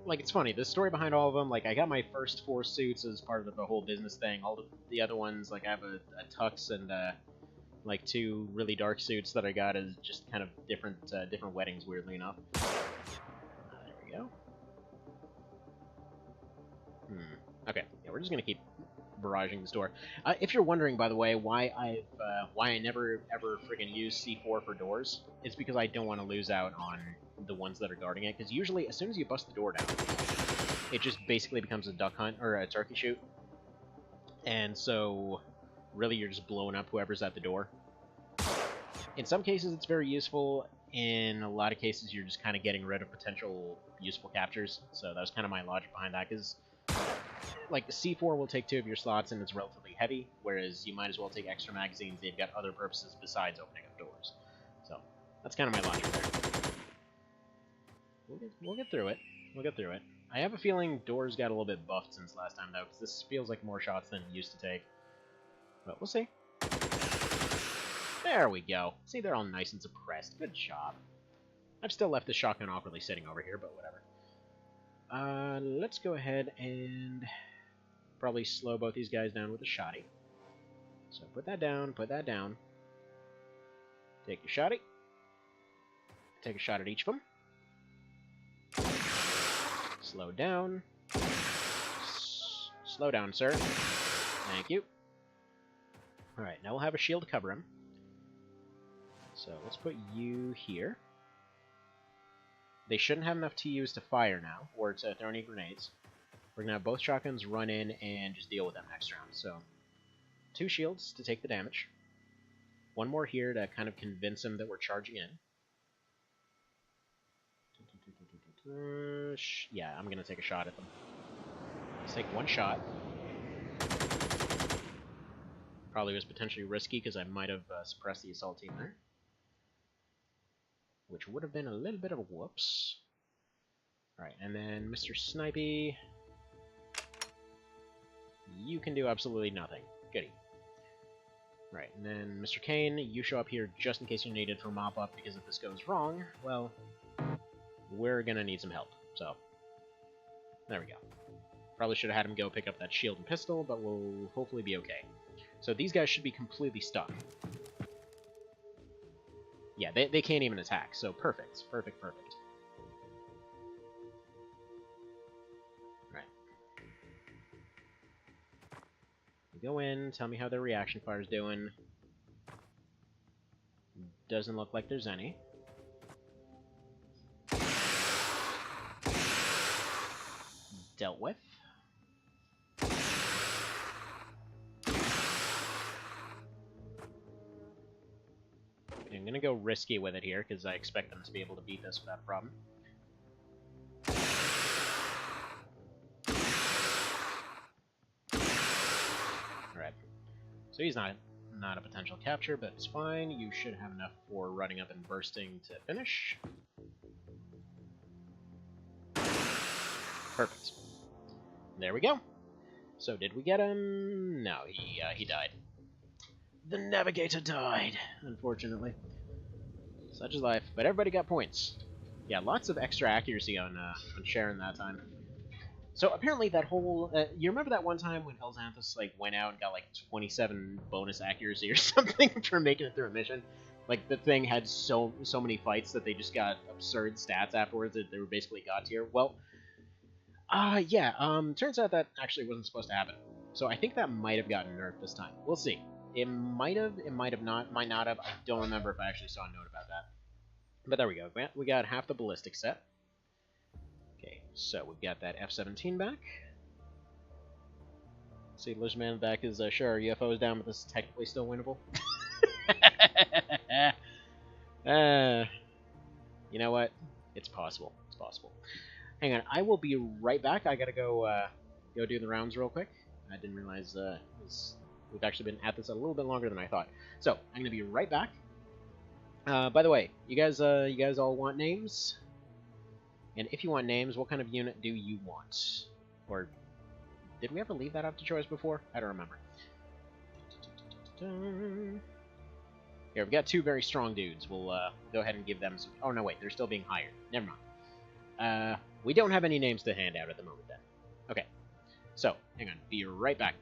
Like it's funny, the story behind all of them, like, I got my first 4 suits as part of the whole business thing. All the other ones, like, I have a tux and, like, 2 really dark suits that I got as just kind of different weddings, weirdly enough. There we go. Okay, yeah, we're just gonna keep barraging this door. If you're wondering, by the way, why I never ever friggin' use C4 for doors, it's because I don't want to lose out on the ones that are guarding it. Because usually, as soon as you bust the door down, it just basically becomes a duck hunt or a turkey shoot, and so really you're just blowing up whoever's at the door. In some cases, it's very useful. In a lot of cases, you're just kind of getting rid of potential useful captures. So that was kind of my logic behind that, because, like, the C4 will take 2 of your slots and it's relatively heavy, whereas you might as well take extra magazines. They've got other purposes besides opening up doors. So that's kind of my logic there. We'll get through it. We'll get through it. I have a feeling doors got a little bit buffed since last time, though, because this feels like more shots than it used to take. But we'll see. There we go. See, they're all nice and suppressed. Good job. I've still left the shotgun awkwardly sitting over here, but whatever. Let's go ahead and probably slow both these guys down with a shotty. So put that down, put that down. Take your shotty. Take a shot at each of them. Slow down. Slow down, sir. Thank you. Alright, now we'll have a shield to cover him. So let's put you here. They shouldn't have enough TUs to fire now, or to throw any grenades. We're going to have both shotguns run in and just deal with them next round. So 2 shields to take the damage. 1 more here to kind of convince him that we're charging in. Yeah, I'm going to take a shot at them. Let's take 1 shot. Probably was potentially risky because I might have suppressed the assault team there. Which would have been a little bit of a whoops. Alright, and then Mr. Snipey, you can do absolutely nothing. Goody. Right, and then Mr. Kane, you show up here just in case you're needed for mop-up, because if this goes wrong, well, we're gonna need some help. So, there we go. Probably should have had him go pick up that shield and pistol, but we'll hopefully be okay. So these guys should be completely stuck. Yeah, they can't even attack, so perfect. Perfect, perfect. Right. You go in, tell me how their reaction fire's doing. Doesn't look like there's any. Dealt with. I'm gonna go risky with it here, because I expect them to be able to beat this without a problem. So he's not a potential capture, but it's fine. You should have enough for running up and bursting to finish. Perfect. There we go. So did we get him? No, he died. The navigator died, unfortunately. Such is life. But everybody got points. Yeah, lots of extra accuracy on Sharon that time. So apparently that whole... you remember that one time when Elxanthus like went out and got like 27 bonus accuracy or something for making it through a mission? Like the thing had so many fights that they just got absurd stats afterwards that they were basically god tier. Well, turns out that actually wasn't supposed to happen. So I think that might have gotten nerfed this time. We'll see. It might have not, might not have. I don't remember if I actually saw a note about that. But there we go. We got half the ballistic set. Okay, so we've got that F-17 back. Seedler's Man back is, sure, our UFO is down, but this is technically still winnable. You know what? It's possible. It's possible. Hang on, I will be right back. I gotta go do the rounds real quick. I didn't realize we've actually been at this a little bit longer than I thought. So, I'm gonna be right back. By the way, you guys all want names? And if you want names, what kind of unit do you want? Or did we ever leave that up to choice before? I don't remember. Here, we've got two very strong dudes. We'll go ahead and give them some... Oh, no, wait, they're still being hired. Never mind. We don't have any names to hand out at the moment, then. Okay. So, hang on. Be right back.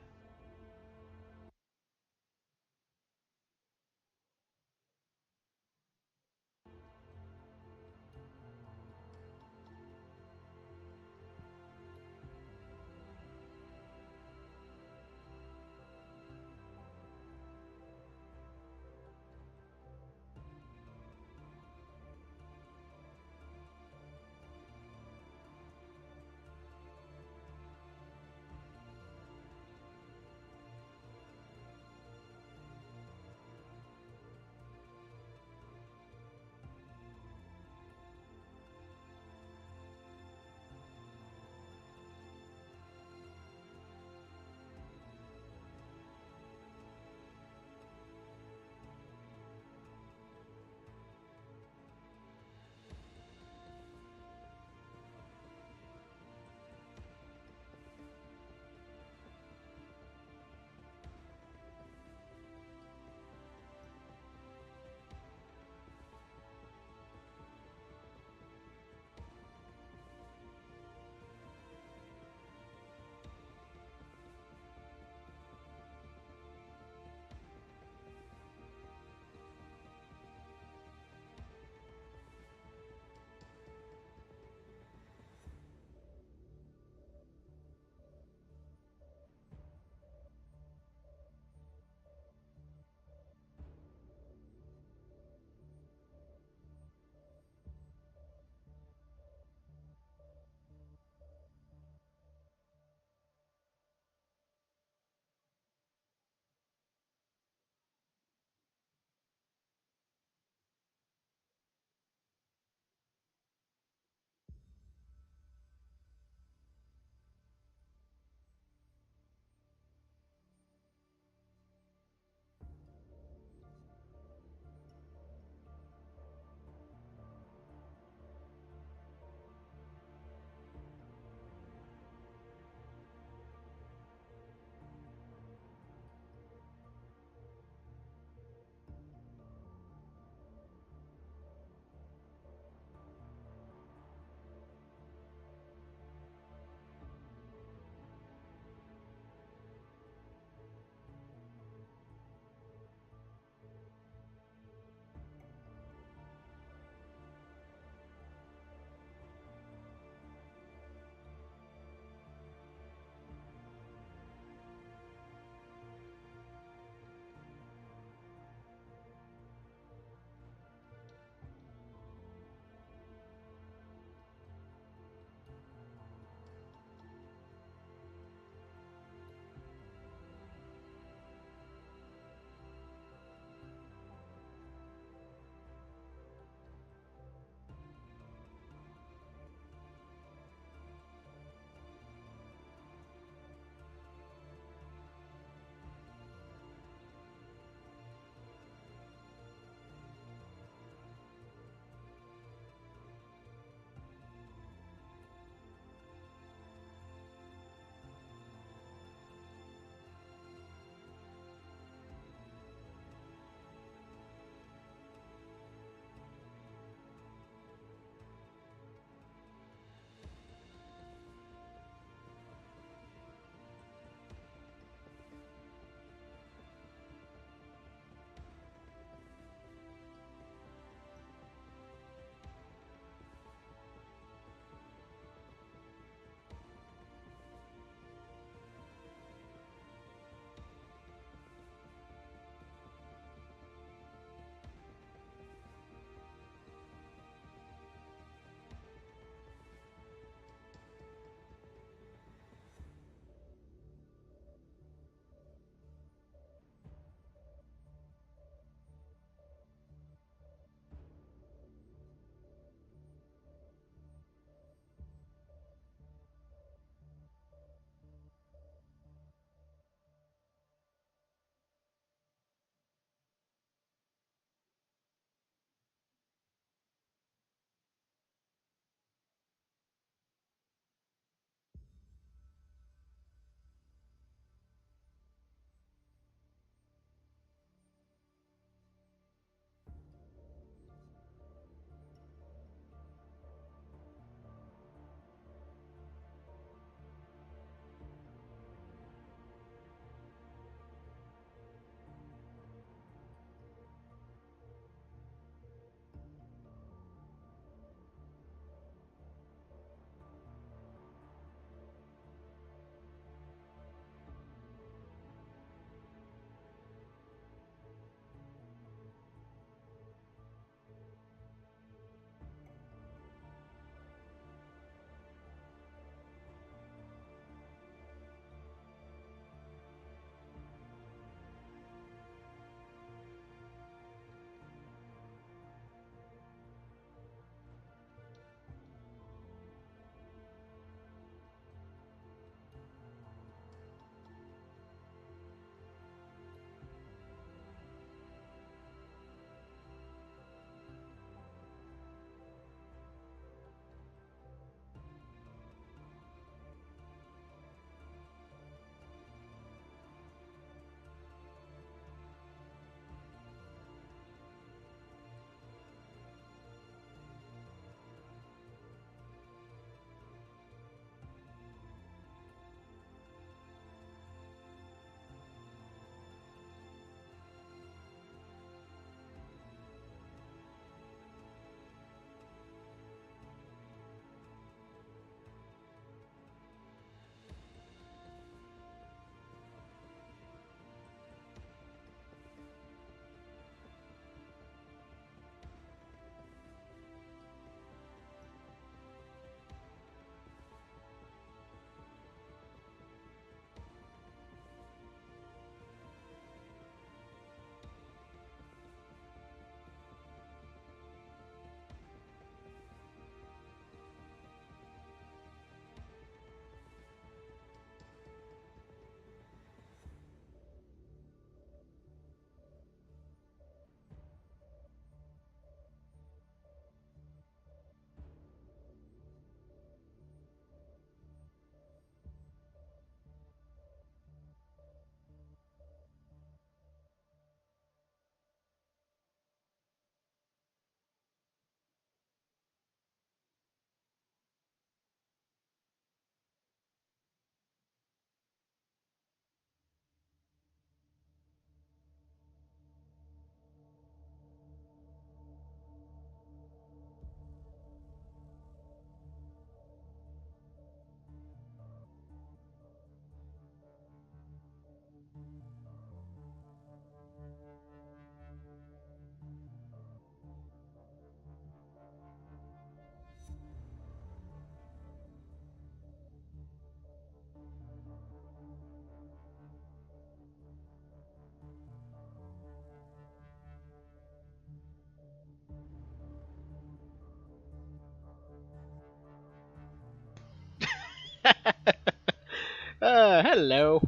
Hello.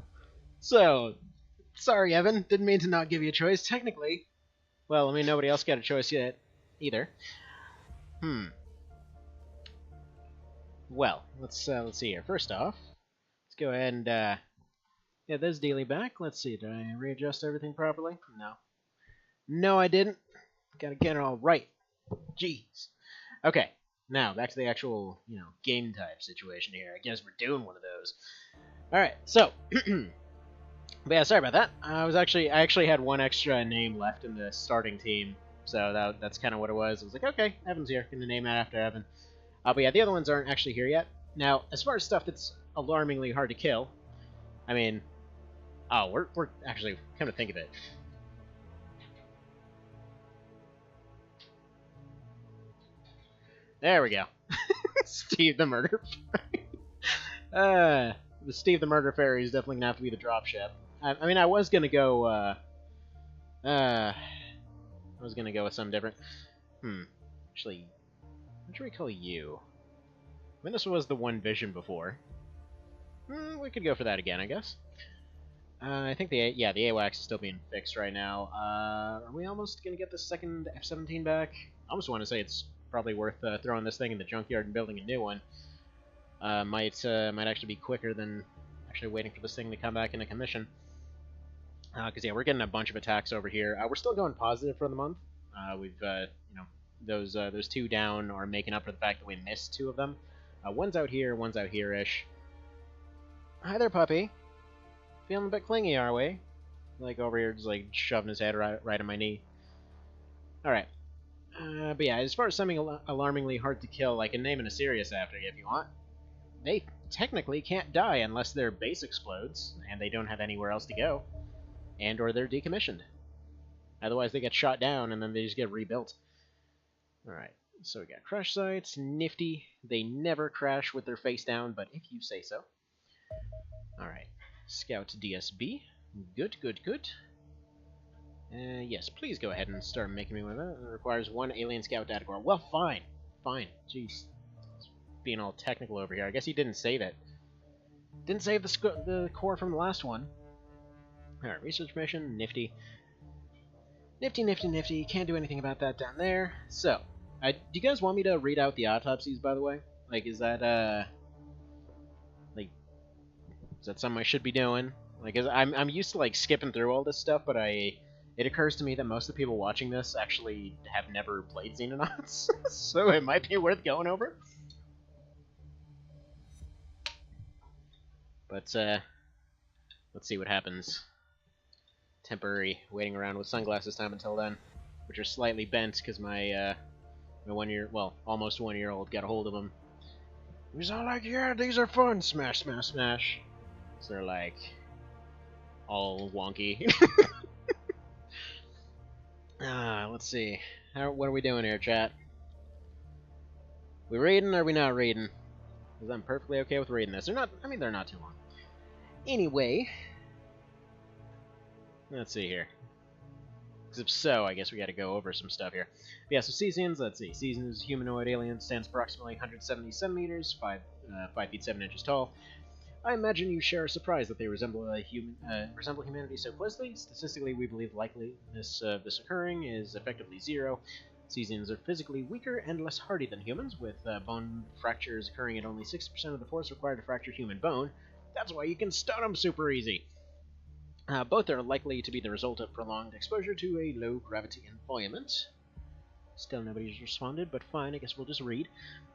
So, sorry, Evan. Didn't mean to not give you a choice. Technically, well, I mean, nobody else got a choice yet, either. Well, let's see here. First off, let's go ahead and yeah, there's Dealey back. Let's see. Did I readjust everything properly? No. No, I didn't. Gotta get it all right. Jeez. Okay. Now back to the actual, game type situation here. I guess we're doing one of those. All right. So. But yeah, sorry about that. I actually had one extra name left in the starting team, so that's kind of what it was. I was like, okay, Evan's here, gonna name it after Evan. But yeah, the other ones aren't actually here yet. Now, as far as stuff that's alarmingly hard to kill, I mean, we're actually, come to think of it. There we go. Steve the Murder Fairy. The Steve the Murder Fairy is definitely gonna have to be the dropship. I mean, I was gonna go. I was gonna go with something different. Actually, what should we call you? I mean, this was the one vision before. We could go for that again, I guess. I think the AWACS is still being fixed right now. Are we almost gonna get the second F-17 back? I almost want to say it's probably worth throwing this thing in the junkyard and building a new one. Might actually be quicker than actually waiting for this thing to come back into commission. Because yeah, we're getting a bunch of attacks over here. We're still going positive for the month. We've those two down are making up for the fact that we missed two of them. One's out here, one's out here-ish. Hi there, puppy. Feeling a bit clingy, are we? Like over here, just like shoving his head right on my knee. All right. But yeah, as far as something alarmingly hard to kill, I can name in a serious after you if you want. They technically can't die unless their base explodes, and they don't have anywhere else to go. And or they're decommissioned. Otherwise they get shot down and then they just get rebuilt. Alright, so we got crash sites, nifty. They never crash with their face down, but if you say so. Alright, scout DSB. Good, good, good. Yes, please go ahead and start making me one of that. It requires one alien scout data core. Well, fine. Fine. Jeez. Being all technical over here. I guess he didn't save it. Didn't save the core from the last one. Alright, research mission, nifty. Nifty, nifty, nifty. Can't do anything about that down there. So, do you guys want me to read out the autopsies, by the way? Like, is that something I should be doing? Like, I'm used to, like, skipping through all this stuff, but it occurs to me that most of the people watching this actually have never played Xenonauts, so it might be worth going over. But, let's see what happens. Temporary waiting around with sunglasses time until then, which are slightly bent because my 1 year, almost 1 year old got a hold of them. He was all like, yeah, these are fun, smash, smash, smash. So they're like, all wonky. Let's see. What are we doing here, chat? We reading or are we not reading? Because I'm perfectly okay with reading this. They're not too long. Anyway, let's see here. Because if so, I guess we gotta go over some stuff here. But yeah, so Cesians, let's see. Cesians humanoid alien, stands approximately 170 centimeters, 5 feet 7 inches tall. I imagine you share a surprise that they resemble humanity so closely. Statistically, we believe the likeliness of this occurring is effectively 0. Cesians are physically weaker and less hardy than humans, with bone fractures occurring at only 60% of the force required to fracture human bone. That's why you can stun them super easy. Both are likely to be the result of prolonged exposure to a low-gravity environment. Still nobody's responded, but fine, I guess we'll just read.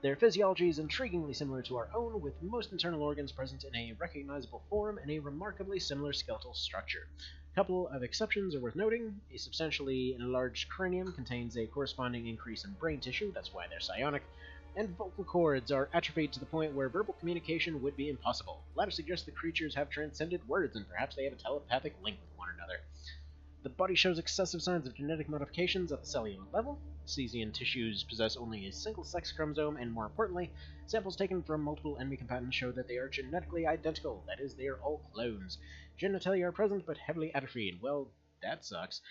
Their physiology is intriguingly similar to our own, with most internal organs present in a recognizable form and a remarkably similar skeletal structure. A couple of exceptions are worth noting. A substantially enlarged cranium contains a corresponding increase in brain tissue, that's why they're psionic, and vocal cords are atrophied to the point where verbal communication would be impossible. The latter suggests the creatures have transcended words, and perhaps they have a telepathic link with one another. The body shows excessive signs of genetic modifications at the cellular level. Cesian tissues possess only a single sex chromosome, and more importantly, samples taken from multiple enemy combatants show that they are genetically identical. That is, they are all clones. Genitalia are present, but heavily atrophied. Well, that sucks.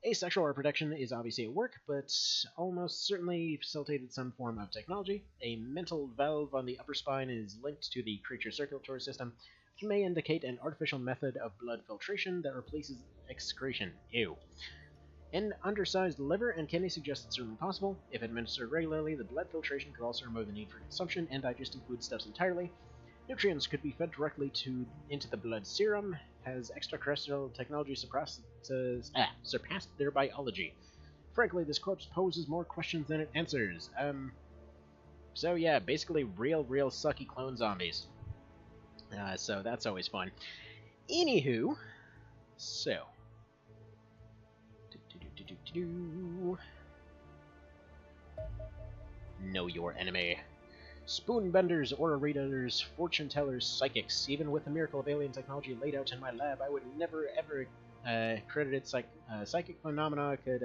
Asexual reproduction is obviously at work, but almost certainly facilitated some form of technology. A mental valve on the upper spine is linked to the creature's circulatory system, which may indicate an artificial method of blood filtration that replaces excretion. Ew. An undersized liver and kidney suggest it's certainly possible. If administered regularly, the blood filtration could also remove the need for consumption and digesting foodstuffs entirely. Nutrients could be fed directly into the blood serum. Has extraterrestrial technology surpassed their biology? Frankly, this corpse poses more questions than it answers. So yeah, basically real sucky clone zombies. So that's always fun. Anywho, so... Know your enemy. Spoonbenders, aura readers, fortune tellers, psychics. Even with the miracle of alien technology laid out in my lab, I would never ever credited psychic phenomena could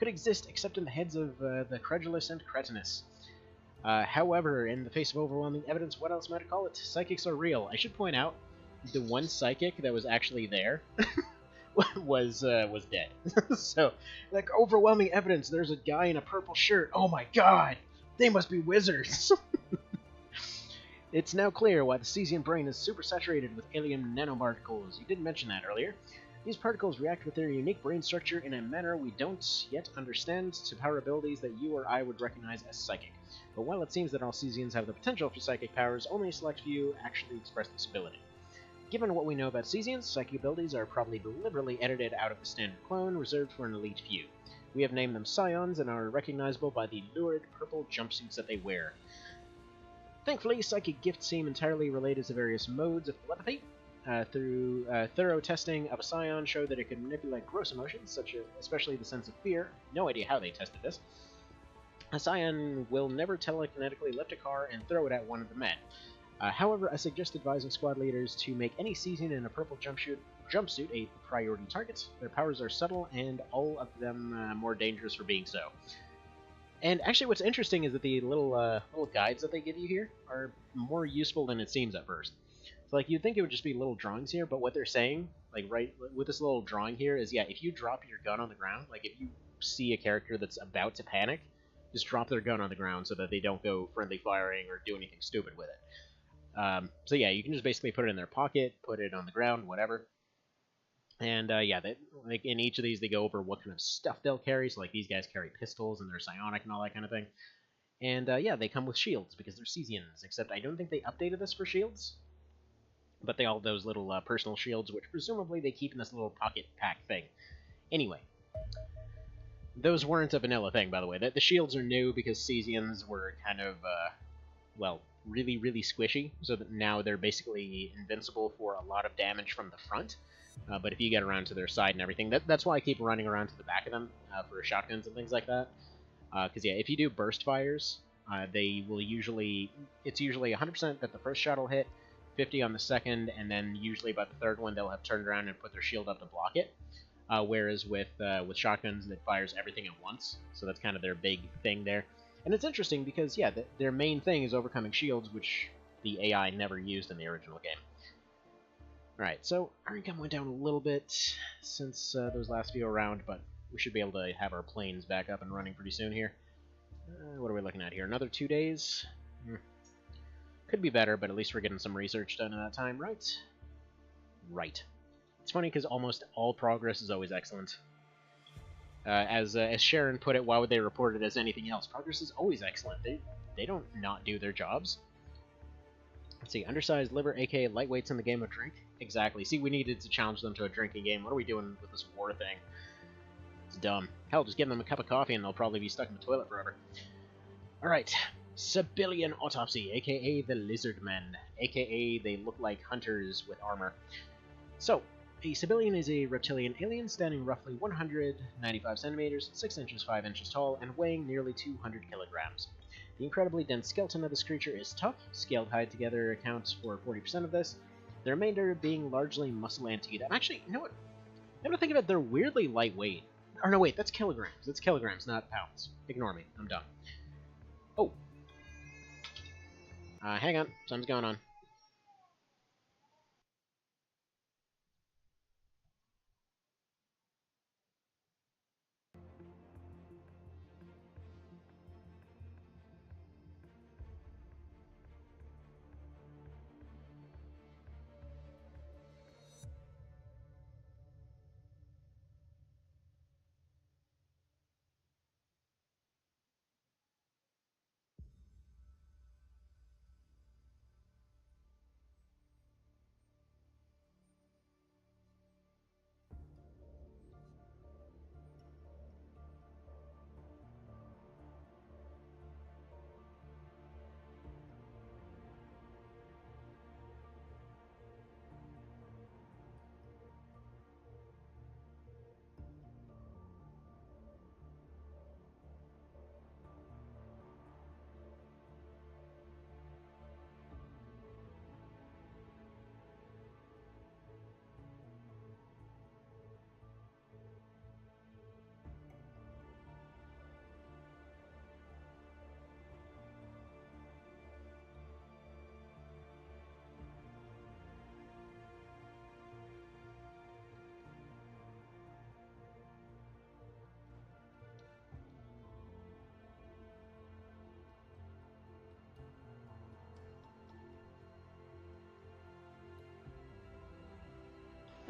exist except in the heads of the credulous and cretinous. However, in the face of overwhelming evidence, what else might I call it? Psychics are real. I should point out, the one psychic that was actually there was dead. So, like, overwhelming evidence, there's a guy in a purple shirt. Oh my god! They must be wizards! It's now clear why the Cesian brain is supersaturated with alien nanoparticles. You didn't mention that earlier. These particles react with their unique brain structure in a manner we don't yet understand to power abilities that you or I would recognize as psychic. But while it seems that all Cesians have the potential for psychic powers, only a select few actually express this ability. Given what we know about Cesians, psychic abilities are probably deliberately edited out of the standard clone, reserved for an elite few. We have named them Scions and are recognizable by the lurid purple jumpsuits that they wear. Thankfully, psychic gifts seem entirely related to various modes of telepathy. Through thorough testing of a Scion showed that it could manipulate gross emotions, such as especially the sense of fear. No idea how they tested this. A Scion will never telekinetically lift a car and throw it at one of the men. However, I suggest advising squad leaders to make any Cesian in a purple jumpsuit a priority target. Their powers are subtle, and all of them more dangerous for being so. And actually, what's interesting is that the little guides that they give you here are more useful than it seems at first. So, like, you'd think it would just be little drawings here, but what they're saying, like, right with this little drawing here, is, yeah, if you drop your gun on the ground, like, if you see a character that's about to panic, just drop their gun on the ground so that they don't go friendly firing or do anything stupid with it. So yeah, you can just basically put it in their pocket, put it on the ground, whatever. And yeah, like in each of these, they go over what kind of stuff they'll carry. So like these guys carry pistols and they're psionic and all that kind of thing. And yeah, they come with shields because they're Cesians. Except I don't think they updated this for shields. But they all have those little personal shields, which presumably they keep in this little pocket pack thing. Anyway, those weren't a vanilla thing, by the way. The shields are new because Cesians were kind of well, really squishy, so that now they're basically invincible for a lot of damage from the front. But if you get around to their side and everything, that's why I keep running around to the back of them for shotguns and things like that. Because yeah, if you do burst fires, they will it's usually 100% that the first shot will hit, 50 on the second, and then usually about the third one they'll have turned around and put their shield up to block it. Whereas with shotguns, it fires everything at once, so that's kind of their big thing there. And it's interesting because, yeah, their main thing is overcoming shields, which the AI never used in the original game. Alright, so our income went down a little bit since those last few around, but we should be able to have our planes back up and running pretty soon here. What are we looking at here? Another 2 days? Could be better, but at least we're getting some research done in that time, right? Right. It's funny because almost all progress is always excellent. As Sharon put it, why would they report it as anything else? Progress is always excellent. They don't not do their jobs. Let's see, undersized liver, aka lightweights in the game of drink. Exactly. See, we needed to challenge them to a drinking game. What are we doing with this war thing? It's dumb. Hell, just give them a cup of coffee and they'll probably be stuck in the toilet forever. Alright. Civilian autopsy, aka the lizard men, aka they look like hunters with armor. So, a civilian is a reptilian alien standing roughly 195 centimeters, 6 inches 5 inches tall, and weighing nearly 200 kilograms. The incredibly dense skeleton of this creature is tough. Scaled hide together accounts for 40% of this, the remainder being largely muscle and teeth. Actually, you know what? Now to think of it, they're weirdly lightweight. Or no, wait, that's kilograms. That's kilograms, not pounds. Ignore me. I'm done. Oh. Hang on. Something's going on.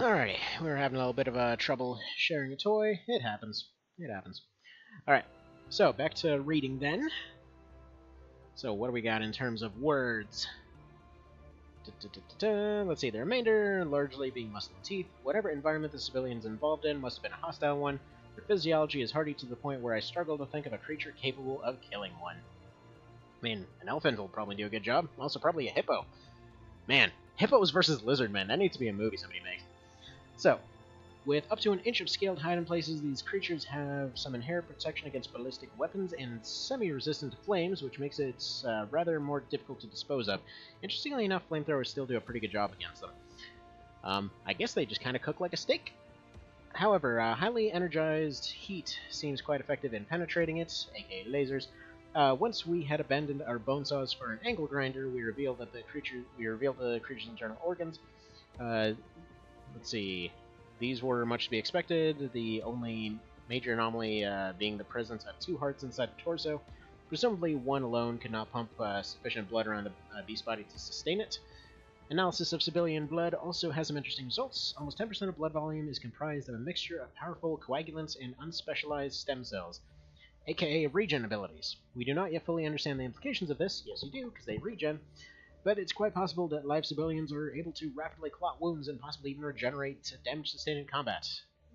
Alrighty, we were having a little bit of trouble sharing a toy. It happens. It happens. Alright, so back to reading then. So what do we got in terms of words? Let's see, the remainder largely being muscle and teeth. Whatever environment the civilians involved in must have been a hostile one. Their physiology is hardy to the point where I struggle to think of a creature capable of killing one. I mean, an elephant will probably do a good job. Also, probably a hippo. Man, hippos versus lizardmen. That needs to be a movie somebody makes. So, with up to an inch of scaled hiding places, these creatures have some inherent protection against ballistic weapons and semi-resistant to flames, which makes it rather more difficult to dispose of. Interestingly enough, flamethrowers still do a pretty good job against them. I guess they just kind of cook like a steak. However, highly energized heat seems quite effective in penetrating it, aka lasers. Once we had abandoned our bone saws for an angle grinder, we revealed the creature's internal organs. Let's see. These were much to be expected, the only major anomaly being the presence of 2 hearts inside the torso. Presumably, one alone could not pump sufficient blood around the beast body to sustain it. Analysis of civilian blood also has some interesting results. Almost 10% of blood volume is comprised of a mixture of powerful coagulants and unspecialized stem cells, aka regen abilities. We do not yet fully understand the implications of this. Yes, you do, because they regen. But it's quite possible that live civilians are able to rapidly clot wounds and possibly even regenerate damage sustained in combat.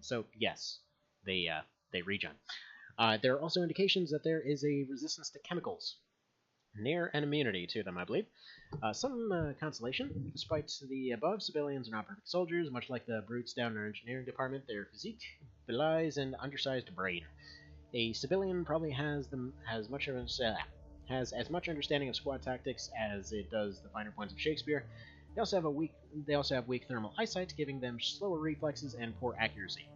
So, yes, they regen. There are also indications that there is a resistance to chemicals. Near an immunity to them, I believe. Some consolation. Despite the above, civilians are not perfect soldiers. Much like the brutes down in our engineering department, their physique belies an undersized brain. A civilian probably has as much understanding of squad tactics as it does the finer points of Shakespeare. They also have weak thermal eyesight, giving them slower reflexes and poor accuracy.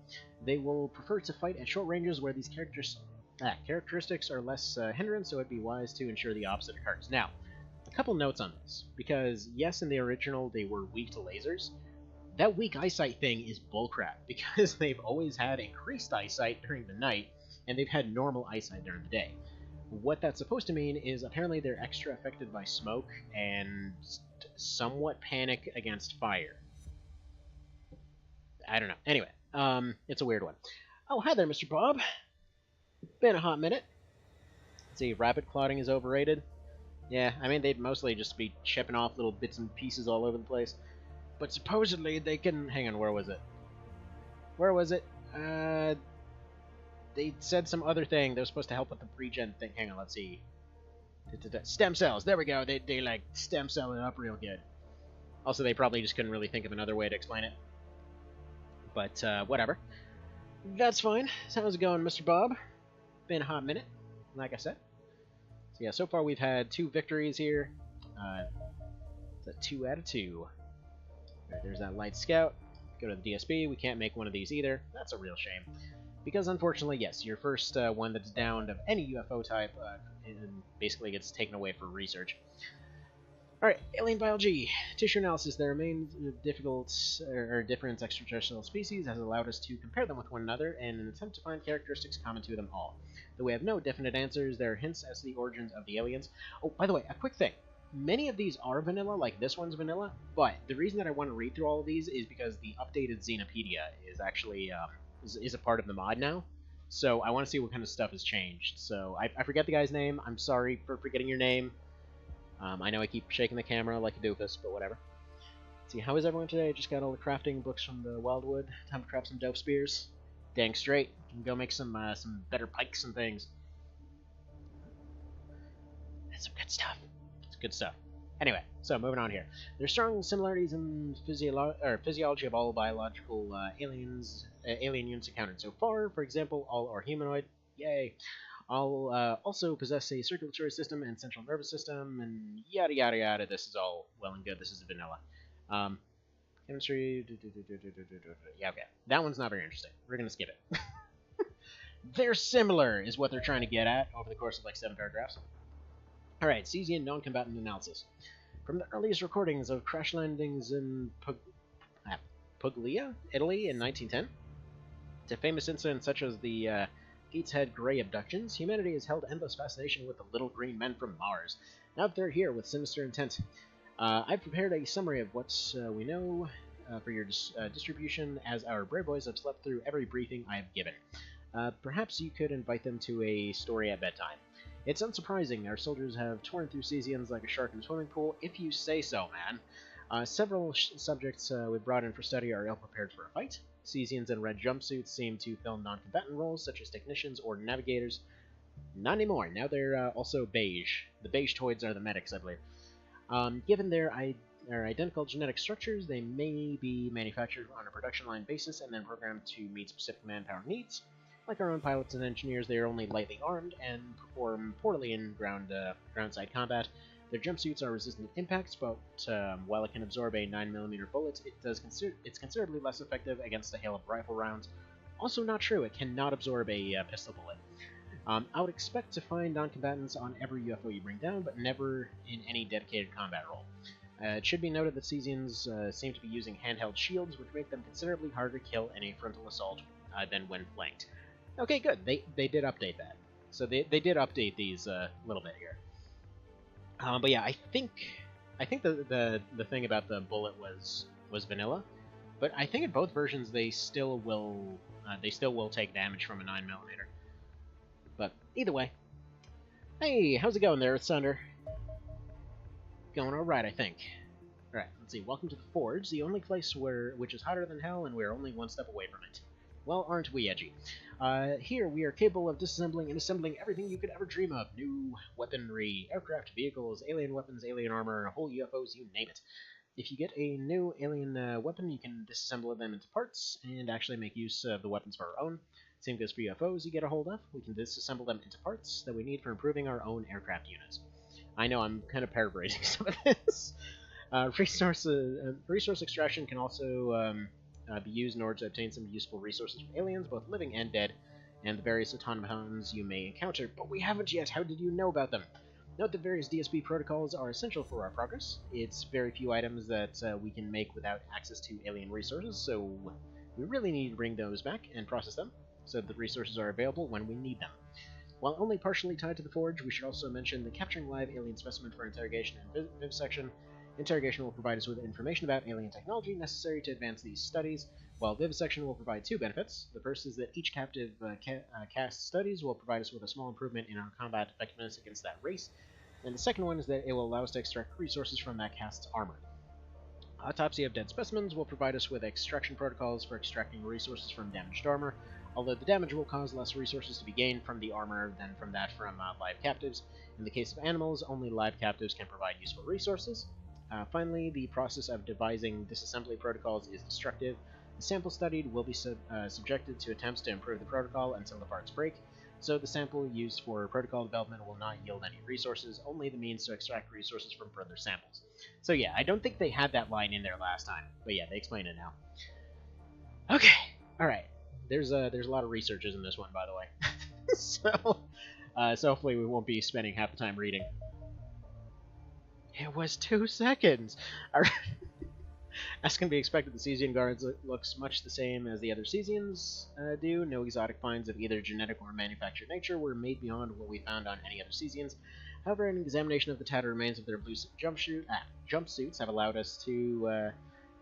They will prefer to fight at short ranges where these characteristics are less hindrance, so it'd be wise to ensure the opposite occurs. Now, a couple notes on this, because yes, in the original they were weak to lasers. That weak eyesight thing is bullcrap, because they've always had increased eyesight during the night, and they've had normal eyesight during the day. What that's supposed to mean is apparently they're extra affected by smoke and somewhat panic against fire. I don't know. Anyway, it's a weird one. Oh, hi there, Mr. Bob. Been a hot minute. Let's see, rapid clotting is overrated. Yeah, I mean, they'd mostly just be chipping off little bits and pieces all over the place. But supposedly they can... Hang on, where was it? Where was it? They said some other thing that was supposed to help with the regen thing. Hang on, let's see. Stem cells. There we go. They like stem cell it up real good. Also, they probably just couldn't really think of another way to explain it. But, whatever. That's fine. So how's it going, Mr. Bob? Been a hot minute, like I said. So yeah, so far we've had 2 victories here. It's a 2 out of 2. Right, there's that light scout. Go to the DSB. We can't make one of these either. That's a real shame. Because unfortunately, yes, your first one that's downed of any UFO type basically gets taken away for research. Alright, alien biology. Tissue analysis. There remains different extraterrestrial species has allowed us to compare them with one another in an attempt to find characteristics common to them all. Though we have no definite answers, there are hints as to the origins of the aliens. Oh, by the way, a quick thing. Many of these are vanilla, like this one's vanilla, but the reason that I want to read through all of these is because the updated Xenopedia is actually... is a part of the mod now, so I want to see what kind of stuff has changed. So I forget the guy's name. I'm sorry for forgetting your name. I know I keep shaking the camera like a doofus, but whatever. Let's see, how is everyone today? Just got all the crafting books from the Wildwood. Time to craft some dope spears. Dang straight. Can go make some better pikes and things. That's some good stuff. It's good stuff. Anyway, so moving on here. There's strong similarities in physiology of all biological alien units encountered so far. For example, all are humanoid. Yay. All also possess a circulatory system and central nervous system, and yada yada yada. This is all well and good. This is vanilla. Chemistry. Yeah, okay. That one's not very interesting. We're gonna skip it. They're similar, is what they're trying to get at over the course of like 7 paragraphs. Alright, Cesian non-combatant analysis. From the earliest recordings of crash landings in Puglia, Italy in 1910, to famous incidents such as the Gateshead Grey abductions, humanity has held endless fascination with the little green men from Mars. Now that they're here with sinister intent, I've prepared a summary of what we know for your distribution, as our brave boys have slept through every briefing I have given. Perhaps you could invite them to a story at bedtime. It's unsurprising, our soldiers have torn through Cesians like a shark in a swimming pool, if you say so, man. Several subjects we brought in for study are ill-prepared for a fight. Cesians in red jumpsuits seem to fill non-combatant roles, such as technicians or navigators. Not anymore, now they're also beige. The beige toids are the medics, I believe. Given their identical genetic structures, they may be manufactured on a production line basis and then programmed to meet specific manpower needs. Like our own pilots and engineers, they are only lightly armed and perform poorly in groundside combat. Their jumpsuits are resistant to impacts, but while it can absorb a 9mm bullet, it's considerably less effective against a hail of rifle rounds. Also not true, it cannot absorb a pistol bullet. I would expect to find non-combatants on every UFO you bring down, but never in any dedicated combat role. It should be noted that Cesians seem to be using handheld shields, which make them considerably harder to kill in a frontal assault than when flanked. Okay, good. They did update that. So they did update these a little bit here. But yeah, I think the thing about the bullet was vanilla, but I think in both versions they still will take damage from a 9mm. But either way, hey, how's it going there, Thunder? Going all right, I think. All right, let's see. Welcome to the Forge, the only place which is hotter than hell, and we're only one step away from it. Well, aren't we edgy? Here, we are capable of disassembling and assembling everything you could ever dream of. New weaponry, aircraft, vehicles, alien weapons, alien armor, whole UFOs, you name it. If you get a new alien weapon, you can disassemble them into parts and actually make use of the weapons for our own. Same goes for UFOs you get a hold of. We can disassemble them into parts that we need for improving our own aircraft units. I know, I'm kind of paraphrasing some of this. Resource extraction can also be used in order to obtain some useful resources from aliens, both living and dead, and the various automatons you may encounter, but we haven't yet. How did you know about them? Note that various DSP protocols are essential for our progress. It's very few items that we can make without access to alien resources, so we really need to bring those back and process them, so that the resources are available when we need them. While only partially tied to the Forge, we should also mention the capturing live alien specimen for interrogation and vivisection. Interrogation will provide us with information about alien technology necessary to advance these studies, while vivisection will provide two benefits. The first is that each captive cast studies will provide us with a small improvement in our combat effectiveness against that race, and the second one is that it will allow us to extract resources from that cast's armor. Autopsy of dead specimens will provide us with extraction protocols for extracting resources from damaged armor, although the damage will cause less resources to be gained from the armor than from that from live captives. In the case of animals, only live captives can provide useful resources. Finally, the process of devising disassembly protocols is destructive. The sample studied will be subjected to attempts to improve the protocol until the parts break, so the sample used for protocol development will not yield any resources, only the means to extract resources from further samples. So yeah, I don't think they had that line in there last time, but yeah, they explain it now. Okay, alright. There's a lot of researches in this one, by the way. So hopefully we won't be spending half the time reading. It was 2 seconds! As can be expected, the Cesian guards looks much the same as the other Cesians do. No exotic finds of either genetic or manufactured nature were made beyond what we found on any other Cesians. However, an examination of the tattered remains of their blue jumpsuits have allowed us to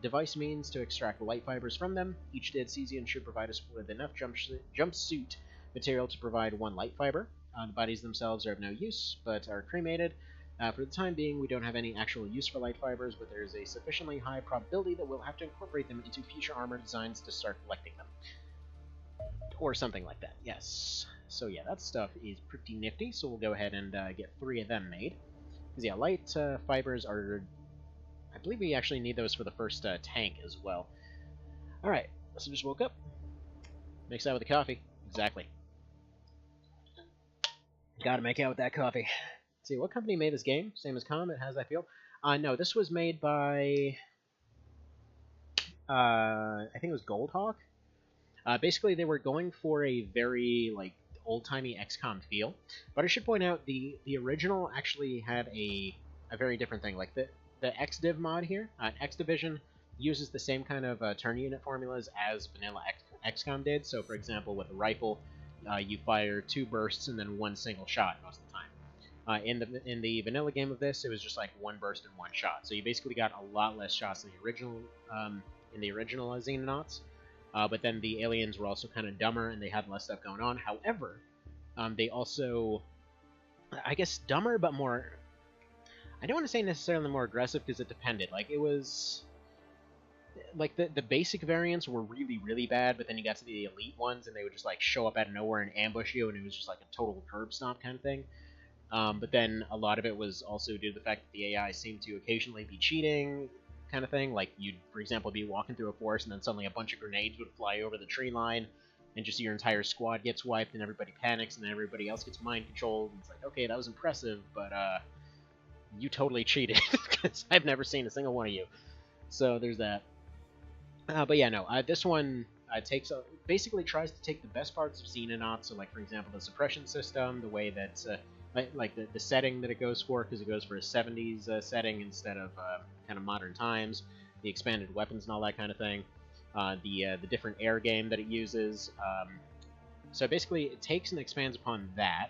devise means to extract light fibers from them. Each dead Cesian should provide us with enough jumpsuit material to provide 1 light fiber. The bodies themselves are of no use, but are cremated. For the time being, we don't have any actual use for light fibers, but there is a sufficiently high probability that we'll have to incorporate them into future armor designs to start collecting them. Or something like that, yes. So yeah, that stuff is pretty nifty, so we'll go ahead and get 3 of them made. Because yeah, light fibers are... I believe we actually need those for the first tank as well. Alright, so just woke up. Mix that with the coffee. Exactly. Gotta make out with that coffee. Let's see, what company made this game? Same as Comet, how's that feel? No, this was made by... I think it was Goldhawk. Basically, they were going for a very, like, old-timey XCOM feel. But I should point out, the original actually had a very different thing. Like, the XDiv mod here, X Division, uses the same kind of turn unit formulas as vanilla XCOM did. So, for example, with a rifle, you fire 2 bursts and then 1 single shot most of the time. In the vanilla game of this, it was just like 1 burst and 1 shot. So you basically got a lot less shots than the original in the original Xenonauts. But then the aliens were also kind of dumber and they had less stuff going on. However, they also, I guess, dumber but more. I don't want to say necessarily more aggressive because it depended. Like, it was like the basic variants were really, really bad, but then you got to the elite ones and they would just like show up out of nowhere and ambush you, and it was just like a total curb stomp kind of thing. But then a lot of it was also due to the fact that the AI seemed to occasionally be cheating, kind of thing. Like, you'd, for example, be walking through a forest and then suddenly a bunch of grenades would fly over the tree line, and just your entire squad gets wiped and everybody panics and then everybody else gets mind controlled. And it's like, okay, that was impressive, but you totally cheated, because I've never seen a single one of you. So there's that. But yeah, no, this one takes basically tries to take the best parts of Xenonauts, so like, for example, the suppression system, the way that like the setting that it goes for, because it goes for a 70s setting instead of kind of modern times, the expanded weapons and all that kind of thing, the different air game that it uses. So basically, it takes and expands upon that.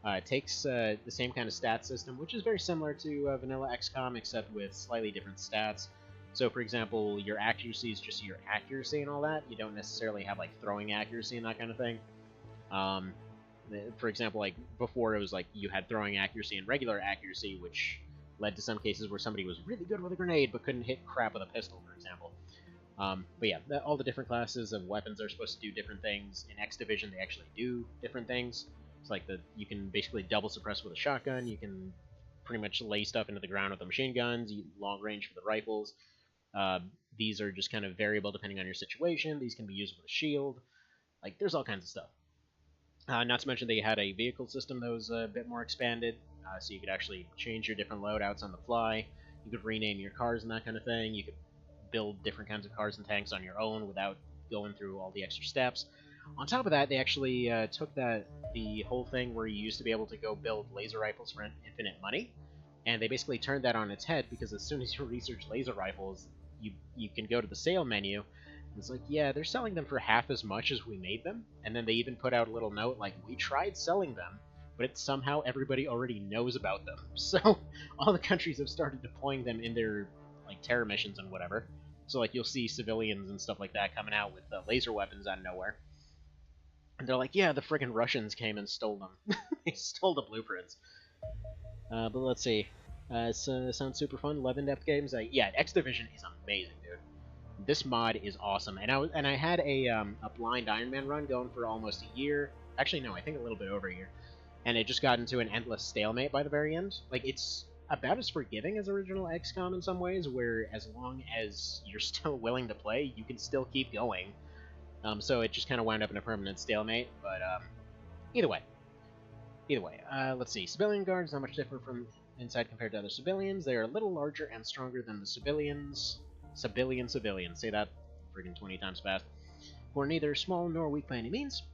It takes the same kind of stat system, which is very similar to vanilla XCOM, except with slightly different stats. So, for example, your accuracy is just your accuracy and all that. You don't necessarily have, like, throwing accuracy and that kind of thing. For example, like, before it was, like, you had throwing accuracy and regular accuracy, which led to some cases where somebody was really good with a grenade but couldn't hit crap with a pistol, for example. But yeah, all the different classes of weapons are supposed to do different things. In X Division, they actually do different things. It's like you can basically double suppress with a shotgun. You can pretty much lay stuff into the ground with the machine guns. Long range for the rifles. These are just kind of variable depending on your situation. These can be used with a shield. Like, there's all kinds of stuff. Not to mention they had a vehicle system that was a bit more expanded, so you could actually change your different loadouts on the fly. You could rename your cars and that kind of thing. You could build different kinds of cars and tanks on your own without going through all the extra steps. On top of that, they actually took the whole thing where you used to be able to go build laser rifles for infinite money, and they basically turned that on its head, because as soon as you research laser rifles, you can go to the sale menu, and it's like, yeah, they're selling them for half as much as we made them, and then they even put out a little note like, we tried selling them, but it's somehow everybody already knows about them. So all the countries have started deploying them in their like terror missions and whatever. So like, you'll see civilians and stuff like that coming out with laser weapons out of nowhere. And they're like, yeah, the friggin' Russians came and stole them. They stole the blueprints. But let's see. Sounds super fun. 11 depth games. Yeah, X Division is amazing, dude. This mod is awesome. And I had a blind Ironman run going for almost a year. Actually, no, I think a little bit over a year. And it just got into an endless stalemate by the very end. Like, it's about as forgiving as original XCOM in some ways, where as long as you're still willing to play, you can still keep going. So it just kind of wound up in a permanent stalemate, but either way. Let's see. Civilian guards, not much different from inside compared to other civilians. They are a little larger and stronger than the civilians. Civilians. Say that friggin' 20 times fast. Who are neither small nor weak by any means,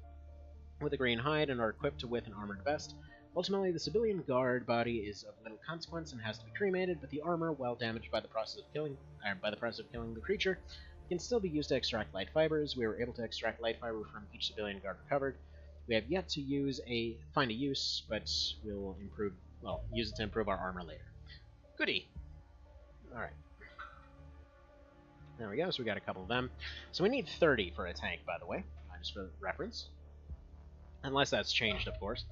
with a green hide and are equipped with an armored vest. Ultimately, the civilian guard body is of little consequence and has to be cremated, but the armor, while damaged by the process of killing the creature, can still be used to extract light fibers. We were able to extract light fiber from each civilian guard recovered. We have yet to find a use, but we'll use it to improve our armor later. Goody! Alright. There we go, so we got a couple of them. So we need 30 for a tank, by the way, just for reference. Unless that's changed, of course.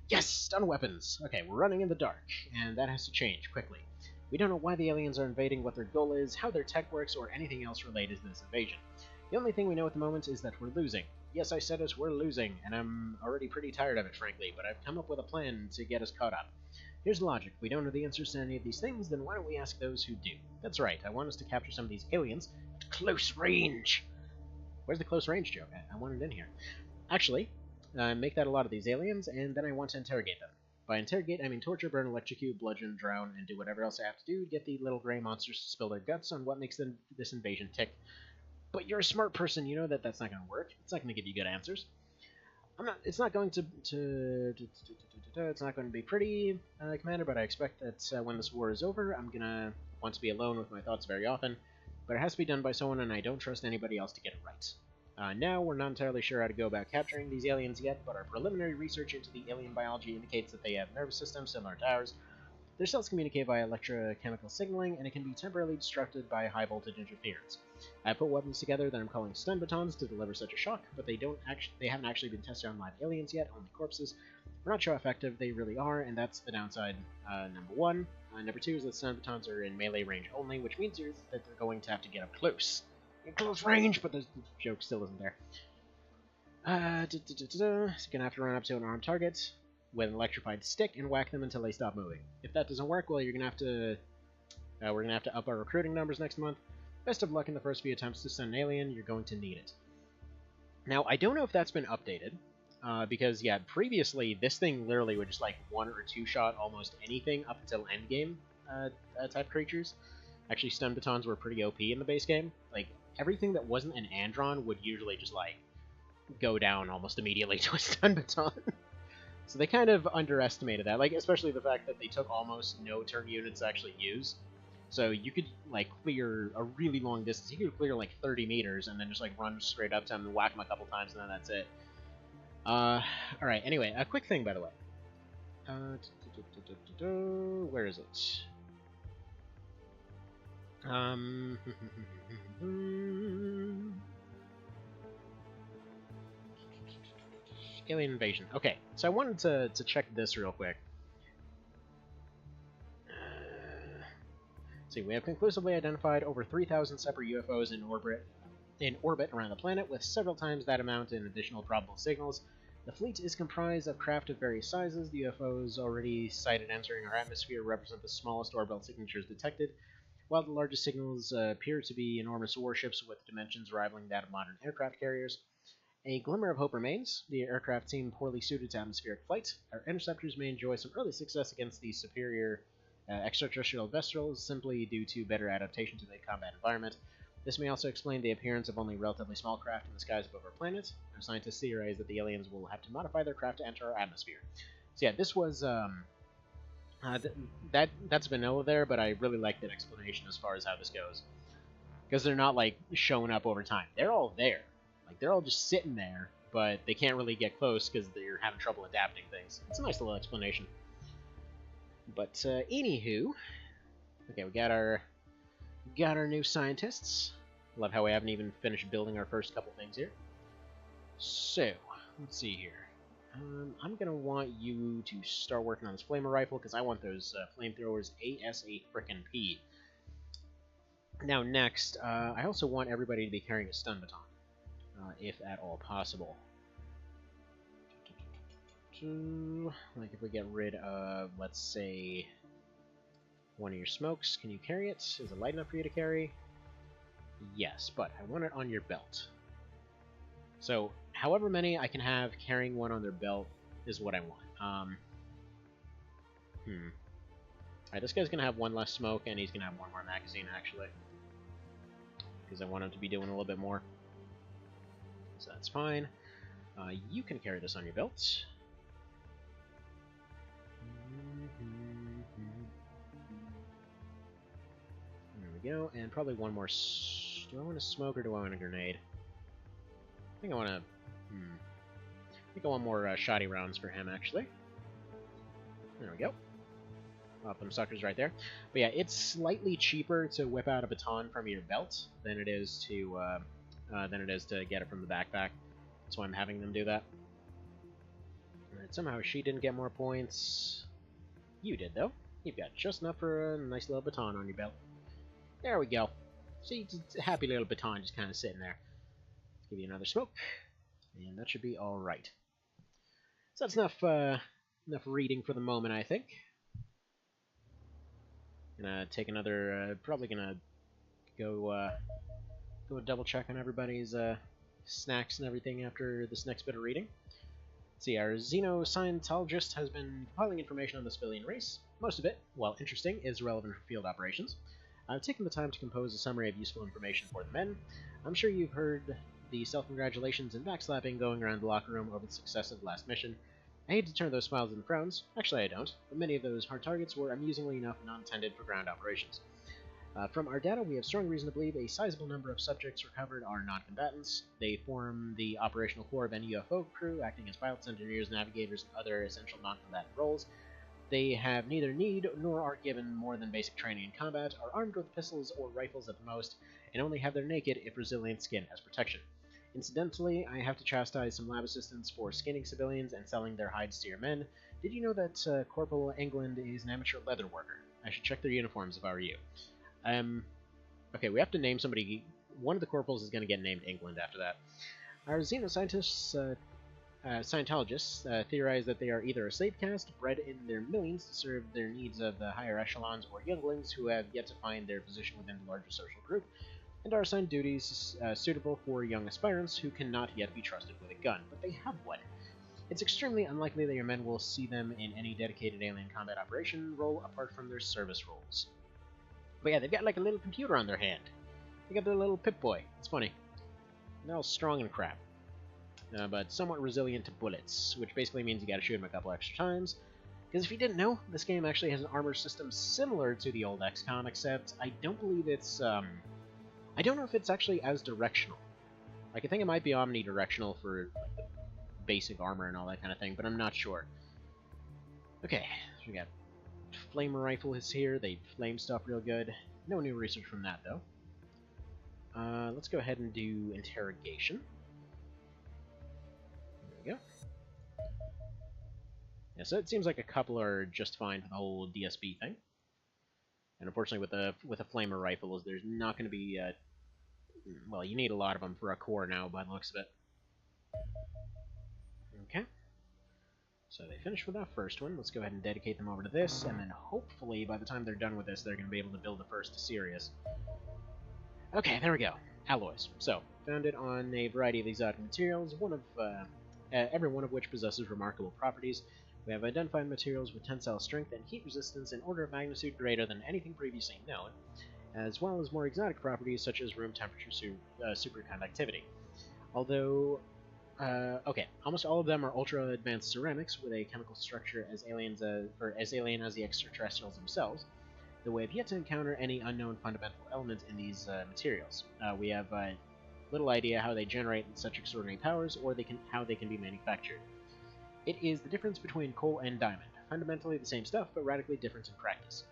Yes! Stun weapons! Okay, we're running in the dark, and that has to change quickly. We don't know why the aliens are invading, what their goal is, how their tech works, or anything else related to this invasion. The only thing we know at the moment is that we're losing. Yes, I said it, we're losing, and I'm already pretty tired of it, frankly, but I've come up with a plan to get us caught up. Here's the logic. We don't know the answers to any of these things, then why don't we ask those who do? That's right, I want us to capture some of these aliens at close range. Where's the close range joke? I want it in here. Actually, make that a lot of these aliens, and then I want to interrogate them. By interrogate, I mean torture, burn, electrocute, bludgeon, drown, and do whatever else I have to do to get the little gray monsters to spill their guts on what makes this invasion tick. But you're a smart person, you know that that's not going to work. It's not going to give you good answers. It's not going to it's not going to be pretty, Commander, but I expect that when this war is over, I'm going to want to be alone with my thoughts very often. But it has to be done by someone, and I don't trust anybody else to get it right. Now, we're not entirely sure how to go about capturing these aliens yet, but our preliminary research into the alien biology indicates that they have nervous systems similar to ours. Their cells communicate via electrochemical signaling, and it can be temporarily disrupted by high-voltage interference. I put weapons together that I'm calling stun batons to deliver such a shock, but they haven't actually been tested on live aliens yet, only corpses. We're not sure how effective they really are, and that's the downside, number one. Number two is that stun batons are in melee range only, which means that they're going to have to get up close. In close range, but the joke still isn't there. So you're gonna have to run up to an armed target with an electrified stick and whack them until they stop moving. If that doesn't work, well, you're gonna have to... we're gonna have to up our recruiting numbers next month. Best of luck in the first few attempts to send an alien, you're going to need it. Now, I don't know if that's been updated, because, yeah, previously, this thing literally would just, like, one or two shot almost anything up until endgame type creatures. Actually, stun batons were pretty OP in the base game. Like, everything that wasn't an Andron would usually just, like, go down almost immediately to a stun baton. So they kind of underestimated that, like, especially the fact that they took almost no turn units to actually use. So you could, like, clear a really long distance. You could clear, like, 30 meters and then just, like, run straight up to them and whack them a couple times and then that's it. Alright, anyway, a quick thing, by the way. Where is it? Alien invasion. Okay, so I wanted to check this real quick. See, we have conclusively identified over 3,000 separate UFOs in orbit around the planet, with several times that amount in additional probable signals. The fleet is comprised of craft of various sizes. The UFOs already sighted entering our atmosphere represent the smallest orbital signatures detected, while the largest signals appear to be enormous warships with dimensions rivaling that of modern aircraft carriers. A glimmer of hope remains. The aircraft seem poorly suited to atmospheric flight. Our interceptors may enjoy some early success against the superior extraterrestrial vessels simply due to better adaptation to the combat environment. This may also explain the appearance of only relatively small craft in the skies above our planet. Our scientists theorize that the aliens will have to modify their craft to enter our atmosphere. So yeah, this was that's vanilla there, but I really like that explanation as far as how this goes, because they're not like showing up over time. They're all there. Like, they're all just sitting there, but they can't really get close because they're having trouble adapting things. It's a nice little explanation. But, anywho... Okay, we got our new scientists. Love how we haven't even finished building our first couple things here. So, let's see here. I'm gonna want you to start working on this flamer rifle, because I want those flamethrowers ASAP. Now, next, I also want everybody to be carrying a stun baton. If at all possible. Like if we get rid of, let's say, one of your smokes, can you carry it? Is it light enough for you to carry? Yes, but I want it on your belt. So, however many I can have carrying one on their belt is what I want. Alright, this guy's gonna have one less smoke, and he's gonna have one more magazine, actually. Because I want him to be doing a little bit more. So that's fine. You can carry this on your belt. There we go, and probably one more. Do I want a smoke or do I want a grenade? I think I want to. I think I want more shoddy rounds for him, actually. There we go. Pop them suckers right there. But yeah, it's slightly cheaper to whip out a baton from your belt than it is to get it from the backpack. That's why I'm having them do that. Alright, somehow she didn't get more points. You did, though. You've got just enough for a nice little baton on your belt. There we go. See, it's a happy little baton just kind of sitting there. Let's give you another smoke, and that should be alright. So that's enough reading for the moment, I think. Gonna take another, probably gonna go double check on everybody's snacks and everything after this next bit of reading. Let's see, our xenoscientologist has been compiling information on the civilian race. Most of it, while interesting, is relevant for field operations. I've taken the time to compose a summary of useful information for the men. I'm sure you've heard the self-congratulations and backslapping going around the locker room over the success of the last mission. I hate to turn those smiles into frowns. Actually, I don't, but many of those hard targets were amusingly enough not intended for ground operations. From our data, we have strong reason to believe a sizable number of subjects recovered are non-combatants. They form the operational core of any UFO crew, acting as pilots, engineers, navigators, and other essential non-combatant roles. They have neither need nor are given more than basic training in combat, are armed with pistols or rifles at the most, and only have their naked, if resilient skin as protection. Incidentally, I have to chastise some lab assistants for skinning civilians and selling their hides to your men. Did you know that Corporal England is an amateur leather worker? I should check their uniforms if I were you. Okay, we have to name somebody. One of the corporals is going to get named England after that. Our xenoscientists, Scientologists, theorize that they are either a slave caste bred in their millions to serve their needs of the higher echelons, or younglings who have yet to find their position within the larger social group, and are assigned duties suitable for young aspirants who cannot yet be trusted with a gun, but they have one. It's extremely unlikely that your men will see them in any dedicated alien combat operation role apart from their service roles. But yeah, they've got like a little computer on their hand. They got their little Pip-Boy. It's funny. They're all strong and crap. But somewhat resilient to bullets, which basically means you gotta shoot them a couple extra times. Because if you didn't know, this game actually has an armor system similar to the old XCOM, except I don't believe it's, I don't know if it's actually as directional. Like, I think it might be omnidirectional for like, the basic armor and all that kind of thing, but I'm not sure. Okay, so we got flamer rifle is here. They flame stuff real good. No new research from that, though. Let's go ahead and do interrogation. There we go. Yeah, so it seems like a couple are just fine for the whole DSB thing. And unfortunately, with a flamer rifle, there's not going to be well, you need a lot of them for a core now, by the looks of it. Okay. So they finished with that first one. Let's go ahead and dedicate them over to this, and then hopefully by the time they're done with this, they're going to be able to build the first Sirius. Okay, there we go. Alloys. So, founded on a variety of exotic materials, every one of which possesses remarkable properties. We have identified materials with tensile strength and heat resistance in order of magnitude greater than anything previously known, as well as more exotic properties such as room temperature superconductivity. Although, okay, almost all of them are ultra-advanced ceramics with a chemical structure as alien as the extraterrestrials themselves, though we have yet to encounter any unknown fundamental element in these materials. We have little idea how they generate such extraordinary powers, or how they can be manufactured. It is the difference between coal and diamond, fundamentally the same stuff, but radically different in practice.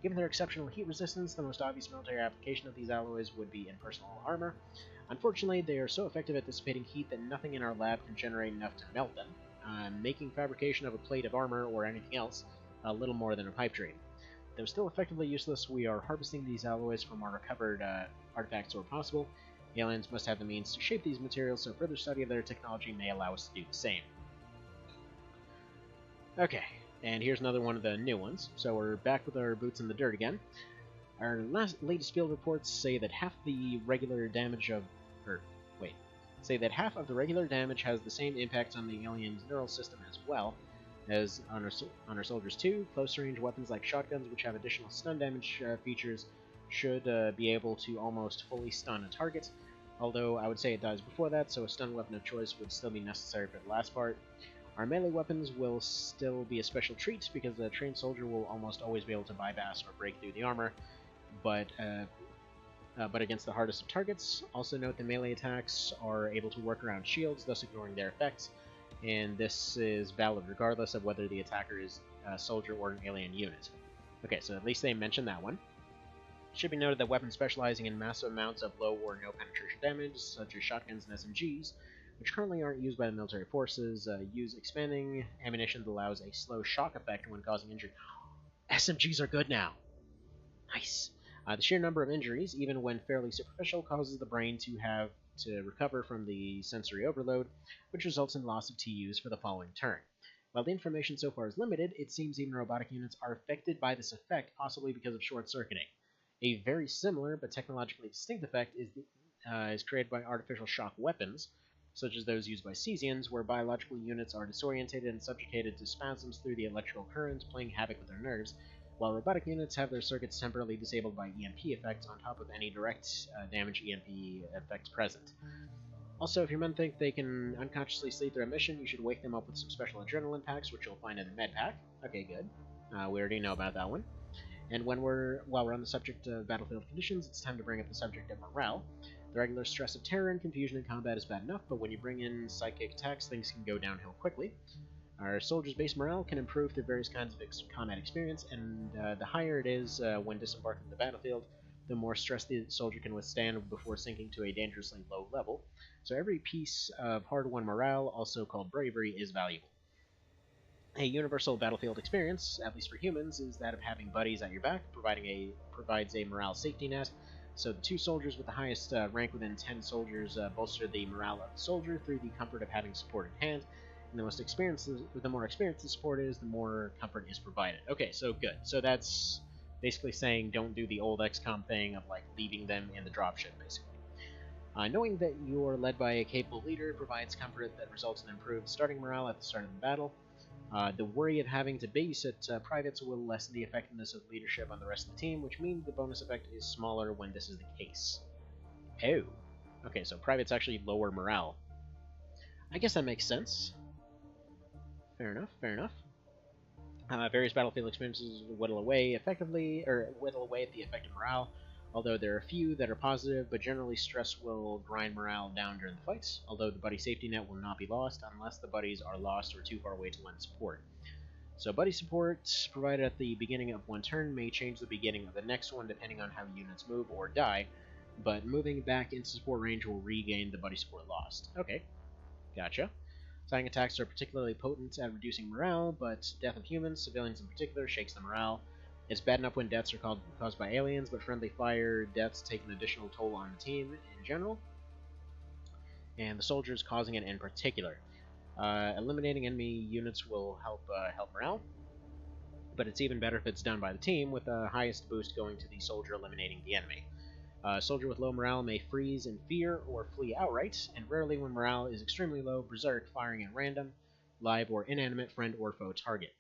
Given their exceptional heat resistance, the most obvious military application of these alloys would be in personal armor. Unfortunately, they are so effective at dissipating heat that nothing in our lab can generate enough to melt them, making fabrication of a plate of armor or anything else a little more than a pipe dream. Though still effectively useless, we are harvesting these alloys from our recovered artifacts where possible. Aliens must have the means to shape these materials, so further study of their technology may allow us to do the same. Okay, and here's another one of the new ones. So we're back with our boots in the dirt again. Our latest field reports say that half of the regular damage has the same impact on the alien's neural system as well as on our soldiers too. Close-range weapons like shotguns, which have additional stun damage features, should be able to almost fully stun a target, although I would say it dies before that, so a stun weapon of choice would still be necessary for the last part. Our melee weapons will still be a special treat, because a trained soldier will almost always be able to bypass or break through the armor, but against the hardest of targets. Also note that melee attacks are able to work around shields, thus ignoring their effects, and this is valid regardless of whether the attacker is a soldier or an alien unit. Okay, so at least they mentioned that one. It should be noted that weapons specializing in massive amounts of low or no penetration damage, such as shotguns and SMGs, which currently aren't used by the military forces, use expanding ammunition that allows a slow shock effect when causing injury. SMGs are good now! Nice! The sheer number of injuries, even when fairly superficial, causes the brain to have to recover from the sensory overload, which results in loss of TUs for the following turn. While the information so far is limited, it seems even robotic units are affected by this effect, possibly because of short-circuiting. A very similar but technologically distinct effect is created by artificial shock weapons, such as those used by Cesians, where biological units are disorientated and subjugated to spasms through the electrical current, playing havoc with their nerves, while robotic units have their circuits temporarily disabled by EMP effects on top of any direct damage EMP effects present. Also, if your men think they can unconsciously sleep through a mission, you should wake them up with some special adrenaline packs, which you'll find in the med pack. Okay, good. We already know about that one. And while we're on the subject of battlefield conditions, it's time to bring up the subject of morale. The regular stress of terror and confusion in combat is bad enough, but when you bring in psychic attacks, things can go downhill quickly. Our soldiers' base morale can improve through various kinds of combat experience, and the higher it is when disembarking the battlefield, the more stress the soldier can withstand before sinking to a dangerously low level. So every piece of hard-won morale, also called bravery, is valuable. A universal battlefield experience, at least for humans, is that of having buddies at your back, provides a morale safety net. So the 2 soldiers with the highest rank within 10 soldiers bolster the morale of the soldier through the comfort of having support in hand. And the more experienced the support is, the more comfort is provided. Okay, so good. So that's basically saying don't do the old XCOM thing of like leaving them in the dropship, basically. Knowing that you're led by a capable leader provides comfort that results in improved starting morale at the start of the battle. The worry of having to babysit privates will lessen the effectiveness of leadership on the rest of the team, which means the bonus effect is smaller when this is the case. Oh. Okay, so privates actually lower morale. I guess that makes sense. Fair enough, fair enough. Various battlefield experiences whittle away at the effective morale, although there are a few that are positive, but generally stress will grind morale down during the fights, although the buddy safety net will not be lost unless the buddies are lost or too far away to lend support. So buddy support provided at the beginning of one turn may change the beginning of the next one depending on how units move or die, but moving back into support range will regain the buddy support lost. Okay, gotcha. Flying attacks are particularly potent at reducing morale, but death of humans, civilians in particular, shakes the morale. It's bad enough when deaths are caused by aliens, but friendly fire deaths take an additional toll on the team in general, and the soldiers causing it in particular. Eliminating enemy units will help morale, but it's even better if it's done by the team, with the highest boost going to the soldier eliminating the enemy. A soldier with low morale may freeze in fear or flee outright, and rarely when morale is extremely low, berserk, firing at random, live or inanimate friend or foe target.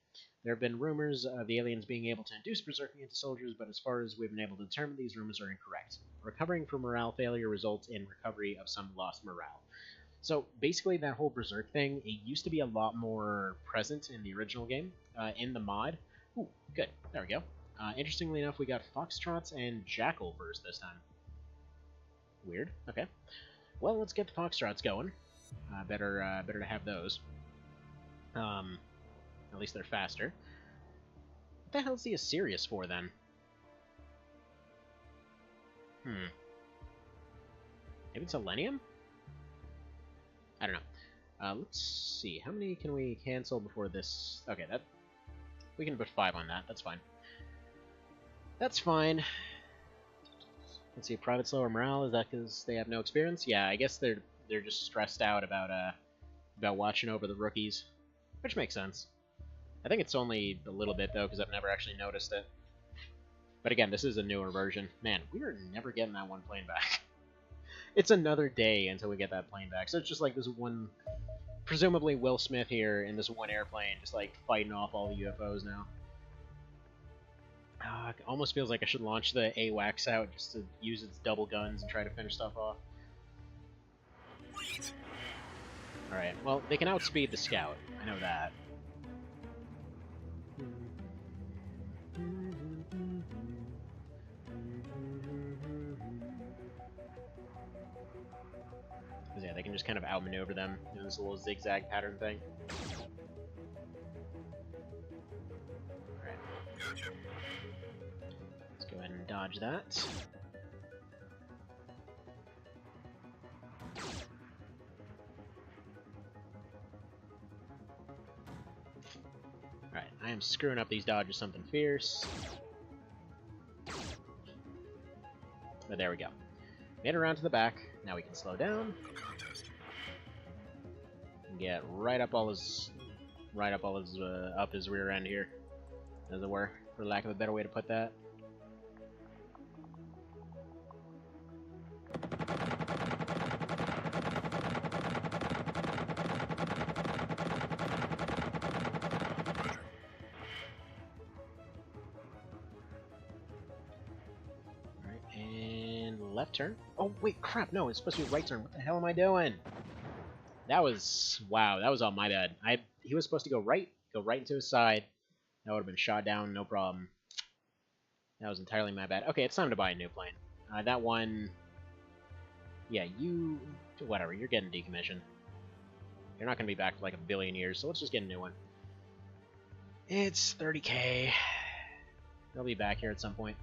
There have been rumors of the aliens being able to induce berserking into soldiers, but as far as we've been able to determine, these rumors are incorrect. Recovering from morale failure results in recovery of some lost morale. So basically that whole berserk thing, it used to be a lot more present in the original game. In the mod, ooh, good, there we go. Interestingly enough, we got Foxtrots and Jackal first this time. Weird. Okay. Well, let's get the Foxtrots going. Better to have those. At least they're faster. What the hell's the Assyrius for, then? Maybe it's Selenium? I don't know. Let's see. How many can we cancel before this? Okay, we can put 5 on that. That's fine. That's fine. Let's see, private's lower morale, is that because they have no experience? Yeah, I guess they're just stressed out about watching over the rookies, which makes sense. I think it's only a little bit though, because I've never actually noticed it. But again, this is a newer version. Man, we are never getting that one plane back. It's another day until we get that plane back. So it's just like this one, presumably Will Smith here in this one airplane, just like fighting off all the UFOs now. It almost feels like I should launch the AWACS out just to use its double guns and try to finish stuff off. Alright, well, they can outspeed the Scout. I know that. Because, yeah, they can just kind of outmaneuver them in this little zigzag pattern thing. Alright. Gotcha. Let's go ahead and dodge that. Alright, I am screwing up these dodges something fierce. But there we go. Made it around to the back. Now we can slow down. No contest. And get right up all his up his rear end here, as it were, for lack of a better way to put that. Left turn? Oh, wait, crap, no, it's supposed to be right turn. What the hell am I doing? That was, wow, that was all my bad. He was supposed to go right into his side. That would have been shot down, no problem. That was entirely my bad. Okay, it's time to buy a new plane. That one, yeah, whatever, you're getting decommissioned. You're not going to be back for like a billion years, so let's just get a new one. It's 30k. They'll be back here at some point.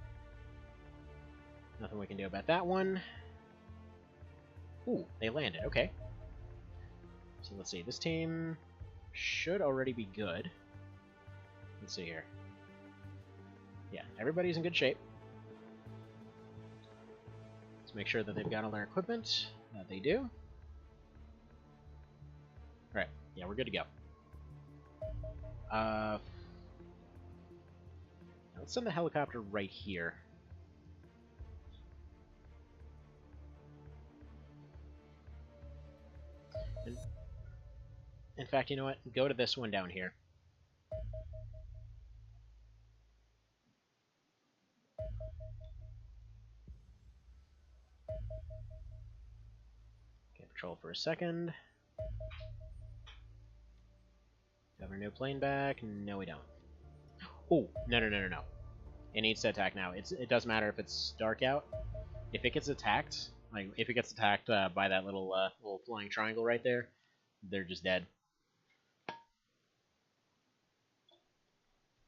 Nothing we can do about that one. Ooh, they landed. Okay. So let's see. This team should already be good. Let's see here. Yeah, everybody's in good shape. Let's make sure that they've got all their equipment. That they do. Alright, yeah, we're good to go. Let's send the helicopter right here. In fact, you know what? Go to this one down here. Okay, patrol for a second. Have our new plane back? No, we don't. Oh, no. It needs to attack now. It doesn't matter if it's dark out. If it gets attacked, like if it gets attacked by that little flying triangle right there, they're just dead.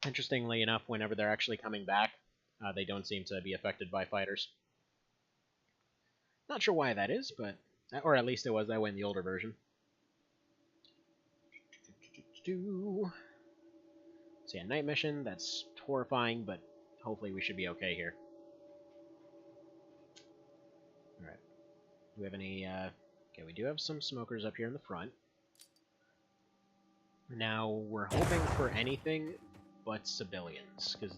Interestingly enough, whenever they're actually coming back, they don't seem to be affected by fighters. Not sure why that is, but or at least it was that way in the older version. So yeah, night mission. That's horrifying, but hopefully we should be okay here. Alright. Do we have any... okay, we do have some smokers up here in the front. Now, we're hoping for anything but civilians, because,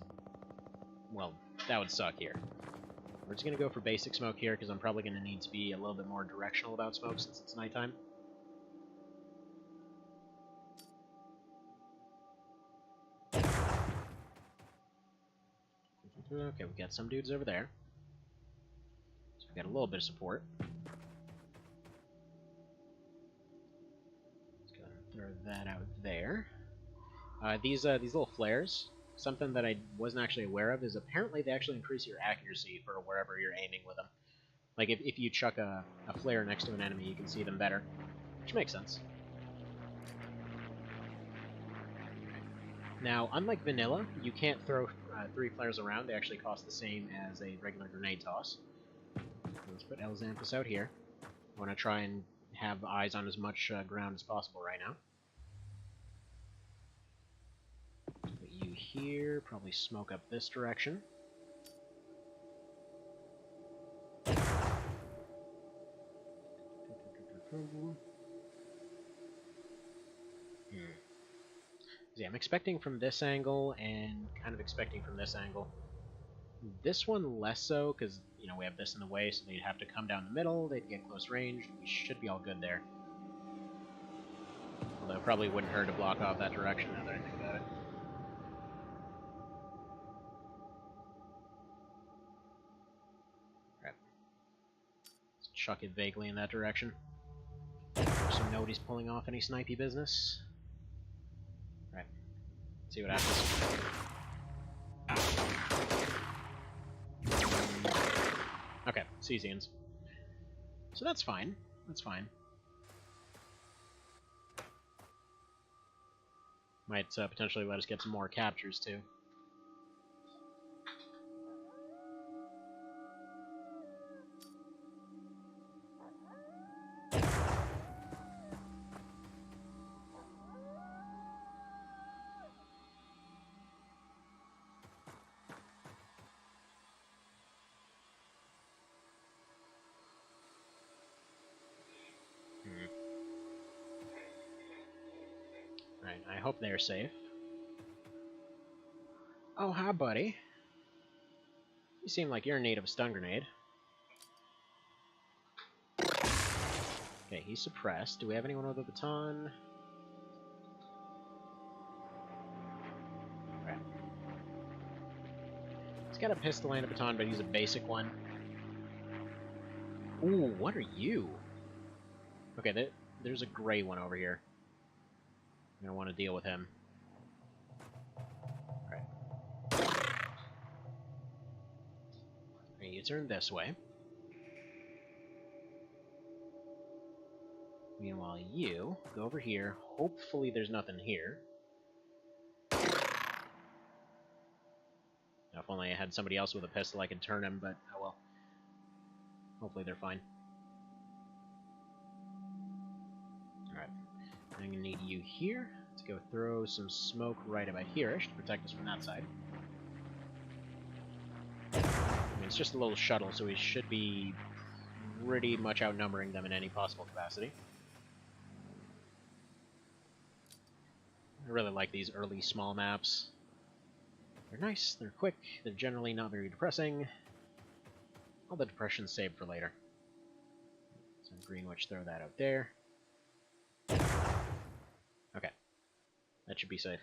well, that would suck here. We're just going to go for basic smoke here, because I'm probably going to need to be a little bit more directional about smoke since it's nighttime. Okay, we got some dudes over there. So we got a little bit of support. Let's go ahead and throw that out there. These little flares, something that I wasn't actually aware of is apparently they actually increase your accuracy for wherever you're aiming with them. Like if you chuck a flare next to an enemy, you can see them better, which makes sense. Now, unlike vanilla, you can't throw 3 flares around. They actually cost the same as a regular grenade toss. So let's put Elxanthus out here. I want to try and have eyes on as much ground as possible right now. Put you here, probably smoke up this direction. Yeah, I'm expecting from this angle and kind of expecting from this angle. This one less so, because, you know, we have this in the way, so they'd have to come down the middle, they'd get close range, we should be all good there. Although it probably wouldn't hurt to block off that direction now that I think about it. Alright. Let's chuck it vaguely in that direction. So nobody's pulling off any snipey business. Alright. See what happens. Okay, Cesians. So that's fine. That's fine. Might potentially let us get some more captures, too. Right, I hope they're safe. Oh, hi, buddy. You seem like you're in need of a stun grenade. Okay, he's suppressed. Do we have anyone with a baton? Right. He's got a pistol and a baton, but he's a basic one. Ooh, what are you? Okay, there's a gray one over here. I'm gonna want to deal with him. Alright. Alright, you turn this way. Meanwhile, you go over here. Hopefully there's nothing here. only had somebody else with a pistol, I could turn him, but oh well. Hopefully they're fine. Alright. I'm going to need you here to go throw some smoke right about here-ish to protect us from that side. I mean, it's just a little shuttle, so we should be pretty much outnumbering them in any possible capacity. I really like these early small maps. They're nice, they're quick, they're generally not very depressing. All the depression's saved for later. So green witch, throw that out there. Okay. That should be safe.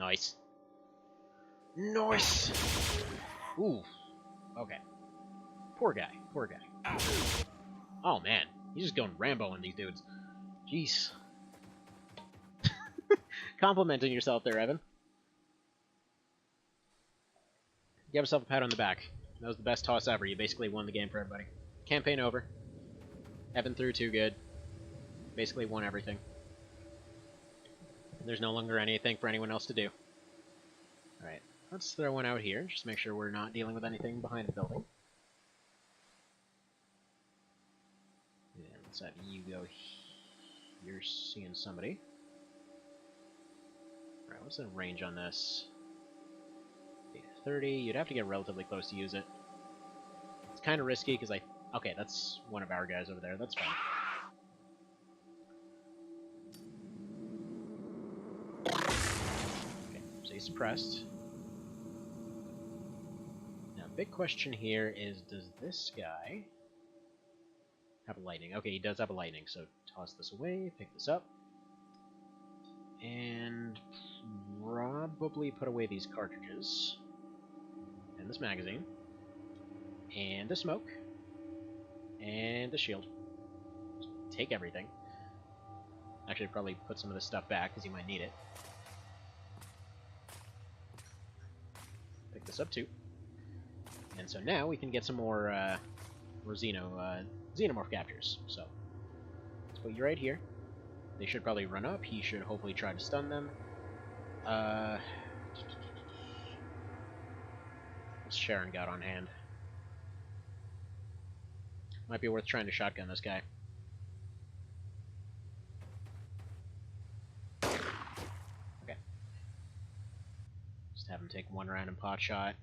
Nice. Nice! Ooh. Okay. Poor guy. Poor guy. Oh, man. He's just going Rambo on these dudes. Jeez. Complimenting yourself there, Evan. Give yourself a pat on the back. That was the best toss ever. You basically won the game for everybody. Campaign over. Evan threw too good. Basically won everything. There's no longer anything for anyone else to do. Alright, let's throw one out here. Just make sure we're not dealing with anything behind the building. And let's have you go here. You're seeing somebody. Alright, what's the range on this? 30. You'd have to get relatively close to use it. It's kind of risky because okay, that's one of our guys over there. That's fine. Okay, so he's suppressed. Now, big question here is, does this guy have a lightning? Okay, he does have a lightning, so toss this away, pick this up, and probably put away these cartridges. And this magazine, and the smoke, and the shield. Just take everything. Actually, probably put some of this stuff back, because you might need it. Pick this up, too. And so now we can get some more xenomorph captures. So, let's put you right here. They should probably run up. He should hopefully try to stun them. Sharon got on hand. Might be worth trying to shotgun this guy. Okay. Just have him take one random pot shot.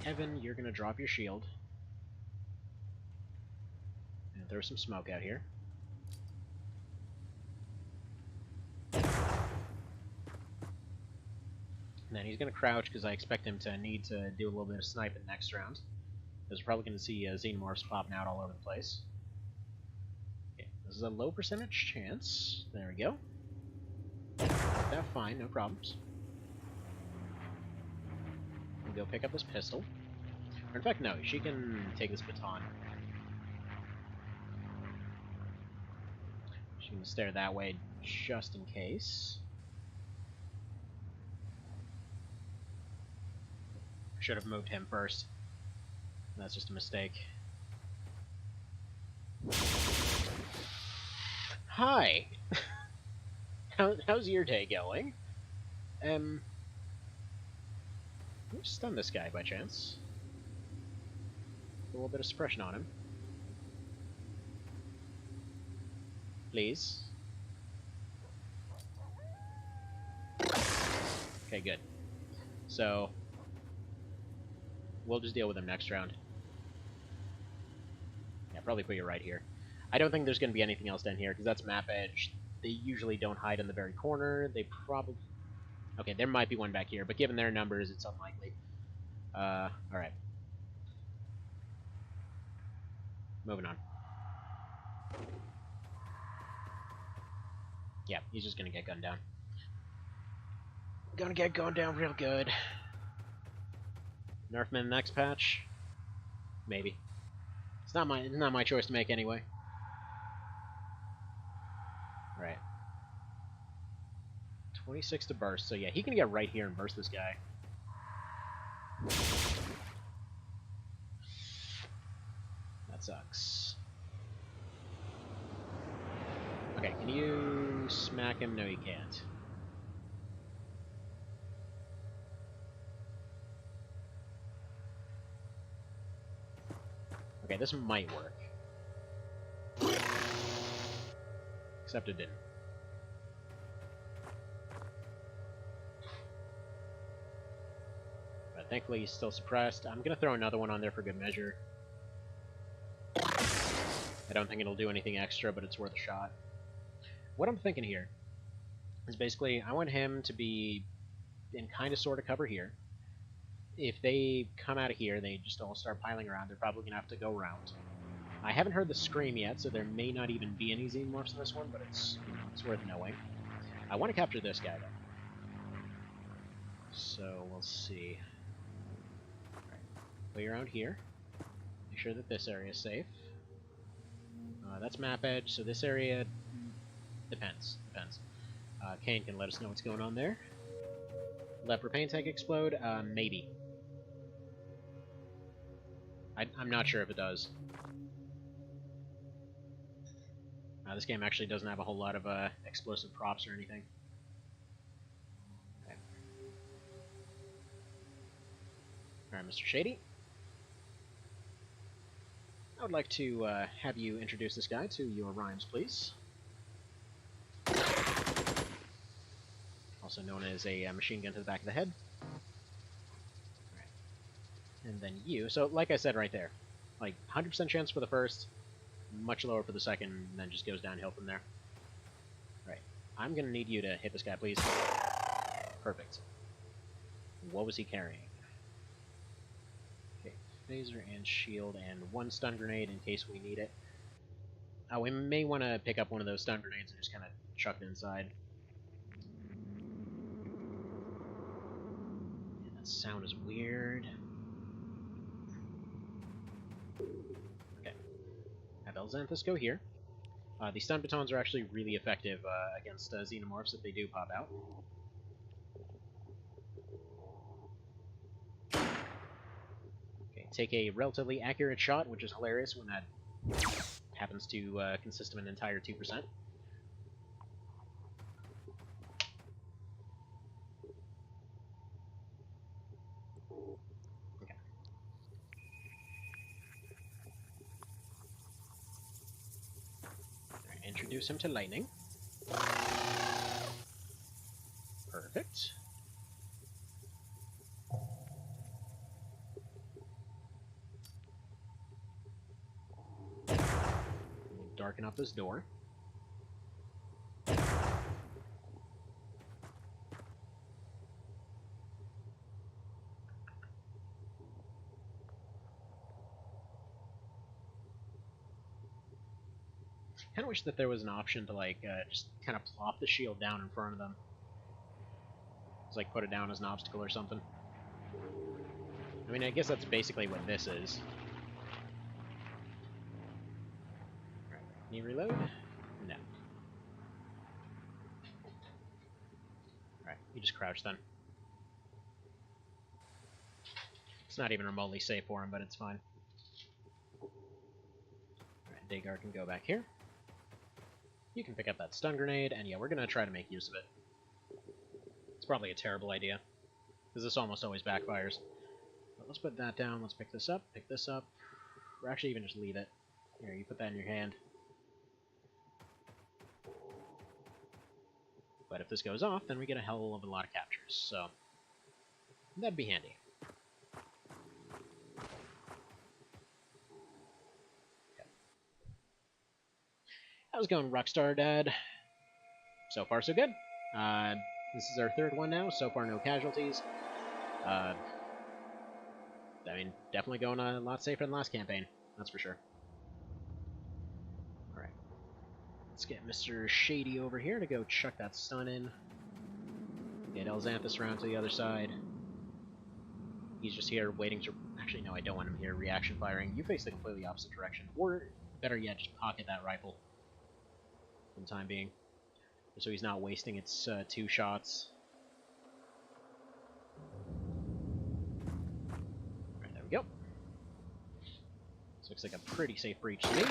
Evan, you're gonna drop your shield. And throw some smoke out here. And then he's going to crouch because I expect him to need to do a little bit of sniping next round. Because we're probably going to see xenomorphs popping out all over the place. Okay, this is a low percentage chance. There we go. Worked out fine, no problems. We'll go pick up this pistol. Or in fact, no, she can take this baton. She can stare that way just in case. Should have moved him first. That's just a mistake. Hi! How's your day going? Who stunned this guy by chance? A little bit of suppression on him. Please. Okay, good. So, we'll just deal with him next round. Yeah, probably put you right here. I don't think there's going to be anything else down here, because that's map edge. They usually don't hide in the very corner. They probably... Okay, there might be one back here, but given their numbers, it's unlikely. Alright. Moving on. Yeah, he's just going to get gunned down. Gonna get gunned down real good. Nerf him in the next patch? Maybe. It's not my choice to make anyway. Right. 26 to burst, so yeah, he can get right here and burst this guy. That sucks. Okay, can you smack him? No, you can't. Okay, this might work. Except it didn't. But thankfully he's still suppressed. I'm gonna throw another one on there for good measure. I don't think it'll do anything extra, but it's worth a shot. What I'm thinking here is basically I want him to be in kind of sort of cover here. If they come out of here, they just all start piling around, they're probably gonna have to go around. I haven't heard the scream yet, so there may not even be any xenomorphs in this one, but it's, you know, it's worth knowing. I want to capture this guy, though. So, we'll see. Alright, play around here. Make sure that this area is safe. That's map edge, so this area... Depends. Kane can let us know what's going on there. Let propane tank explode? Maybe. I'm not sure if it does. This game actually doesn't have a whole lot of explosive props or anything. Okay. Alright, Mr. Shady. I would like to have you introduce this guy to your rhymes, please. Also known as a machine gun to the back of the head. Alright. And then you. So, like I said right there, like 100% chance for the first, much lower for the second, and then just goes downhill from there. Right. I'm gonna need you to hit this guy, please. Perfect. What was he carrying? Okay, phaser and shield and one stun grenade in case we need it. We may want to pick up one of those stun grenades and just kind of chuck it inside. Yeah, that sound is weird. Xanthus go here. The stun batons are actually really effective against xenomorphs if they do pop out. Okay, take a relatively accurate shot, which is hilarious when that happens to consist of an entire 2%. Introduce him to lightning. Perfect. We'll darken up this door. I kind of wish that there was an option to, like, just kind of plop the shield down in front of them. Just, like, put it down as an obstacle or something. I mean, I guess that's basically what this is. Alright, can you reload? No. Alright, you just crouch then. It's not even remotely safe for him, but it's fine. Alright, Dagar can go back here. You can pick up that stun grenade, and yeah, we're going to try to make use of it. It's probably a terrible idea, because this almost always backfires. But let's put that down, let's pick this up, or actually even just leave it. Here, you put that in your hand. But if this goes off, then we get a hell of a lot of captures, so that'd be handy. How's it going, Rockstar Dad? So far, so good. This is our third one now. So far, no casualties. I mean, definitely going a lot safer than last campaign. That's for sure. Alright. Let's get Mr. Shady over here to go chuck that stun in. Get Xanthus around to the other side. He's just here waiting to... Actually, no, I don't want him here reaction firing. You face the completely opposite direction. Or, better yet, just pocket that rifle. For the time being, so he's not wasting its 2 shots. Alright, there we go. This looks like a pretty safe breach to me. And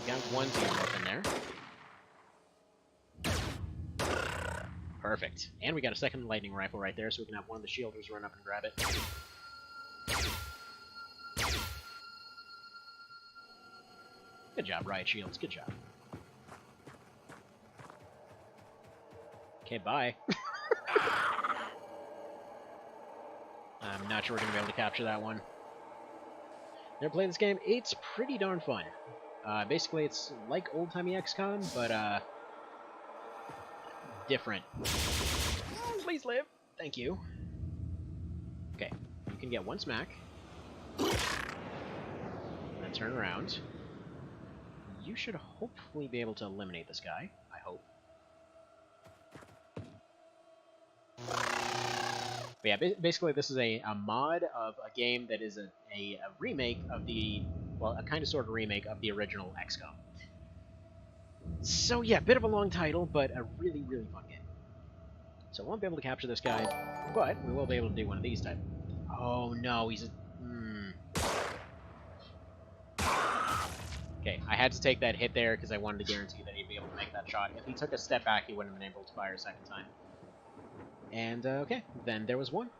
we got one xenomorph in there. Perfect. And we got a second lightning rifle right there, so we can have one of the shielders run up and grab it. Good job, Riot Shields. Good job. Okay, bye. I'm not sure we're going to be able to capture that one. Never played this game. It's pretty darn fun. Basically, it's like old-timey XCOM, but, different. Please live. Thank you. Okay, you can get one smack. And then turn around. You should hopefully be able to eliminate this guy. I hope. But yeah, basically this is a mod of a game that is a remake of the, well, a kind of sort of remake of the original XCOM. So yeah, bit of a long title, but a really, really fun game. So I won't be able to capture this guy, but we will be able to do one of these type. Oh no, he's a... Okay, I had to take that hit there because I wanted to guarantee that he'd be able to make that shot. If he took a step back, he wouldn't have been able to fire a second time. And, okay, then there was one.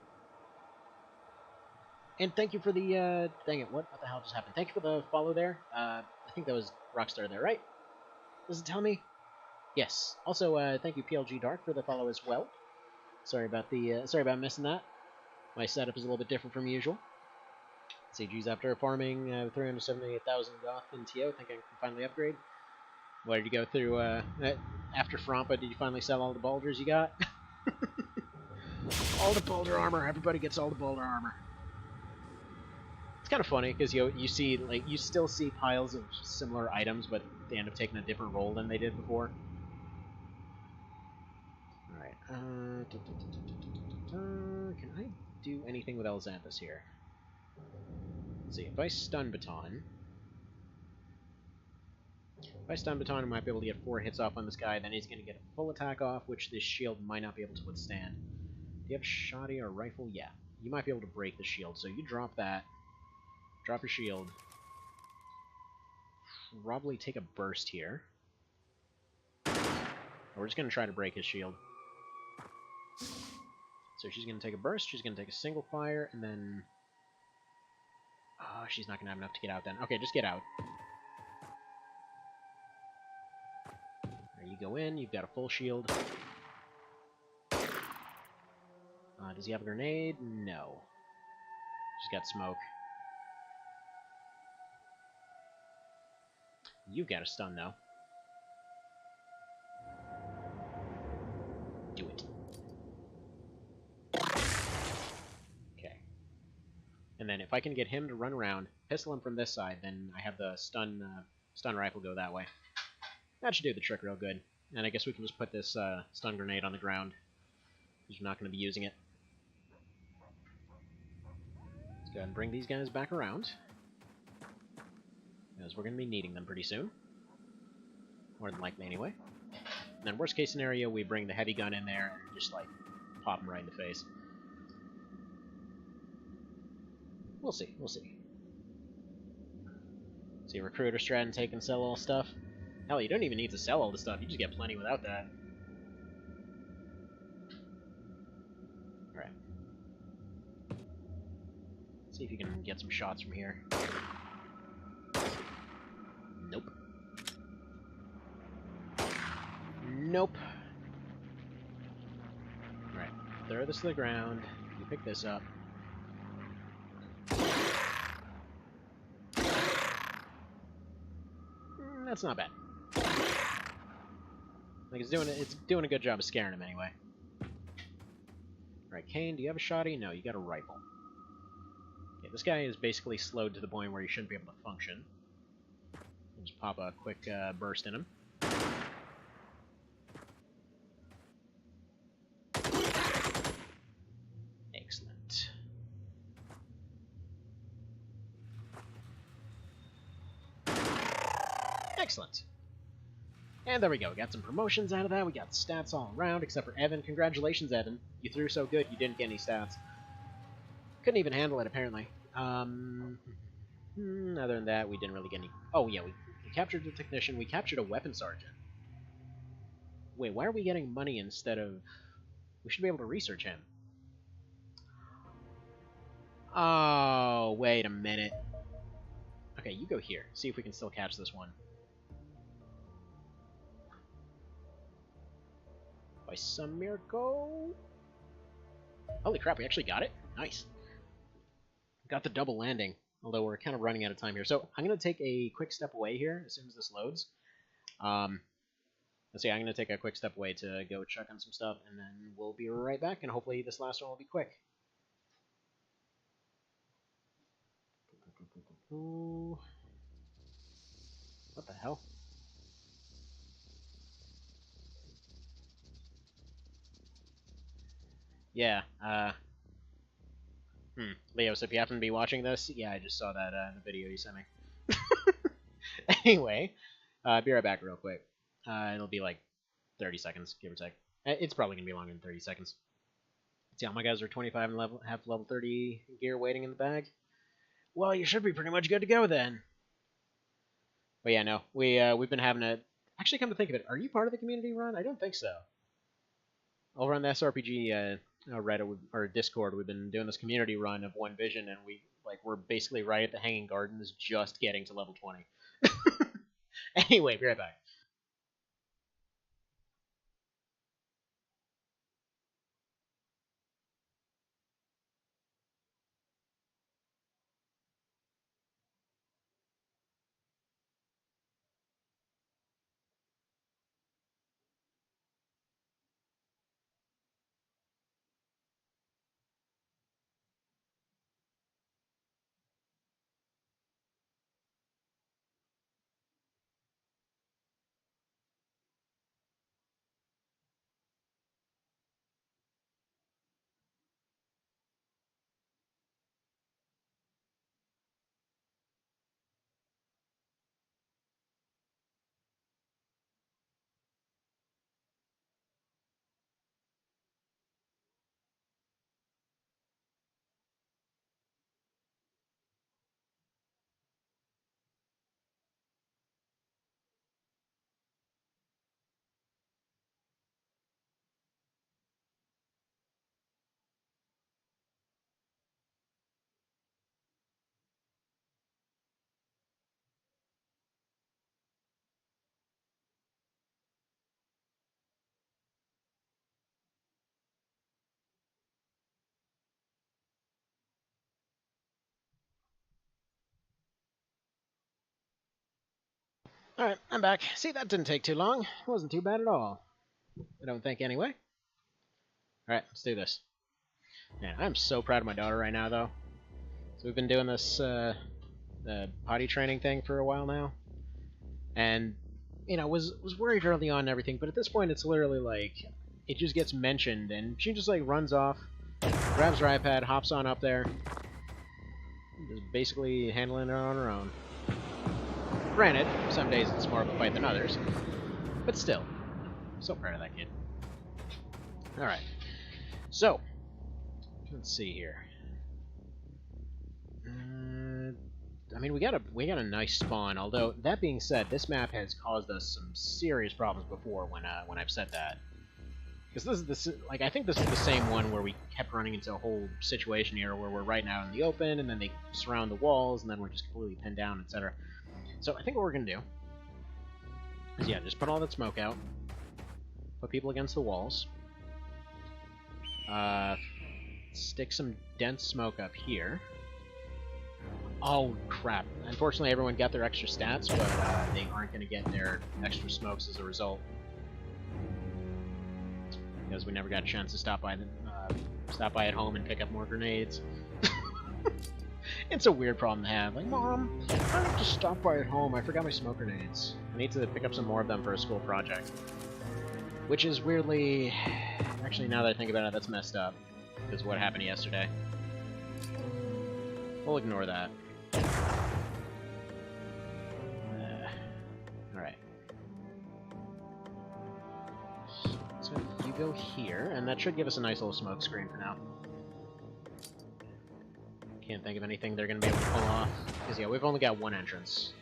And thank you for the, dang it, what the hell just happened? Thank you for the follow there. I think that was Rockstar there, right? Does it tell me? Yes. Also, thank you PLG Dark for the follow as well. Sorry about missing that. My setup is a little bit different from usual. CG's after farming 378,000 goth in TO, think I can finally upgrade. What did you go through, after Frompa, did you finally sell all the boulders you got? All the boulder armor, everybody gets all the boulder armor. It's kind of funny, because you see, like, you still see piles of similar items, but they end up taking a different role than they did before. Alright, can I do anything with Elzanthus here? Let's see, if I stun baton, we might be able to get 4 hits off on this guy, then he's going to get a full attack off, which this shield might not be able to withstand. Do you have shoddy or rifle? Yeah. You might be able to break the shield, so you drop that. Drop your shield. Probably take a burst here. We're just going to try to break his shield. So she's going to take a burst, she's going to take a single fire, and then... Oh, she's not going to have enough to get out then. Okay, just get out. There you go in, you've got a full shield. Does he have a grenade? No. Just got smoke. You've got a stun, though. Do it. Okay. And then if I can get him to run around, pistol him from this side, then I have the stun rifle go that way. That should do the trick real good. And I guess we can just put this stun grenade on the ground, because we're not going to be using it. Let's go ahead and bring these guys back around, because we're going to be needing them pretty soon. More than likely, anyway. And then worst case scenario, we bring the heavy gun in there and just, like, pop him right in the face. We'll see, we'll see. See, recruiter strat and take and sell all stuff. Hell, you don't even need to sell all the stuff, you just get plenty without that. Alright. See if you can get some shots from here. Nope. Nope. Alright, throw this to the ground. You pick this up. That's not bad. Like it's doing a good job of scaring him anyway. Alright, Kane, do you have a shotty? No, you got a rifle. Okay, this guy is basically slowed to the point where he shouldn't be able to function. Just pop a quick burst in him. Excellent. Excellent. And there we go. We got some promotions out of that. We got stats all around, except for Evan. Congratulations, Evan. You threw so good, you didn't get any stats. Couldn't even handle it, apparently. Other than that, we didn't really get any... Oh, yeah, we captured the technician. We captured a weapon sergeant. Wait, why are we getting money instead of... We should be able to research him. Oh, wait a minute. Okay, you go here. See if we can still catch this one. By some miracle... Holy crap, we actually got it? Nice. Got the double landing, although we're kind of running out of time here. So I'm going to take a quick step away here as soon as this loads. Let's see, I'm going to take a quick step away to go check on some stuff, and then we'll be right back, and hopefully this last one will be quick. What the hell? Yeah, Leo, so if you happen to be watching this, yeah, I just saw that in the video you sent me. Anyway, be right back real quick. It'll be like 30 seconds, give or take. It's probably going to be longer than 30 seconds. See how my guys are 25 and have level 30 gear waiting in the bag? Well, you should be pretty much good to go then. But yeah, no, we've been having a... Actually, come to think of it, are you part of the community run? I don't think so. Over on the SRPG Reddit or Discord, we've been doing this community run of One Vision, and we're basically right at the Hanging Gardens, just getting to level 20. Anyway, be right back. Alright, I'm back. See, that didn't take too long. It wasn't too bad at all. I don't think, anyway. Alright, let's do this. Man, I'm so proud of my daughter right now, though. So we've been doing this potty training thing for a while now. And, you know, was worried early on and everything, but at this point it's literally like, it just gets mentioned, and she just, like, runs off, grabs her iPad, hops on up there, just basically handling it on her own. Granted, some days it's more of a fight than others, but still, so proud of that kid. Alright, so, let's see here. I mean, we got a nice spawn, although, that being said, this map has caused us some serious problems before when I've said that. Because I think this is the same one where we kept running into a whole situation here where we're right now in the open, and then they surround the walls, and then we're just completely pinned down, etc. So I think what we're going to do is, yeah, just put all that smoke out, put people against the walls, stick some dense smoke up here. Oh, crap. Unfortunately, everyone got their extra stats, but they aren't going to get their extra smokes as a result. Because we never got a chance to stop by at home and pick up more grenades. It's a weird problem to have. Like, Mom, I need to stop by at home. I forgot my smoke grenades. I need to pick up some more of them for a school project. Which is weirdly... Actually, now that I think about it, that's messed up. Because what happened yesterday. We'll ignore that. Alright. So you go here, and that should give us a nice little smoke screen for now. Can't think of anything they're going to be able to pull off. Because, yeah, we've only got one entrance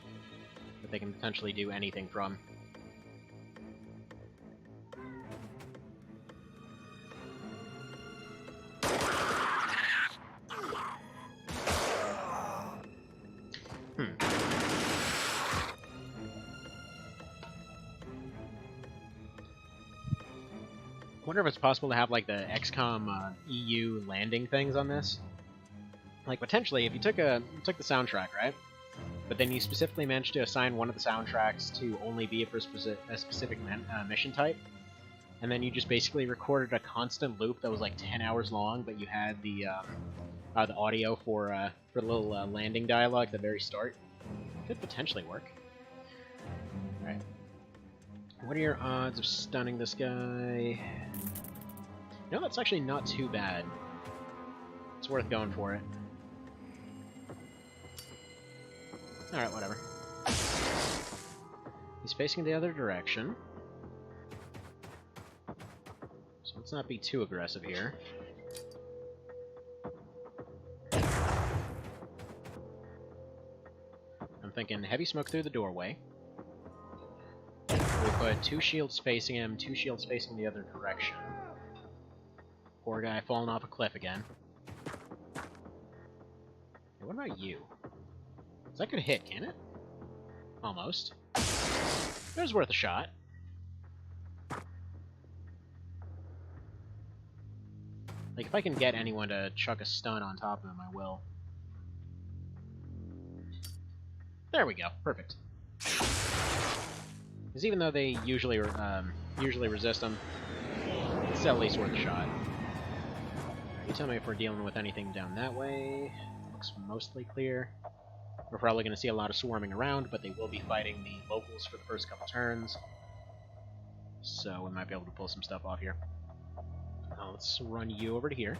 that they can potentially do anything from. wonder if it's possible to have, like, the XCOM EU landing things on this. Like, potentially, if you took the soundtrack, right? But then you specifically managed to assign one of the soundtracks to only be for a specific mission type, and then you just basically recorded a constant loop that was like 10 hours long, but you had the audio for the little landing dialogue at the very start. Could potentially work. Alright. What are your odds of stunning this guy? No, that's actually not too bad. It's worth going for it. Alright, whatever. He's facing the other direction. So let's not be too aggressive here. I'm thinking heavy smoke through the doorway. We put 2 shields facing him, 2 shields facing the other direction. Poor guy falling off a cliff again. Hey, what about you? That could hit, can it? Almost. It was worth a shot. Like, if I can get anyone to chuck a stun on top of him, I will. There we go. Perfect. Because even though they usually resist them, it's at least worth a shot. You tell me if we're dealing with anything down that way. Looks mostly clear. We're probably going to see a lot of swarming around, but they will be fighting the locals for the first couple turns. So we might be able to pull some stuff off here. Let's run you over to here.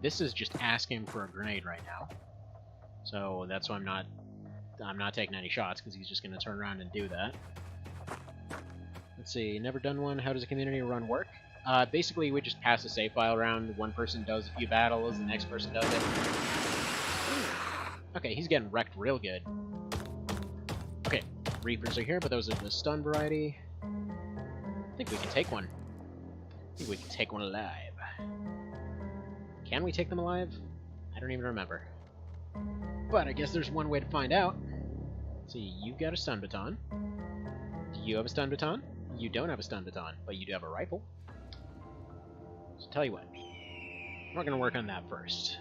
This is just asking for a grenade right now. So that's why I'm not taking any shots, because he's just going to turn around and do that. Let's see, never done one. How does a community run work? Basically, we just pass a save file around. One person does a few battles, the next person does it. Okay, he's getting wrecked real good. Okay, Reapers are here, but those are the stun variety. I think we can take one. I think we can take one alive. Can we take them alive? I don't even remember. But I guess there's one way to find out. See, you've got a stun baton. Do you have a stun baton? You don't have a stun baton, but you do have a rifle. So tell you what, we're gonna work on that first.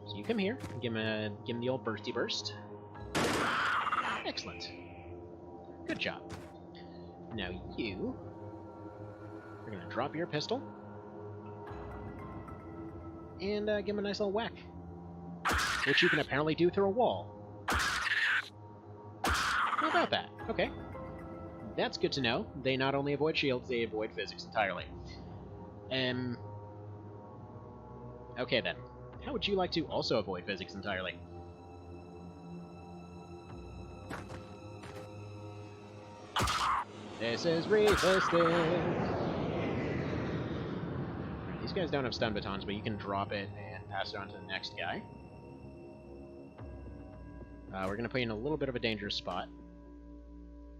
So you come here, and give him the old bursty burst. Excellent. Good job. Now you are gonna drop your pistol and give him a nice little whack, which you can apparently do through a wall. How about that? Okay. That's good to know. They not only avoid shields, they avoid physics entirely. Okay then. How would you like to also avoid physics entirely? This is realistic. These guys don't have stun batons, but you can drop it and pass it on to the next guy. We're going to put you in a little bit of a dangerous spot.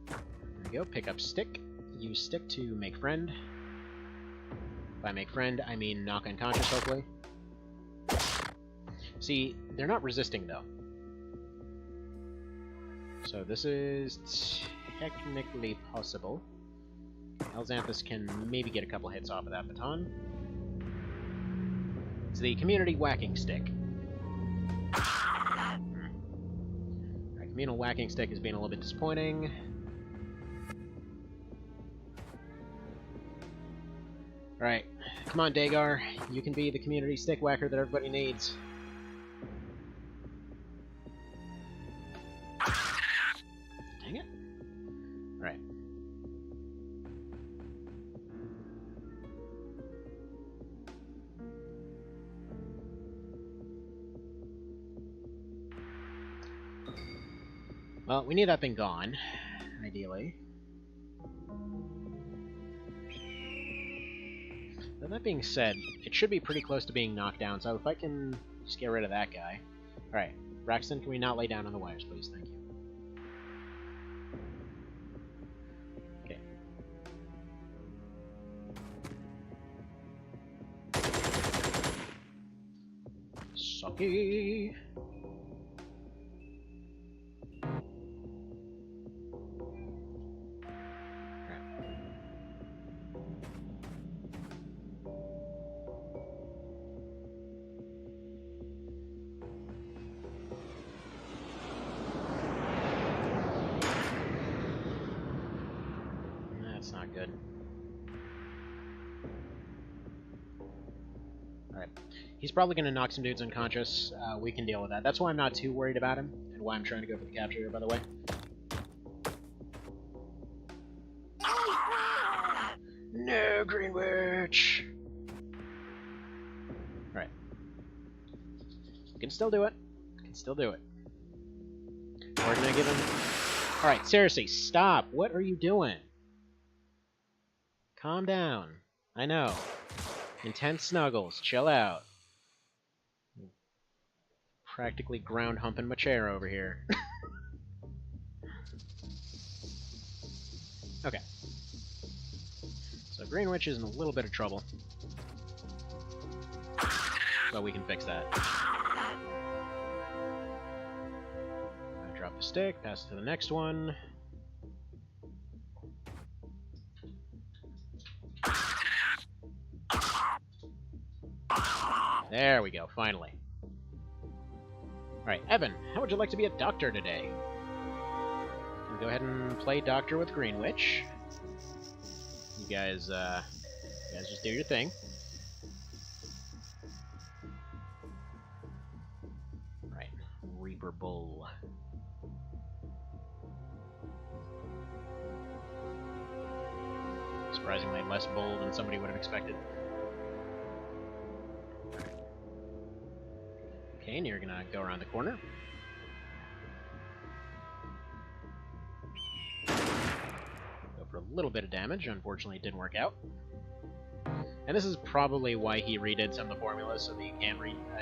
There we go, pick up stick. Use stick to make friend. By make friend, I mean knock unconscious, hopefully. See, they're not resisting, though. So this is technically possible. Elxanthus can maybe get a couple hits off of that baton. It's the community whacking stick. Alright, communal whacking stick is being a little bit disappointing. Alright, come on, Dagar. You can be the community stick whacker that everybody needs. Dang it. Alright. Well, we need that thing gone, ideally. But that being said, it should be pretty close to being knocked down, so if I can just get rid of that guy. Alright, Braxton, can we not lay down on the wires, please? Thank you. Okay. Sucky! not good. Alright. He's probably going to knock some dudes unconscious. We can deal with that. That's why I'm not too worried about him, and why I'm trying to go for the capture here, by the way. No, Green Witch! Alright. We can still do it. We can still do it. We're gonna give him... Alright, seriously, stop! What are you doing? Calm down. I know. Intense snuggles. Chill out. Practically ground humping my chair over here. Okay. So Green Witch is in a little bit of trouble. But we can fix that. I drop the stick, pass it to the next one. There we go, finally. Alright, Evan, how would you like to be a doctor today? Go ahead and play doctor with Green Witch. You guys just do your thing. Right, Reaper Bull. Surprisingly less bold than somebody would have expected. Okay, and you're gonna go around the corner. Go for a little bit of damage. Unfortunately, it didn't work out. And this is probably why he redid some of the formulas, so that you can't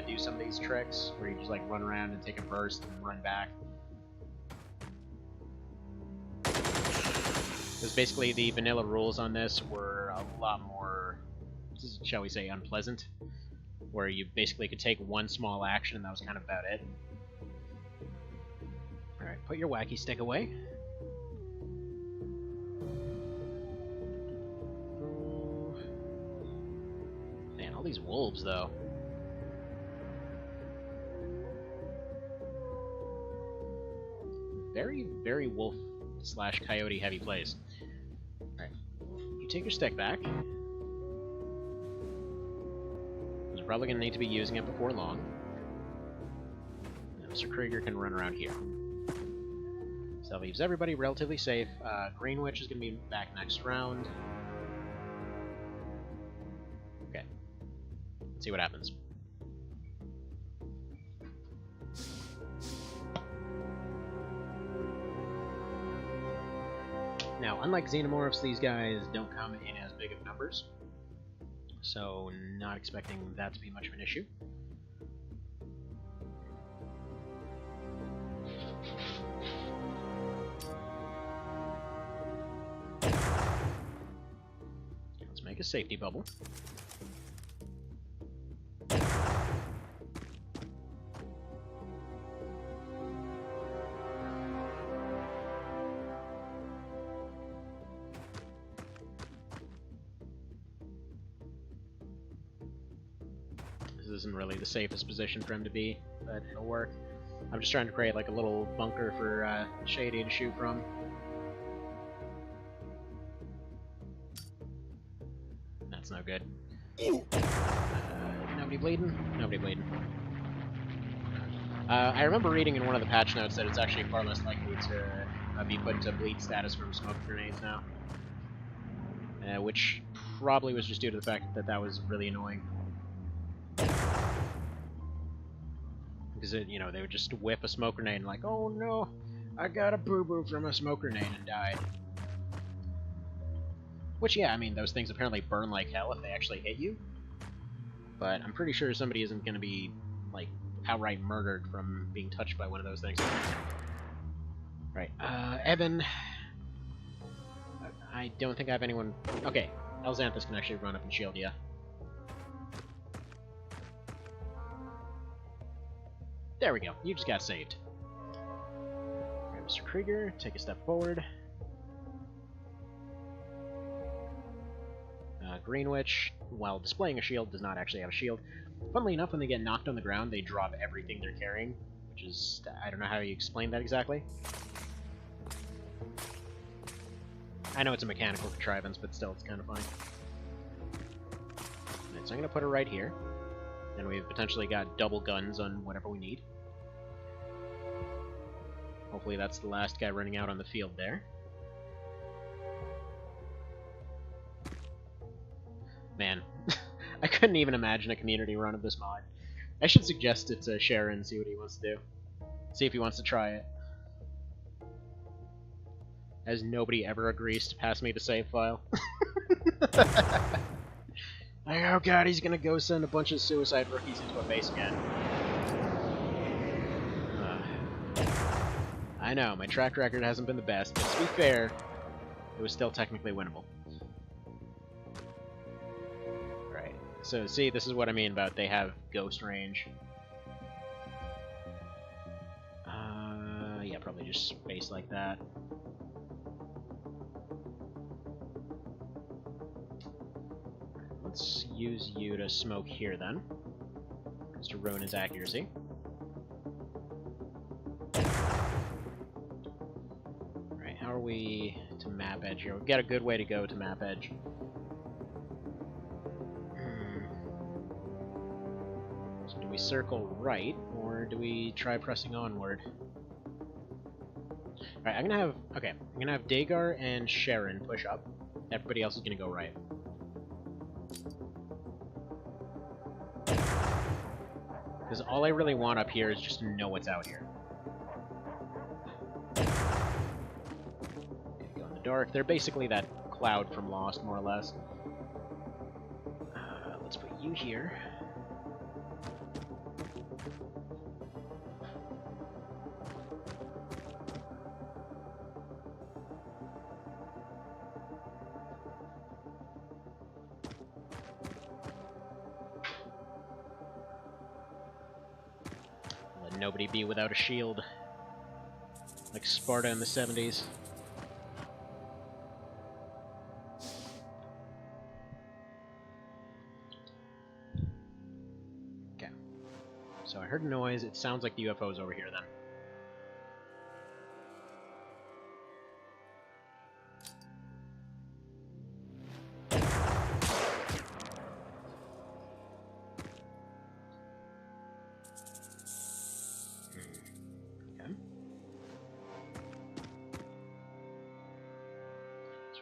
do some of these tricks, where you just like run around and take a burst and run back. Because basically the vanilla rules on this were a lot more, shall we say, unpleasant. Where you basically could take one small action and that was kind of about it. Alright, put your wacky stick away. Man, all these wolves, though. Very, very wolf/coyote heavy plays. Alright, you take your stick back. Probably going to need to be using it before long. Now, Mr. Krieger can run around here. So that leaves everybody relatively safe. Green Witch is going to be back next round. Okay. Let's see what happens. Now, unlike Xenomorphs, these guys don't come in as big of numbers. So, not expecting that to be much of an issue. Let's make a safety bubble. Isn't really the safest position for him to be, but it'll work. I'm just trying to create like a little bunker for Shady to shoot from. That's no good. Nobody bleeding? Nobody bleeding. I remember reading in one of the patch notes that it's actually far less likely to be put into bleed status from smoke grenades now. Which probably was just due to the fact that that was really annoying. Because, you know, they would just whip a smoke grenade and like, oh no, I got a boo-boo from a smoke grenade and died. Which, yeah, I mean, those things apparently burn like hell if they actually hit you. But I'm pretty sure somebody isn't going to be, like, outright murdered from being touched by one of those things. Right, Evan... I don't think I have anyone... Okay, Elxanthus can actually run up and shield you. There we go. You just got saved. Alright, Mr. Krieger, take a step forward. Green Witch, while displaying a shield, does not actually have a shield. Funnily enough, when they get knocked on the ground, they drop everything they're carrying, which is... I don't know how you explain that exactly. I know it's a mechanical contrivance, but still, it's kind of fine. Right, so I'm gonna put her right here. Then we've potentially got double guns on whatever we need. Hopefully that's the last guy running out on the field there. Man, I couldn't even imagine a community run of this mod. I should suggest it to Sharon, see what he wants to do. See if he wants to try it. As nobody ever agrees to pass me the save file. Like, oh god, he's gonna go send a bunch of suicide rookies into a base again. I know, my track record hasn't been the best, but to be fair, it was still technically winnable. Right, so see, this is what I mean about they have ghost range. Yeah, probably just space like that. Let's use you to smoke here then, just to ruin his accuracy. Right, how are we to map edge here? We've got a good way to go to map edge. So do we circle right, or do we try pressing onward? Alright, I'm gonna have Dagar and Sharon push up. Everybody else is gonna go right. Because all I really want up here is just to know what's out here. Okay, go in the dark. They're basically that cloud from Lost, more or less. Let's put you here. Nobody be without a shield, like Sparta in the 70s. Okay. So I heard a noise. It sounds like the UFO's over here then.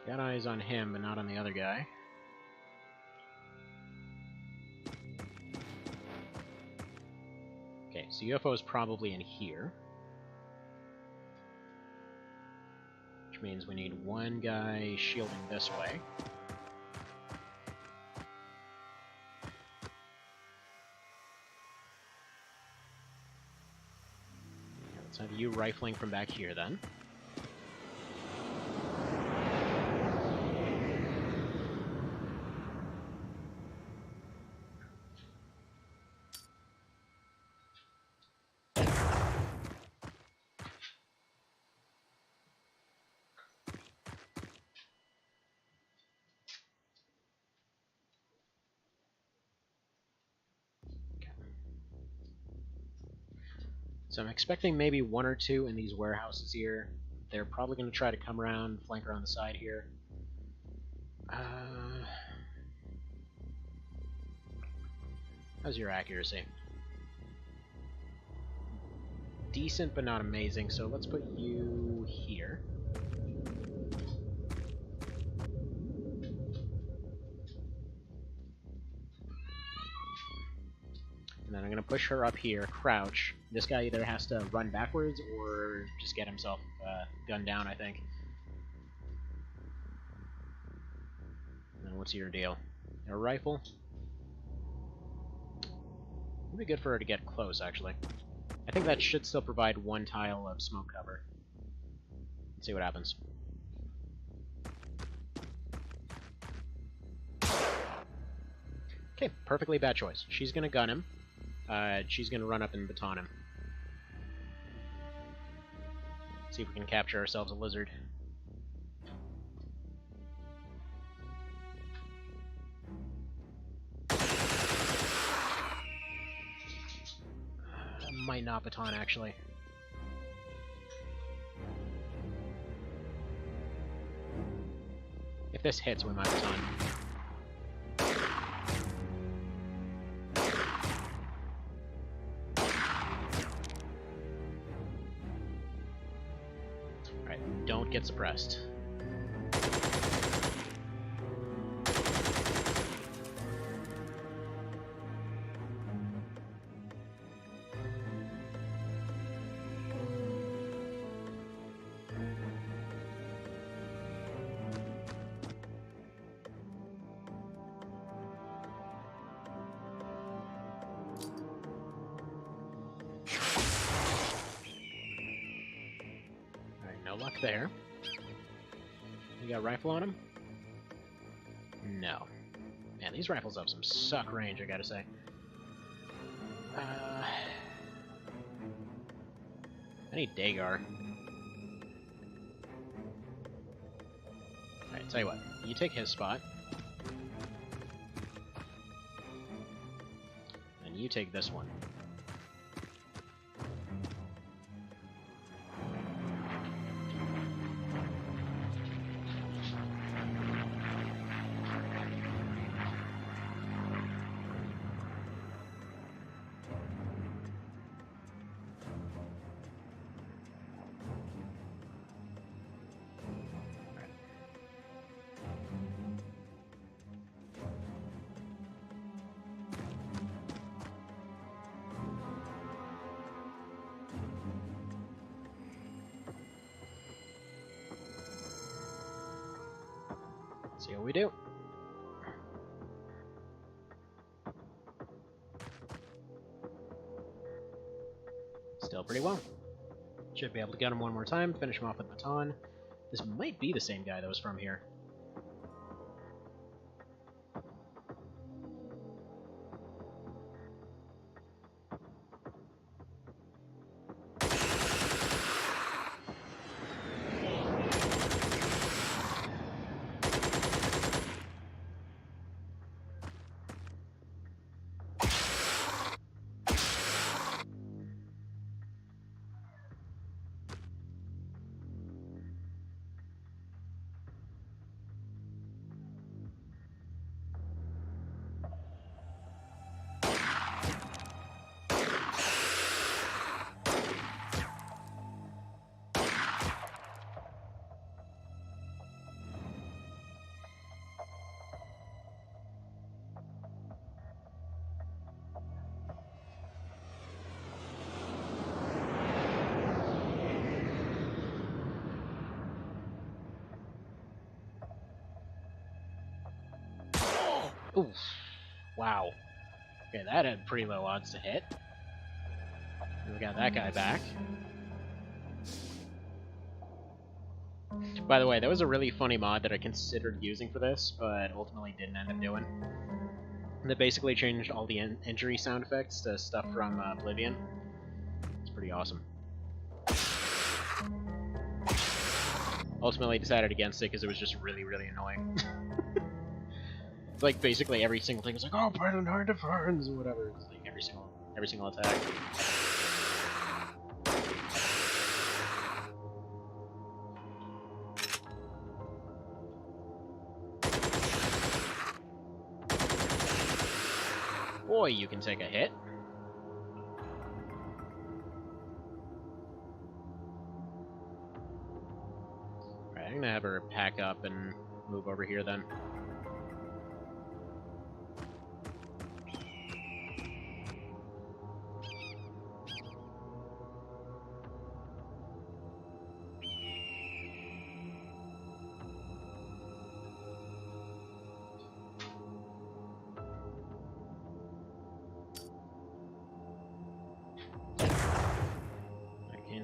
Got eyes on him, but not on the other guy. Okay, so UFO is probably in here. Which means we need one guy shielding this way. Let's have you rifling from back here then. So I'm expecting maybe one or two in these warehouses here. They're probably going to try to come around, flank around the side here. How's your accuracy? Decent, but not amazing, so let's put you here. And then I'm going to push her up here, crouch. This guy either has to run backwards or just get himself gunned down, I think. And then what's your deal? A rifle? It'd be good for her to get close, actually. I think that should still provide one tile of smoke cover. Let's see what happens. Okay, perfectly bad choice. She's gonna gun him. She's gonna run up and baton him. See if we can capture ourselves a lizard. Might not baton, actually. this hits with my baton. Alright, don't get suppressed. No luck there. You got a rifle on him? No. Man, these rifles have some suck range, I gotta say. I need Dagar. Alright, tell you what. You take his spot. And you take this one. See what we do. Still pretty well. Should be able to get him one more time, finish him off with baton. This might be the same guy that was from here. Oof. Wow. Okay, that had pretty low odds to hit. We got that guy back. By the way, that was a really funny mod that I considered using for this, but ultimately didn't end up doing. That basically changed all the injury sound effects to stuff from Oblivion. It's pretty awesome. Ultimately decided against it because it was just really, really annoying. Like basically every single thing was like, oh, pardon hard defense, whatever. It's like every single attack. Boy, you can take a hit. Alright, I'm gonna have her pack up and move over here then.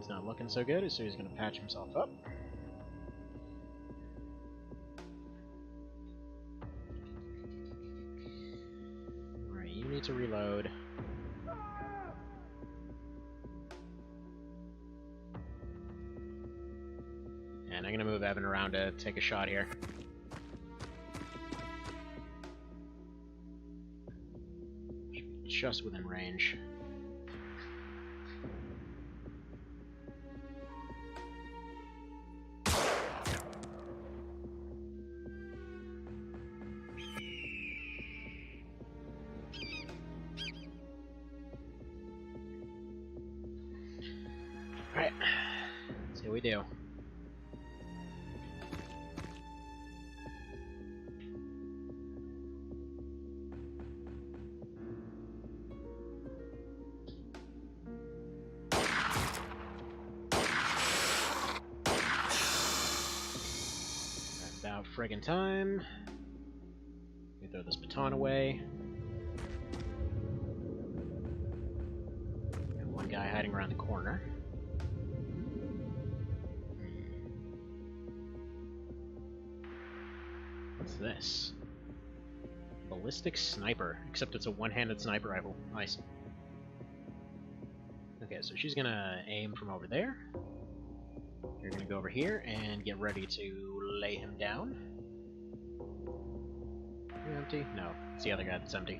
Not looking so good, so he's going to patch himself up. Alright, you need to reload. And I'm going to move Evan around to take a shot here. Should be just within range. Alright. Let's see what we do. About friggin' time. Let me throw this baton away. Got one guy hiding around the corner. What's this? Ballistic sniper, except it's a one-handed sniper rifle. Nice. Okay, so she's gonna aim from over there. You're gonna go over here and get ready to lay him down. You empty? No, it's the other guy that's empty.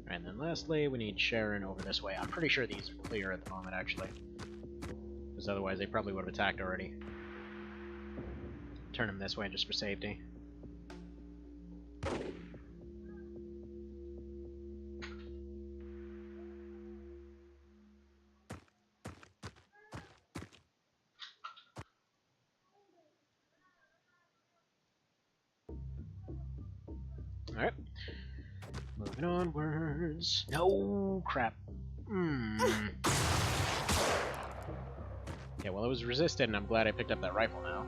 And then lastly, we need Sharon over this way. I'm pretty sure these are clear at the moment, actually. Because otherwise they probably would have attacked already. Turn them this way just for safety. Alright. Moving onwards. No crap. Yeah, well, it was resisted, and I'm glad I picked up that rifle now.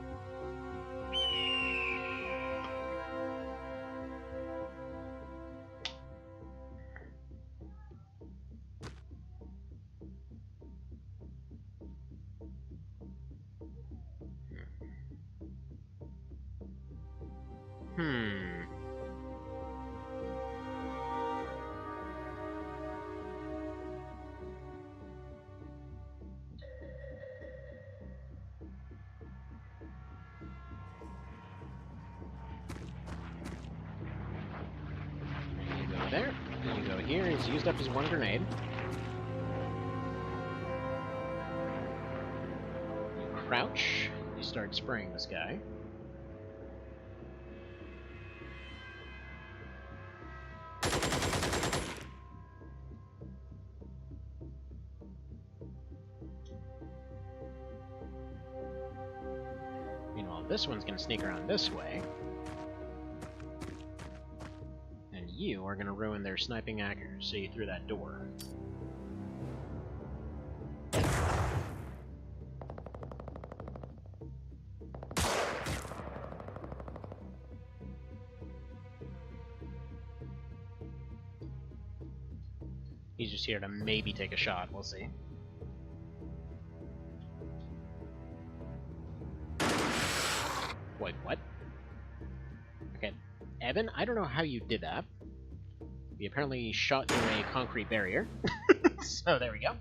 There. You go here. He's used up his one grenade. You crouch. You start spraying this guy. Meanwhile, this one's going to sneak around this way. You are going to ruin their sniping accuracy through that door. He's just here to maybe take a shot, we'll see. Wait, what? Okay, Evan, I don't know how you did that. We apparently shot through a concrete barrier. So there we go.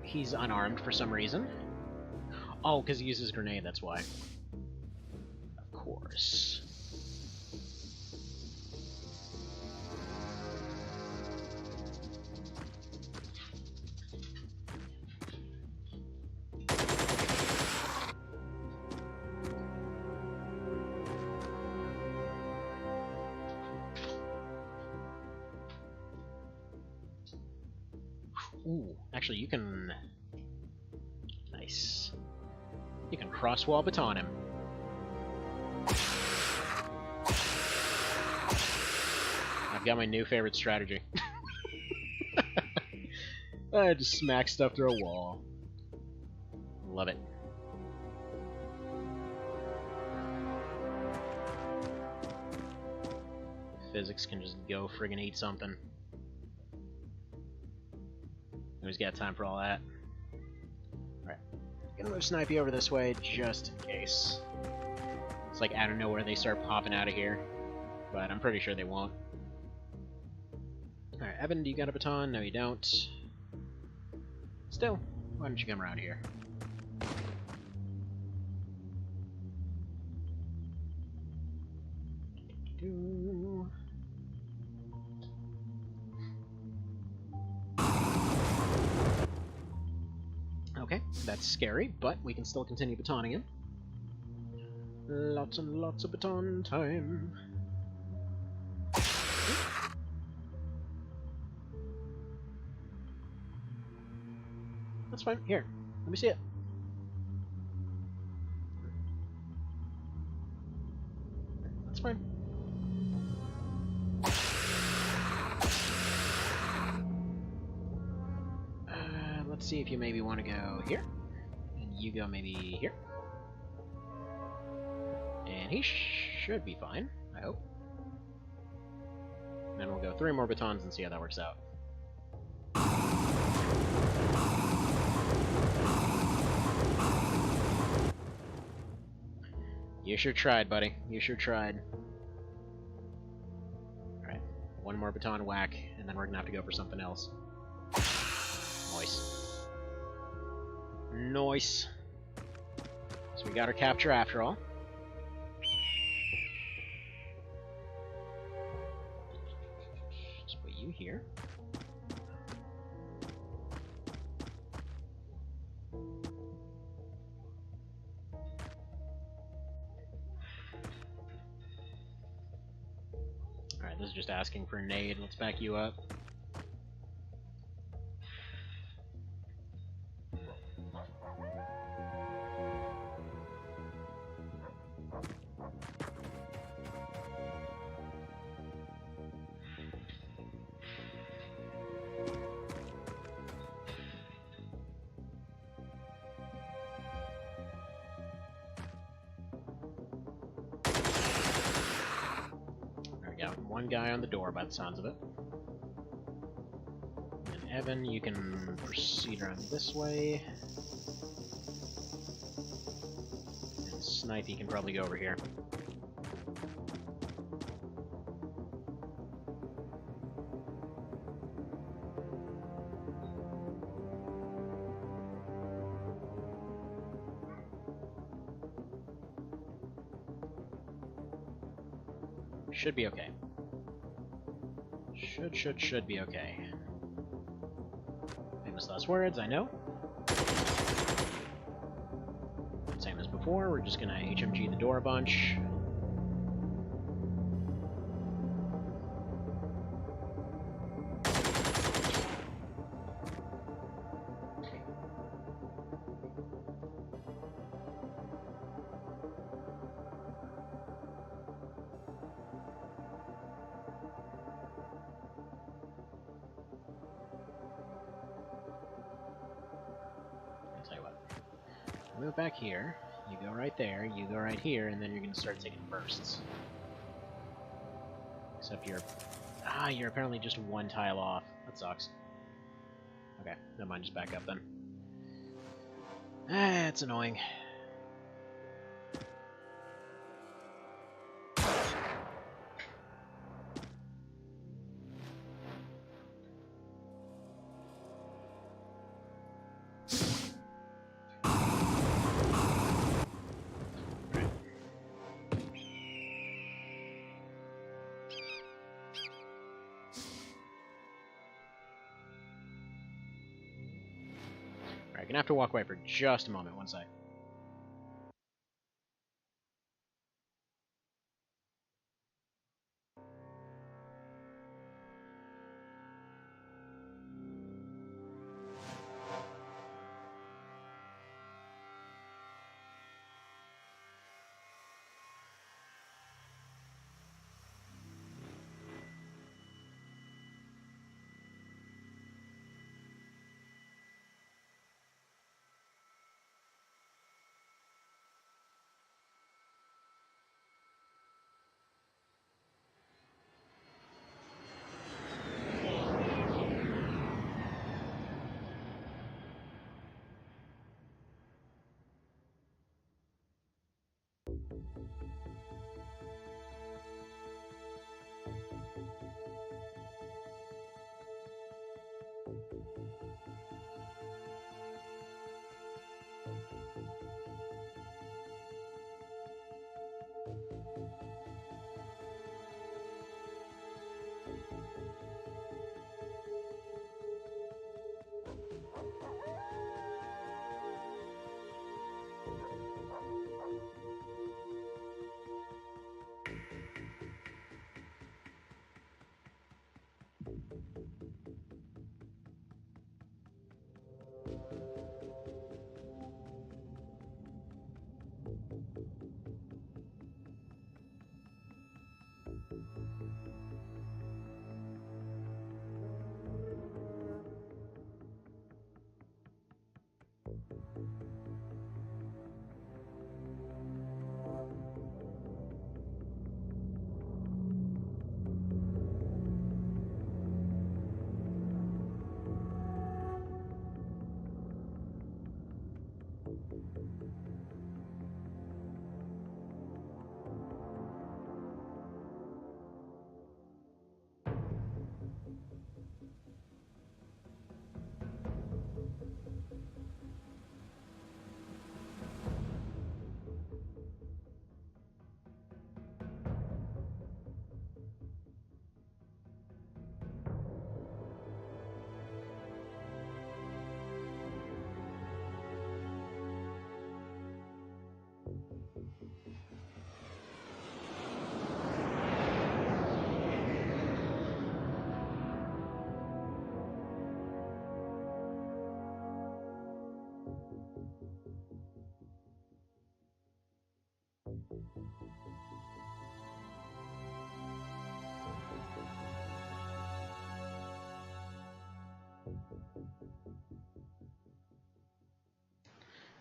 He's unarmed for some reason. Oh, because he uses a grenade, that's why. Of course. Ooh, actually you can... Nice. You can cross-wall baton him. I've got my new favorite strategy. I just smack stuff through a wall. Love it. Physics can just go friggin' eat something. Who's got time for all that? Alright. Gonna move Snipey over this way just in case. It's like out of nowhere they start popping out of here. But I'm pretty sure they won't. Alright, Evan, do you got a baton? No, you don't. Still, why don't you come around here? do. Okay, that's scary, but we can still continue batoning him. Lots and lots of baton time. That's fine. Here, let me see it. That's fine. Let's see if you maybe want to go here. And you go maybe here. And he should be fine, I hope. And then we'll go 3 more batons and see how that works out. You sure tried, buddy. You sure tried. Alright, 1 more baton whack, and then we're gonna have to go for something else. Nice. Nice. So we got our capture after all. Let's put you here. Alright, this is just asking for a nade. Let's back you up. Got 1 guy on the door by the sounds of it. And Evan, you can proceed around this way. And Snipe, you can probably go over here. Should be okay. Should be okay. Famous last words, I know. Same as before, we're just gonna HMG the door a bunch. Move back here, you go right there, you go right here, and then you're going to start taking bursts. Except you're apparently just 1 tile off. That sucks. Okay, never mind, just back up then. It's annoying. Alright, gonna have to walk away for just a moment, 1 sec.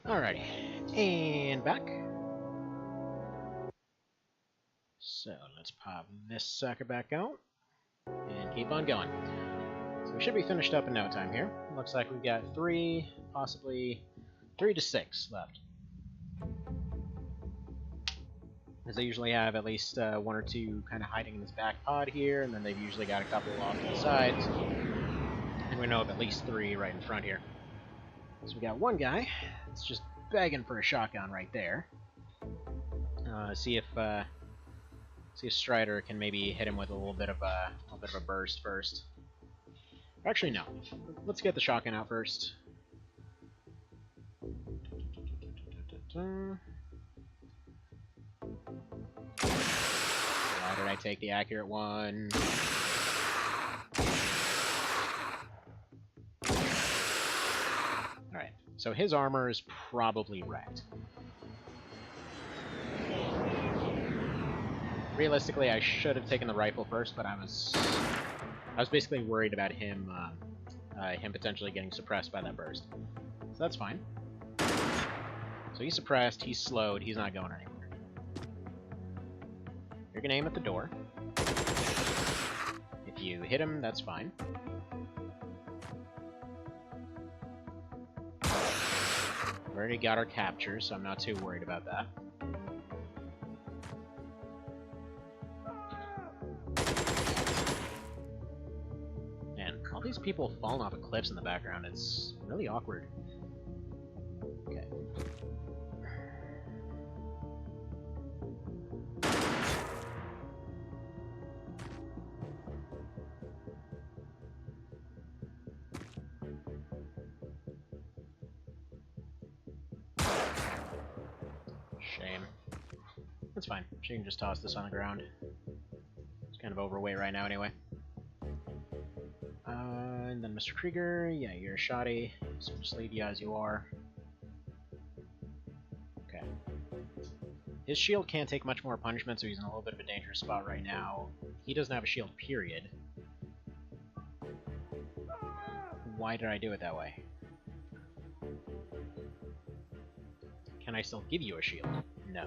Alrighty, and back. So let's pop this sucker back out and keep on going. So we should be finished up in no time here. Looks like we've got 3, possibly 3 to 6 left. As they usually have at least 1 or 2 kind of hiding in this back pod here, and then they've usually got a couple off to the sides. And we know of at least 3 right in front here. So we got one guy that's just begging for a shotgun right there. See if Strider can maybe hit him with a little bit of a burst first. Actually, no. Let's get the shotgun out first. Why did I take the accurate one? Alright, so his armor is probably wrecked. Realistically, I should have taken the rifle first, but I was basically worried about him potentially getting suppressed by that burst. So that's fine. So he's suppressed, he's slowed, he's not going anywhere. You're gonna aim at the door. If you hit him, that's fine. We've already got our capture, so I'm not too worried about that. All these people falling off of cliffs in the background, it's really awkward. Okay. Shame. That's fine. She can just toss this on the ground. It's kind of overweight right now anyway. And then Mr. Krieger, yeah, you're a shoddy, so just leave you as you are. Okay. His shield can't take much more punishment, so he's in a little bit of a dangerous spot right now. He doesn't have a shield, period. Why did I do it that way? Can I still give you a shield? No.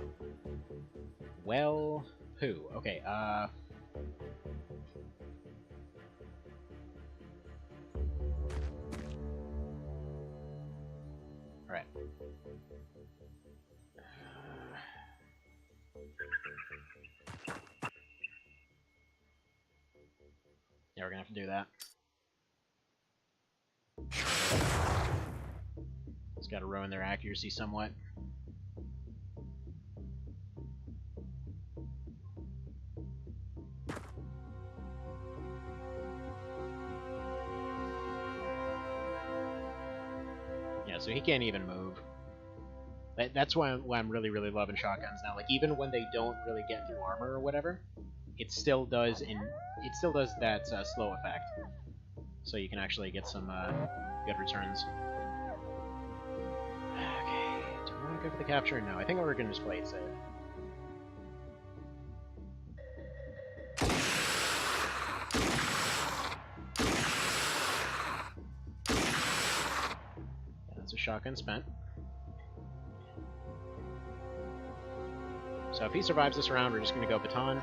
Well, poo. Okay, Alright. Yeah, we're gonna have to do that. It's gotta ruin their accuracy somewhat. Yeah, so he can't even move. That's why I'm really loving shotguns now. Like, even when they don't really get through armor or whatever, it still does that slow effect. So you can actually get some good returns. Okay, do we want to go for the capture? No, I think we're gonna just play it safe. That's a shotgun spent. So if he survives this round, we're just going to go baton.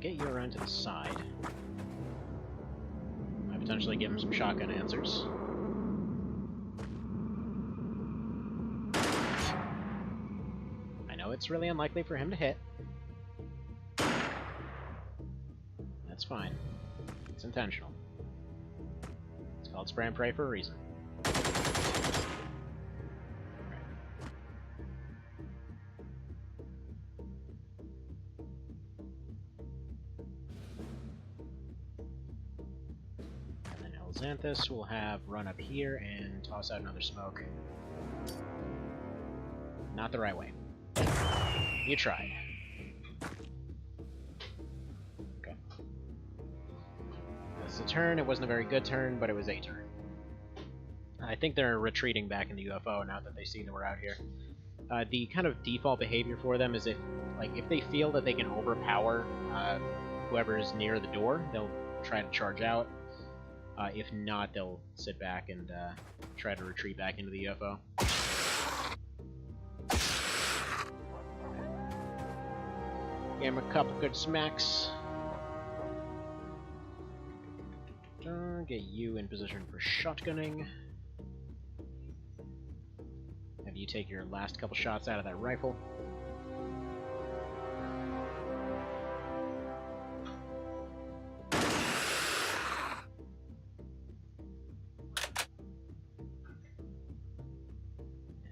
get you around to the side. Might potentially give him some shotgun answers. I know it's really unlikely for him to hit. That's fine. It's intentional. It's called spray and pray for a reason. Xanthus will have run up here and toss out another smoke. Not the right way. You tried. Okay. This is a turn. It wasn't a very good turn, but it was a turn. I think they're retreating back in the UFO now that they see that we're out here. The kind of default behavior for them is if they feel that they can overpower whoever is near the door, they'll try to charge out. If not, they'll sit back and try to retreat back into the UFO. Give him a couple good smacks. Get you in position for shotgunning. Have you take your last couple shots out of that rifle.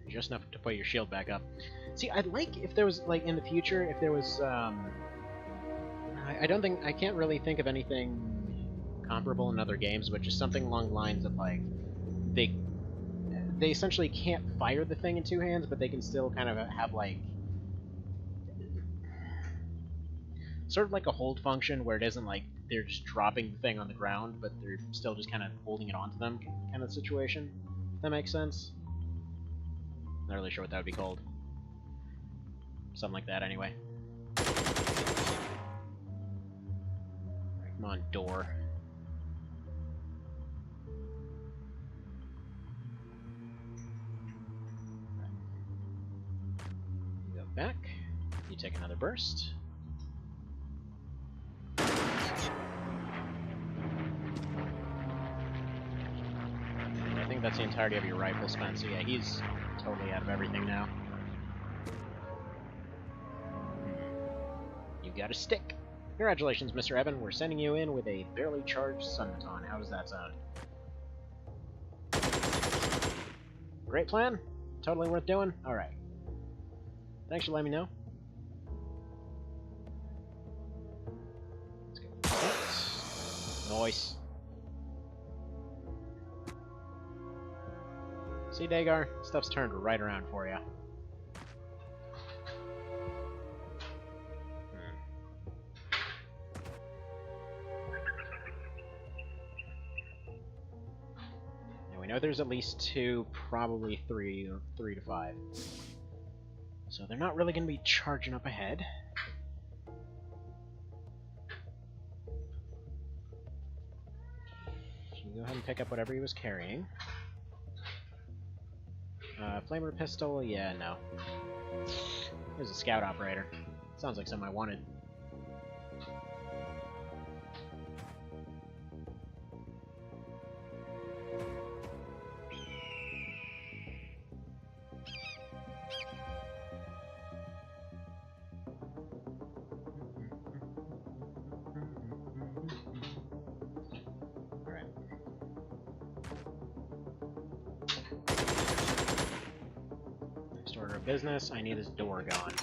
Just enough to put your shield back up. See, I'd like if there was, like, in the future, if there was, I can't really think of anything comparable in other games, but just something along the lines of, like, they essentially can't fire the thing in two hands, but they can still kind of have, like, sort of like a hold function where it isn't like they're just dropping the thing on the ground, but they're still just kind of holding it onto them kind of situation. If that makes sense? Not really sure what that would be called. Something like that, anyway. Right, come on, door. Right. You go back. You take another burst. I think that's the entirety of your rifle spent, so yeah, he's totally out of everything now. You got a stick. Congratulations, Mr. Evan. We're sending you in with a barely charged sun baton. How does that sound? Great plan. Totally worth doing. Alright. Thanks for letting me know. Let's go. Nice. See, Dagar? Stuff's turned right around for you. Now we know there's at least two, probably three to five. So they're not really going to be charging up ahead. Can you go ahead and pick up whatever he was carrying? Flamer pistol? Yeah, no. There's a scout operator. Sounds like something I wanted. Business, I need this door gone.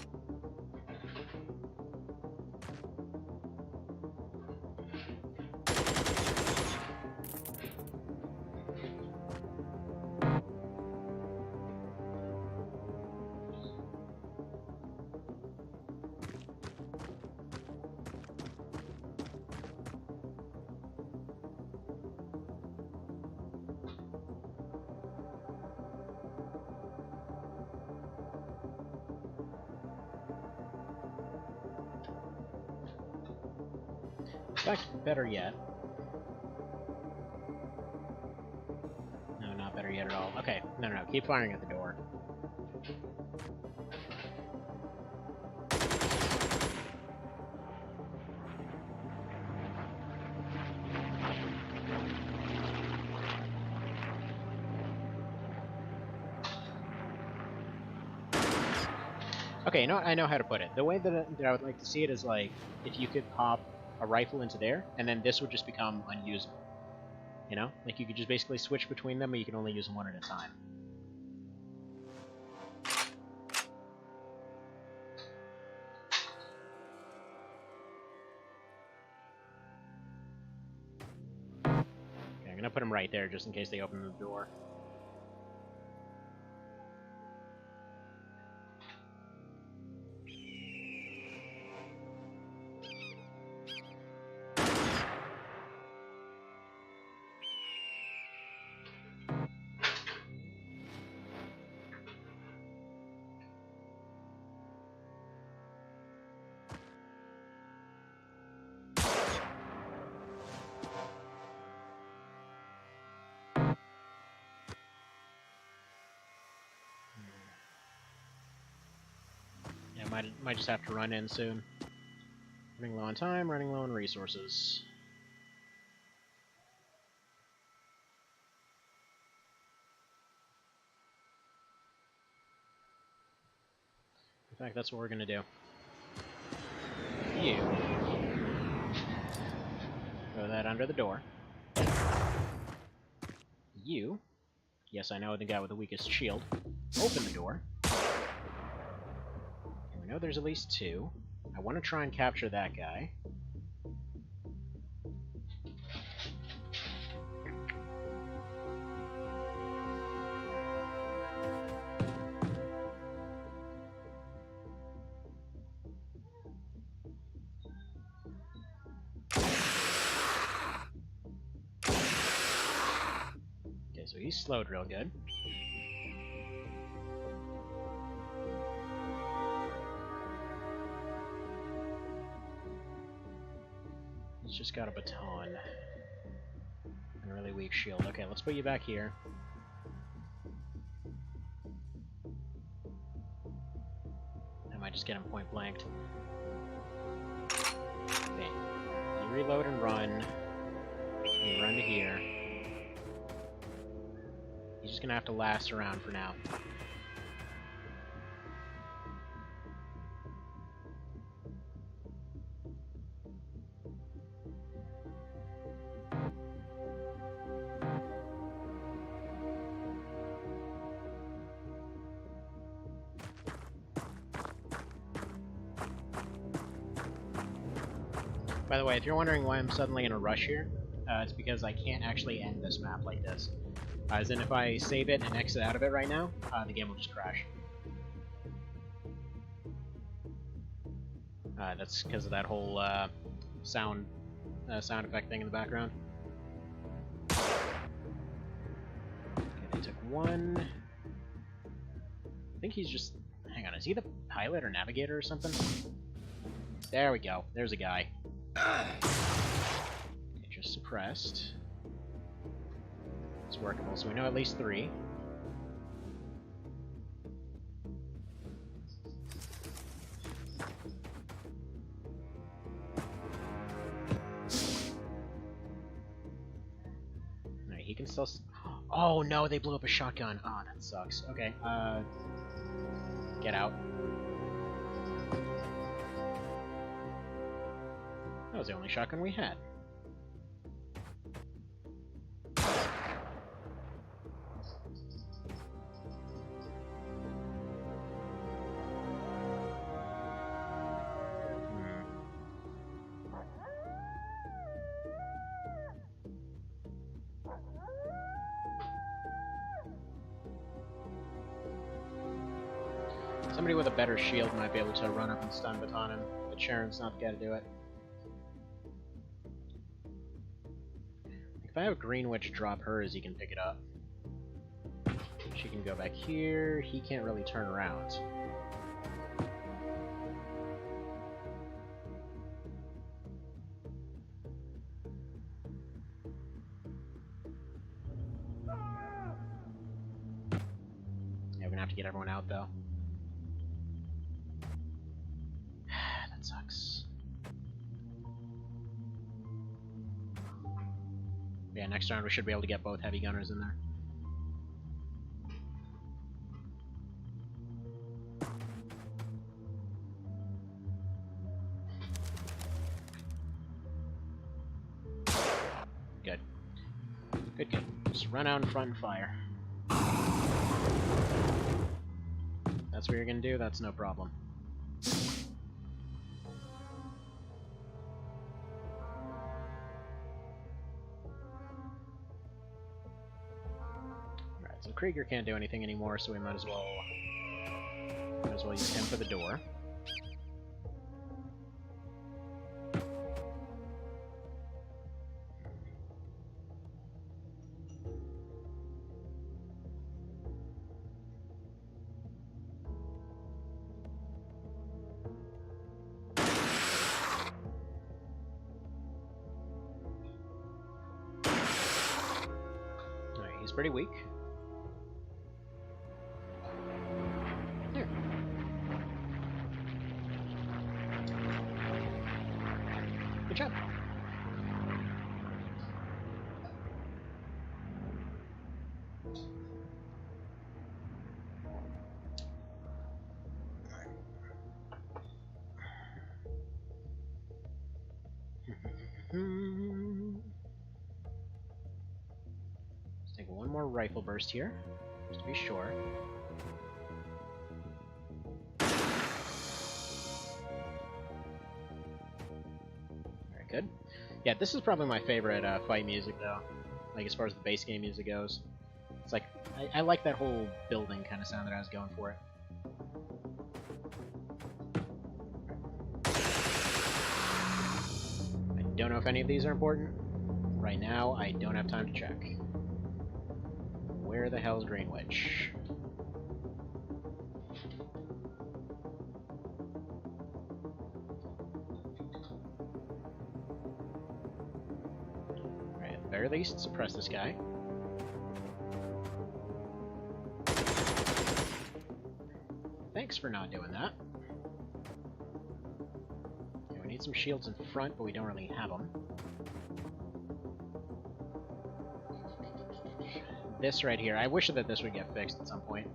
In fact, better yet. No, not better yet at all. Okay, no, keep firing at the door. Okay, you know what? I know how to put it. The way that I would like to see it is like if you could pop a rifle into there, and then this would just become unusable. You know? Like you could just basically switch between them, but you can only use them one at a time. Okay, I'm gonna put them right there just in case they open the door. Yeah, might just have to run in soon. Running low on time, running low on resources. In fact, that's what we're gonna do. You throw that under the door. You, yes, I know the guy with the weakest shield, open the door. And we know there's at least two. I want to try and capture that guy. Okay, so he's slowed real good. He's just got a baton. And a really weak shield. Okay, let's put you back here. I might just get him point blanked. Okay. You reload and run. You run to here. He's just gonna have to last around for now. By the way, if you're wondering why I'm suddenly in a rush here, it's because I can't actually end this map like this. As in, if I save it and exit out of it right now, the game will just crash. That's because of that whole sound effect thing in the background. Okay, they took one. I think he's just... Hang on, is he the pilot or navigator or something? There we go. There's a guy. Okay, just suppressed. It's workable, so we know at least 3. Alright, he can still... Oh no, they blew up a shotgun. Ah, oh, that sucks. Okay, get out. That was the only shotgun we had. Somebody with a better shield might be able to run up and stun baton him, but Sharon's not the guy to do it. If I have a green witch drop hers, he can pick it up. She can go back here. He can't really turn around. Yeah, we're gonna have to get everyone out though. That sucks. Yeah, next round we should be able to get both heavy gunners in there. Just run out in front and fire. That's what you're gonna do, that's no problem. Alright, so Krieger can't do anything anymore, so we might as well use him for the door. He's pretty weak. Here. Good job. Let's take one more rifle burst here, just to be sure. Very good. Yeah, this is probably my favorite fight music, though. Like, as far as the base game music goes. It's like, I like that whole building kind of sound that I was going for it. I don't know if any of these are important. Right now, I don't have time to check. Where the hell's Greenwich? Alright, at the very least, suppress this guy. Thanks for not doing that. Okay, we need some shields in front, but we don't really have them. This right here, I wish that this would get fixed at some point.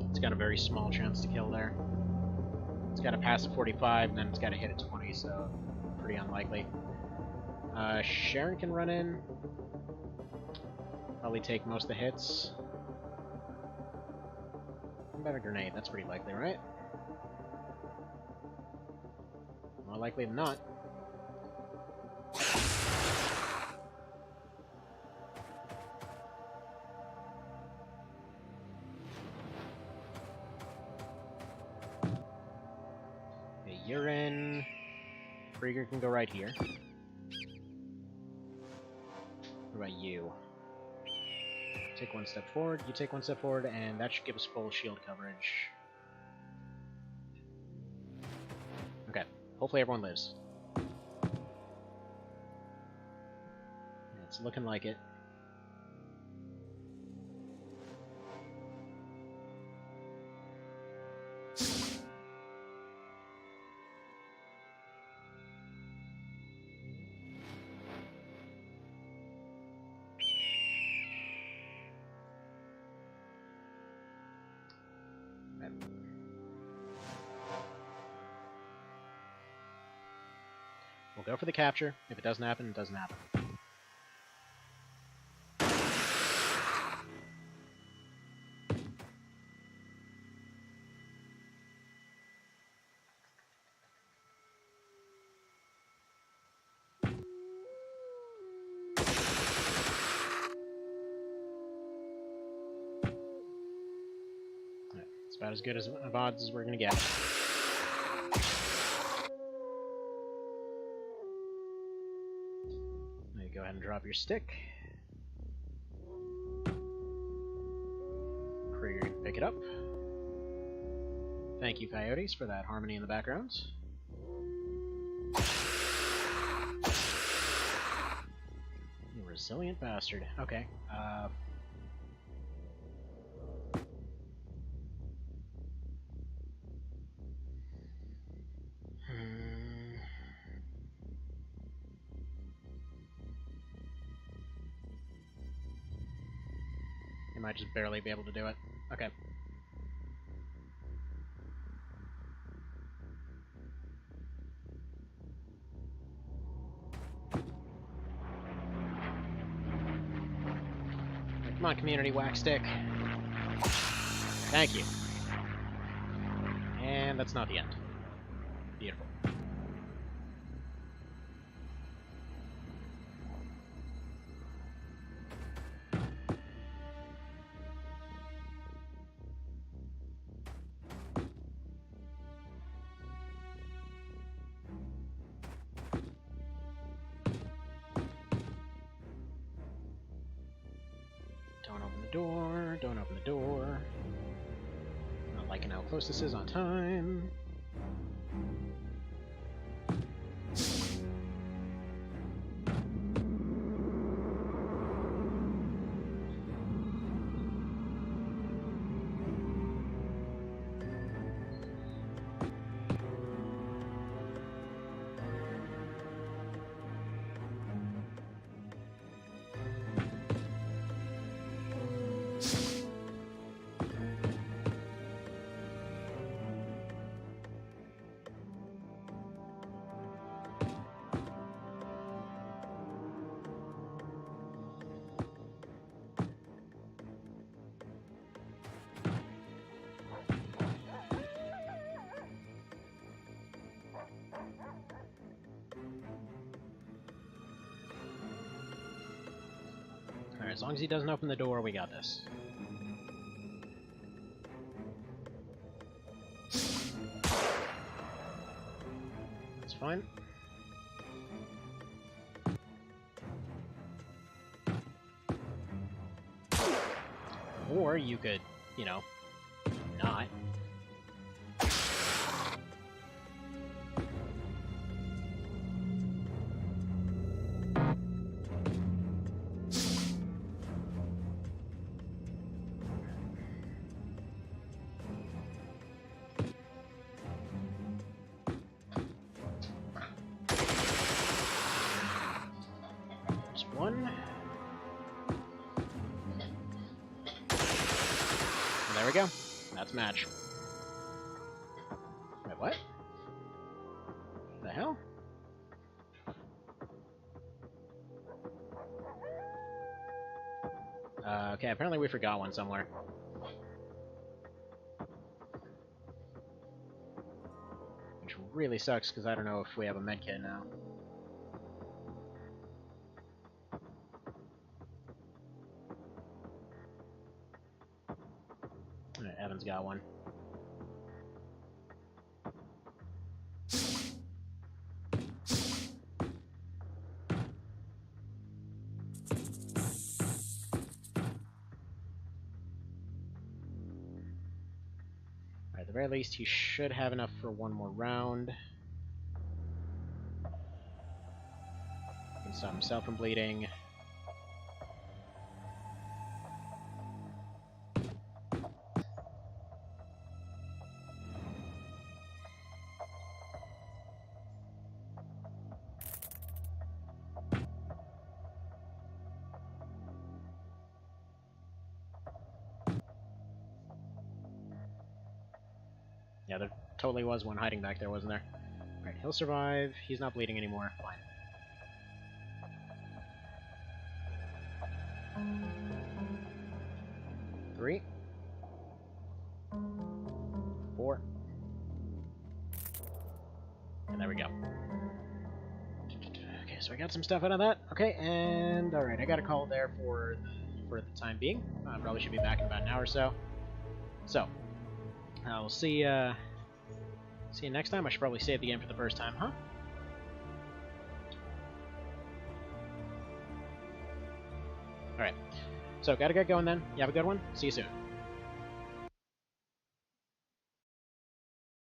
It's got a very small chance to kill there. It's got to pass a 45, and then it's got to hit a 20, so pretty unlikely. Sharon can run in. Probably take most of the hits. What about a grenade? That's pretty likely, right? More likely than not. Okay, you're in. Krieger can go right here. What about you? Take one step forward, you take one step forward, and that should give us full shield coverage. Okay, hopefully everyone lives. It's looking like it. We'll go for the capture. If it doesn't happen, it doesn't happen. It's about as good as of odds as we're gonna get. Go ahead and drop your stick. Krieger can pick it up. Thank you, Coyotes, for that harmony in the background. You resilient bastard. Okay. You might just barely be able to do it. Okay. Come on, community whack stick. Thank you. And that's not the end. Beautiful. Don't open the door, don't open the door. Not liking how close this is on time. Alright, as long as he doesn't open the door, we got this. That's fine. Or you could, you know, not. Just one. And there we go. That's match. Wait, what? The hell? Okay, apparently we forgot one somewhere. Which really sucks, because I don't know if we have a medkit now. Alright, Evan's got one. At the very least, he should have enough for one more round. Can stop himself from bleeding. Yeah, there totally was one hiding back there, wasn't there? Alright, he'll survive. He's not bleeding anymore. Fine. Three. 4. And there we go. Okay, so I got some stuff out of that. Okay, and alright, I got a call there for the time being. I probably should be back in about an hour or so. So, we'll see you next time. I should probably save the game for the first time, huh? Alright. So, gotta get going then. You have a good one. See you soon.